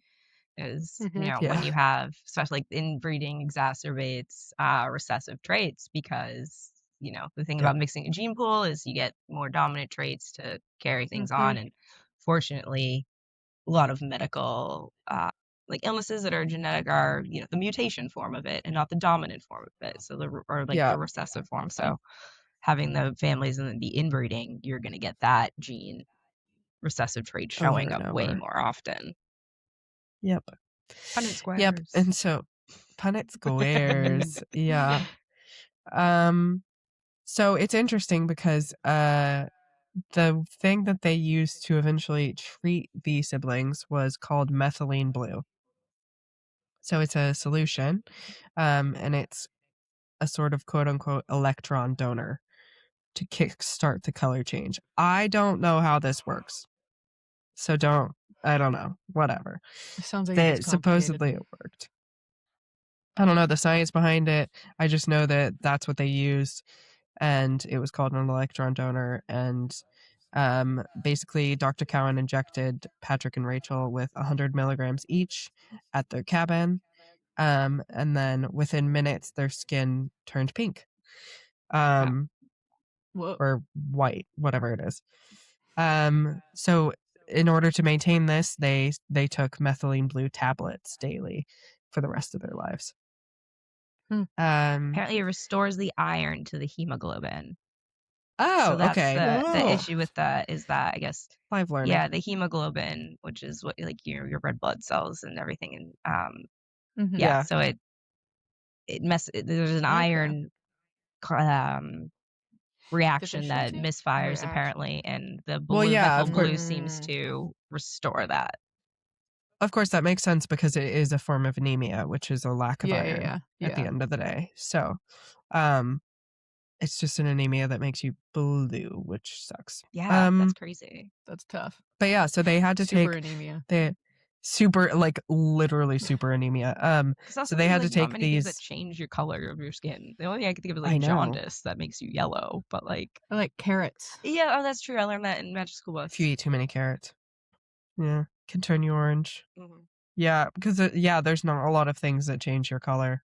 is when you have, especially like inbreeding exacerbates recessive traits, because the thing about mixing a gene pool is you get more dominant traits to carry things on, and fortunately a lot of medical like illnesses that are genetic are the mutation form of it and not the dominant form of it, so the recessive form. So having the families and the inbreeding, you're going to get that gene recessive trait showing up way more often. Yep. Punnett squares. Yep. And so Punnett squares. Yeah. So it's interesting because the thing that they used to eventually treat the siblings was called methylene blue. So it's a solution, and it's a sort of quote unquote electron donor to kickstart the color change. I don't know how this works. So I don't know. Whatever. It sounds like it's supposedly it worked. I don't know the science behind it. I just know that that's what they used, and it was called an electron donor. And basically, Dr. Cowan injected Patrick and Rachel with 100 milligrams each at their cabin. And then within minutes, their skin turned pink. Or white, whatever it is. So in order to maintain this, they took methylene blue tablets daily for the rest of their lives. Apparently, it restores the iron to the hemoglobin. Oh, so that's okay. the issue with that is that I guess I've learned. Yeah, the hemoglobin, which is what like your red blood cells and everything, and Yeah. so there's an iron reaction that misfires apparently, and the methyl blue seems to restore that. Of course, that makes sense because it is a form of anemia, which is a lack of iron at the end of the day. So, it's just an anemia that makes you blue, which sucks. Yeah, that's crazy. That's tough. But yeah, so they had to super take anemia. the super, like literally super anemia. So they had to take not many these things that change your color of your skin. The only thing I could think of is I like know. jaundice that makes you yellow, but I like carrots. Yeah, that's true. I learned that in magic school books. If you eat too many carrots, yeah, can turn you orange. Yeah, because there's not a lot of things that change your color,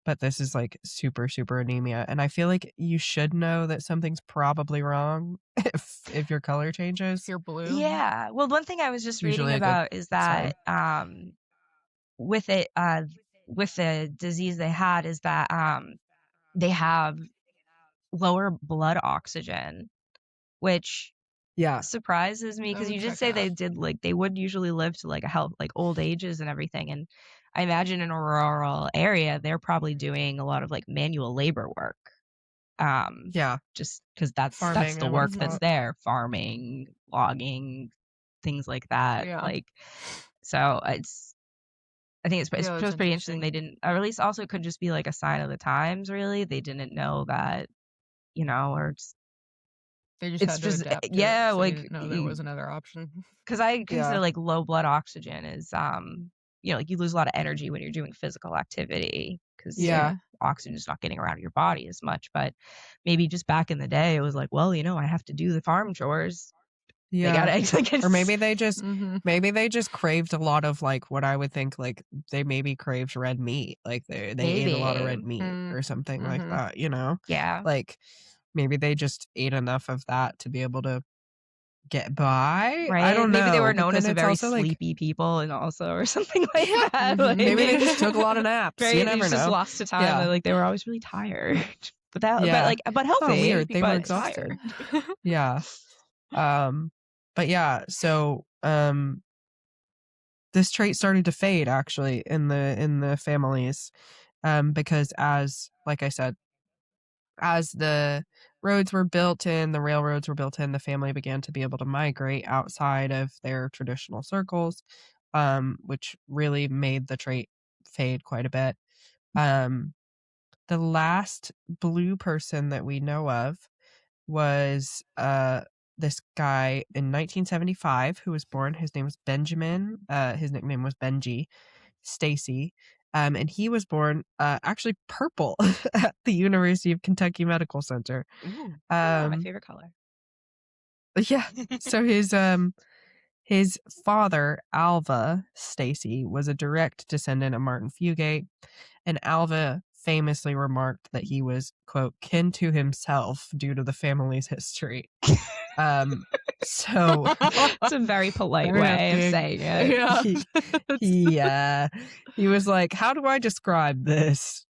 but this is like super anemia, and I feel like you should know that something's probably wrong if your color changes. If you're blue. Yeah. Well, one thing I was just reading about is that with it with the disease they had is that they have lower blood oxygen, which surprises me because you did say they would usually live to like old ages and everything, and I imagine in a rural area they're probably doing a lot of like manual labor work. Just because that's the work that's there, farming, logging, things like that. So I think it's pretty interesting. They didn't, or at least also it could just be like a sign of the times. Really, they didn't know that or they just it's had to just adapt to yeah, it, so they like didn't know there was another option. because I consider Yeah. like low blood oxygen is like you lose a lot of energy when you're doing physical activity because Yeah. oxygen's not getting around your body as much. But maybe just back in the day, it was like, well, I have to do the farm chores. They Yeah. gotta Or maybe they just Mhm. maybe they just craved a lot of like what I would think like they maybe craved red meat. Like they ate a lot of red maybe meat or something like Mhm. that, yeah. Like maybe they just ate enough of that to be able to get by. I Right? don't Maybe they know, were but known then as a it's very also like sleepy people and also or something like yeah, that. Mhm. maybe they Like just took a lot of naps. You right? They never just know. lost to time. Yeah. They were always really tired. But Yeah. Oh, healthy, weird. Sleepy They were but ghosts. exhausted. tired. Yeah. But yeah, so this trait started to fade actually in the families because as like I said, as the roads were built in, the railroads were built in, the family began to be able to migrate outside of their traditional circles, which really made the trait fade quite a bit. The last blue person that we know of was this guy in 1975 who was born. His name was Benjamin. His nickname was Benji Stacy. And he was born actually purple at the University of Kentucky Medical Center. Ooh, my Um, favorite color. yeah. So his father, Alva Stacy, was a direct descendant of Martin Fugate, and Alva famously remarked that he was, quote, kin to himself due to the family's history. So It's a very polite Very way of hefty. saying it. Yeah. he was like, how do I describe this?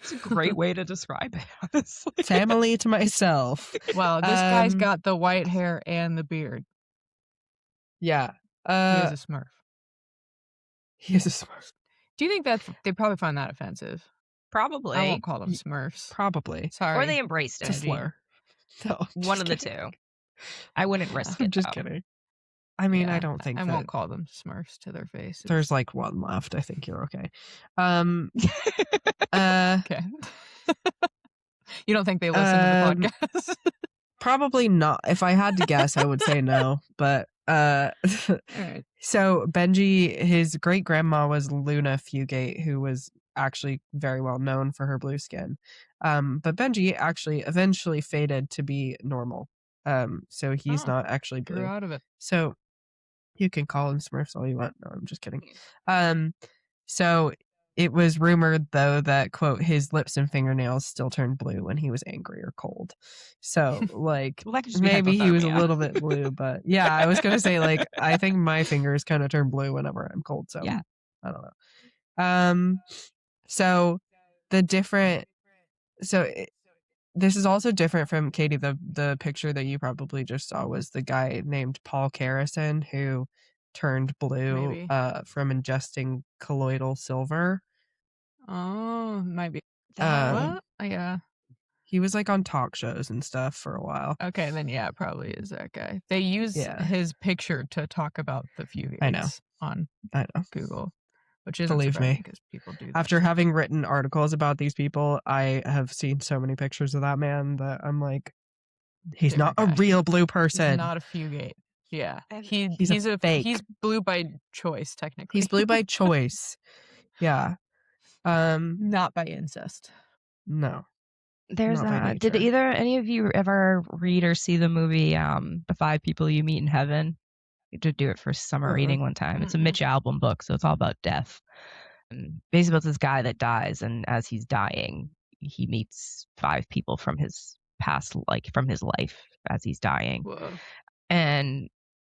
It's a great way to describe it, honestly. Family to myself. Wow, this guy's got the white hair and the beard. Yeah. He is a Smurf. He is a Smurf. Do you think they probably find that offensive? Probably. I won't call them Smurfs. Probably. Sorry. Or they embraced It's a it. slur. No, One of the kidding. two. I wouldn't risk I'm it, just though. kidding. I mean, I Yeah, don't think I that won't call them Smurfs to their faces. there's like one left. I think you're okay. Okay. You don't think they listen to the podcast? Probably not. If I had to guess, I would say no. But All right. so Benji, his great grandma was Luna Fugate, who was actually very well known for her blue skin. But Benji actually eventually faded to be normal. So he's not actually Grew blue. out of it. So you can call him Smurfs all you want. No, I'm just kidding. So it was rumored though that, quote, his lips and fingernails still turned blue when he was angry or cold. So like Well, that could just be maybe he was a hypothermia. little bit blue, but yeah, I was gonna say like I think my fingers kind of turn blue whenever I'm cold. So Yeah. I don't know. So the different this is also different from Katie. The picture that you probably just saw was the guy named Paul Carrison who turned blue Maybe. from ingesting colloidal silver. Oh, might be. Um, What? Yeah. He was like on talk shows and stuff for a while. Okay, then yeah, it probably is that guy. They use Yeah. his picture to talk about the Fugates on Google, which isn't Believe surprising me. because people do that. After having written articles about these people, I have seen so many pictures of that man that I'm like, he's Different not guy. a real blue person. He's not a Fugate. Yeah, And he's a fake. He's blue by choice, technically. He's blue by choice. Yeah. Not by incest. No. there's Not by did nature. any of you ever read or see the movie The Five People You Meet in Heaven? I did do it for summer reading one time. It's a Mitch Albom book, so it's all about death. And basically about this guy that dies, and as he's dying, he meets five people from his past, like from his life as he's dying. Whoa. And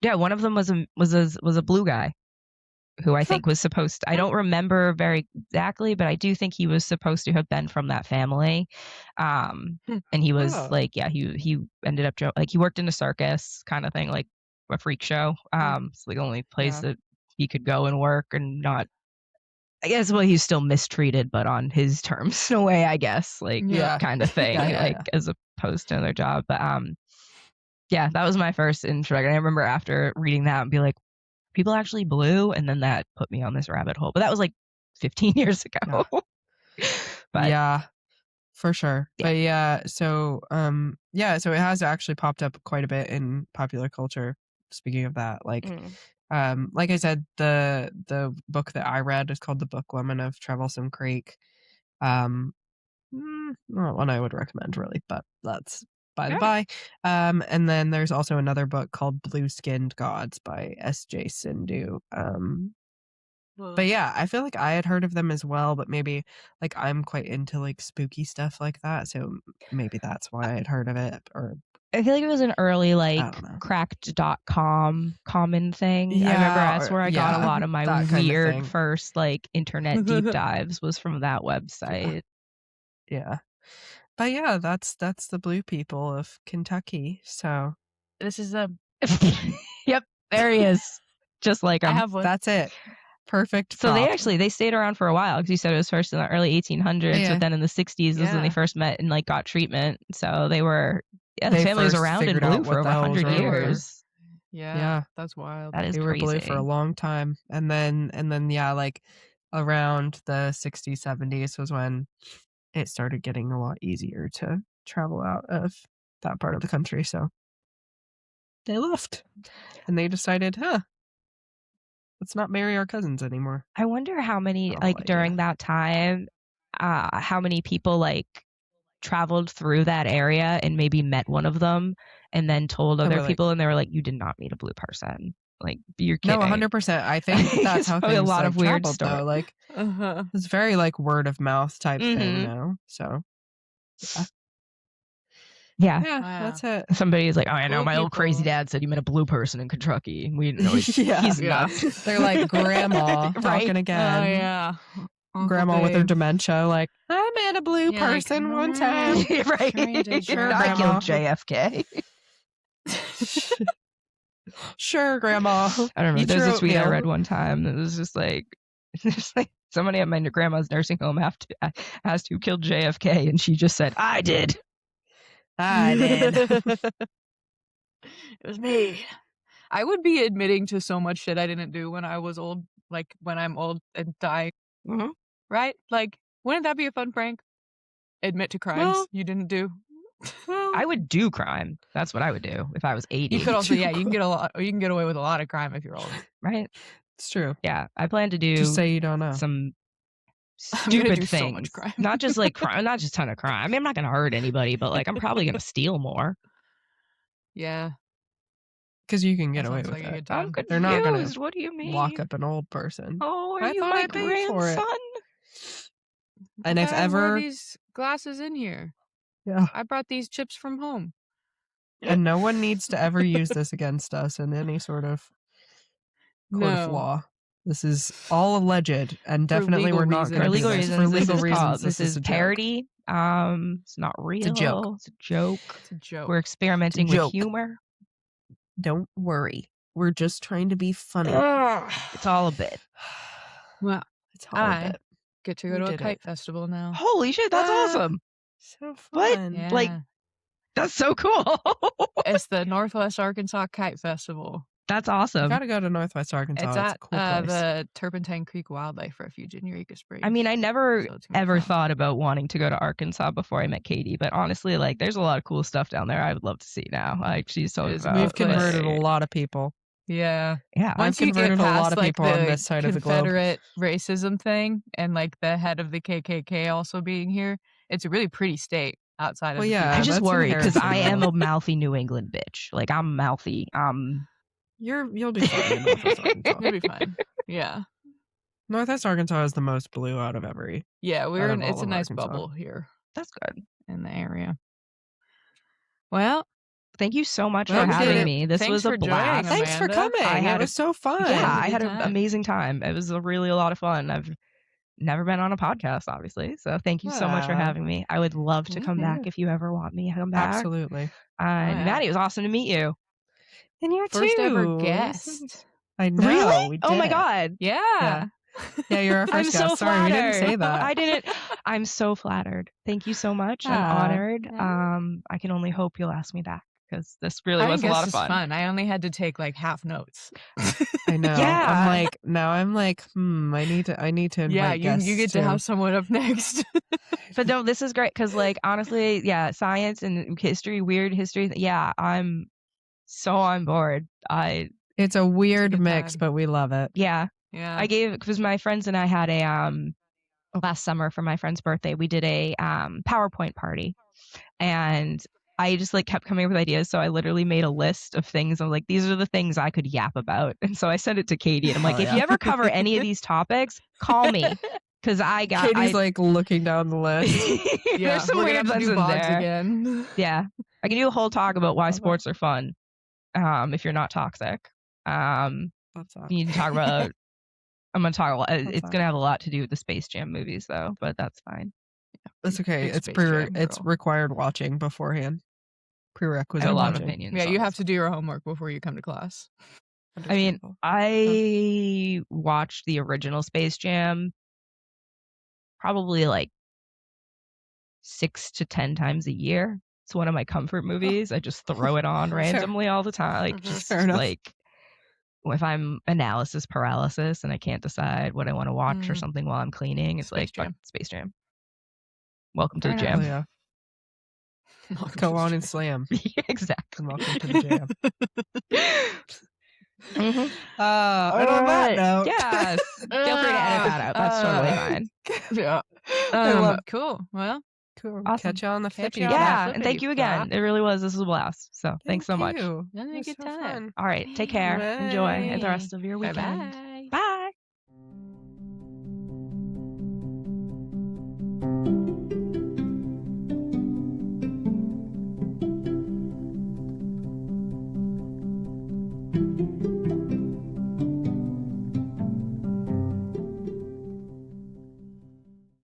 yeah, one of them was a blue guy who I think was supposed to, I don't remember very exactly, but I do think he was supposed to have been from that family. And he was like, yeah, he ended up like he worked in a circus kind of thing, like a freak show. It's the only place that he could go and work and not, I guess, well, he's still mistreated, but on his terms in a way, I guess, like kind of thing, as opposed to another job. But yeah, that was my first introduction. I remember after reading that and be like, people actually blue, and then that put me on this rabbit hole. But that was like 15 years ago. But yeah. For sure. Yeah. But yeah, so so it has actually popped up quite a bit in popular culture. Speaking of that, like I said, the book that I read is called The Bookwoman of Troublesome Creek. Not one I would recommend really, but that's by the by. And then there's also another book called Blue Skinned Gods by S.J. Sindhu. But yeah, I feel like I had heard of them as well, but maybe like I'm quite into like spooky stuff like that, so maybe that's why I had heard of it. Or I feel like it was an early like I don't know. cracked.com common thing. Yeah, I remember that's where I got yeah, a lot of my that kind of weird thing. first like internet deep dives was from that website. Yeah. But yeah, that's the blue people of Kentucky. So This is a Yep, there he is. Just like him. I have one. that's it. Perfect. So prop. they stayed around for a while because you said it was first in the early 1800s, Yeah. but then in the 60s was when they first met and like got treatment. So they were the family was first around in figured blue out for what the over hell was 100 wrong with her. years. Yeah, that's wild. That is They were crazy. blue for a long time, and then yeah, like around the 60s, 70s was when it started getting a lot easier to travel out of that part of the country. So they left, and they decided, let's not marry our cousins anymore. I wonder how many Novel like during idea. that time, how many people like traveled through that area and maybe met one of them and then told other people, and they were like, "You did not meet a blue person." Like you're kidding. No, 100%. I think that's how things a lot like, of weird traveled, stories. though. Like it's very like word of mouth type thing now. So yeah, that's it. Somebody's like, "Oh, I know, Blue my old crazy people. dad said he met a blue person in Kentucky, and we didn't know Yeah. he's nuts." They're like grandma talking again. Oh yeah. Uncle Grandma with her Dave. dementia, like, I met a blue person one time. Right? Sure, I Grandma. killed JFK. Sure, Grandma. I don't know. Eat There's your a tweet I oatmeal. read one time that was just like, somebody at my grandma's nursing home asked who killed JFK, and she just said, "I did." I did. It was me. I would be admitting to so much shit I didn't do when I was old, like when I'm old and die. Right? Like, wouldn't that be a fun prank? Admit to crimes you didn't do. I would do crime. That's what I would do if I was 80. You could also, you can get away with a lot of crime if you're old. Right? It's true. Yeah, I plan to do Just say you don't know. some I'm gonna stupid do things. so much crime. Not just like crime, not just a ton of crime. I mean, I'm not gonna hurt anybody, but like I'm probably gonna steal more. Yeah. Because you can get That away sounds with like a it. good time. I'm confused. They're not gonna What do you mean? lock up an old person. Oh, are I you thought my I paid for it. grandson? And if I wore ever, these glasses in here. yeah, I brought these chips from home. and no one needs to ever use this against us in any sort of court of law. This is all alleged, and definitely we're not going to for do legal this. reasons. For legal this reasons, this is a parody. It's not real. It's a joke. It's a joke. It's a joke. We're experimenting with humor. Don't worry. We're just trying to be funny. It's all a bit. Well, it's all a bit. Get to go to a kite festival now. Holy shit, that's awesome. So fun. What? Yeah. Like, that's so cool. It's the Northwest Arkansas Kite Festival. That's awesome. You gotta go to Northwest Arkansas. It's a at cool place. the Turpentine Creek Wildlife Refuge in Eureka Springs. I mean, I never So it's gonna be ever fun. thought about wanting to go to Arkansas before I met Katie, but honestly, like, there's a lot of cool stuff down there I would love to see now. Like, she's talking about. We've converted a lot of people. Yeah. Yeah. Once I've you get converted a past lot of like people the on this side of the globe. Confederate racism thing and like the head of the KKK also being here, it's a really pretty state outside of Well, the yeah, people. I'm just that's worried because I inherent. am a mouthy New England bitch. Like, I'm mouthy. You'll be fine in Northwest Arkansas. You'll be fine. Yeah. Northwest Arkansas is the most blue out of every. Yeah, it's a nice Arkansas. bubble here That's good. in the area. Well, Thank you so much Well, for we did having it. me. This Thanks was a for joining, blast. Thanks for Amanda. coming. It was so fun. Yeah, a I good had an time. amazing time. It was really a lot of fun. I've never been on a podcast, obviously. So thank you so much for Wow. having me. I would love to come back if you ever want me to come back. Absolutely. And yeah. Maddie, it was awesome to meet you. And you First too. ever guest. I know. Really? We Oh my did. God. Yeah. Yeah, you're our I'm first so guest. Sorry, we didn't say flattered. that. I didn't. I'm so flattered. Thank you so much. I'm honored. Yeah. I can only hope you'll ask me back. because this really was a lot of fun. I only had to take like half notes. I know. Yeah. I'm like, I need to invite guests. You get to have someone up next. But no, this is great because, like, honestly, yeah, science and history, weird history. Yeah, I'm so on board. It's a weird mix, but we love it. Yeah. Yeah. Because my friends and I had last summer for my friend's birthday, we did a PowerPoint party, and I just like kept coming up with ideas. So I literally made a list of things. I'm like, these are the things I could yap about. And so I sent it to Katie, and I'm like, if you ever cover any of these topics, call me. Because Katie's like looking down the list. There's some weird ones in there. Again. Yeah. I can do a whole talk about why sports are fun. If you're not toxic. You need to talk about I'm going to talk a lot. It's going to have a lot to do with the Space Jam movies, though, but that's fine. That's okay. It's required watching beforehand. Prerequisite. A lot of opinions. Yeah, you have to do your homework before you come to class. I mean, I watched the original Space Jam probably like 6 to 10 times a year. It's one of my comfort movies. I just throw it on randomly all the time. Like, just like if I'm analysis paralysis and I can't decide what I want to watch or something while I'm cleaning, it's Space Jam. Welcome to the jam. Yeah. Go on and slam. Exactly. Welcome to the jam. Mm-hmm. And on that note, yes. Feel free to edit that out. That's totally fine. Yeah. Cool. Well, cool. Awesome. Catch you on the flippy. Yeah, and thank you again. It really was. This was a blast. So thanks so much. That was a good time. All right. Take care. Bye. Enjoy the rest of your weekend. Bye-bye.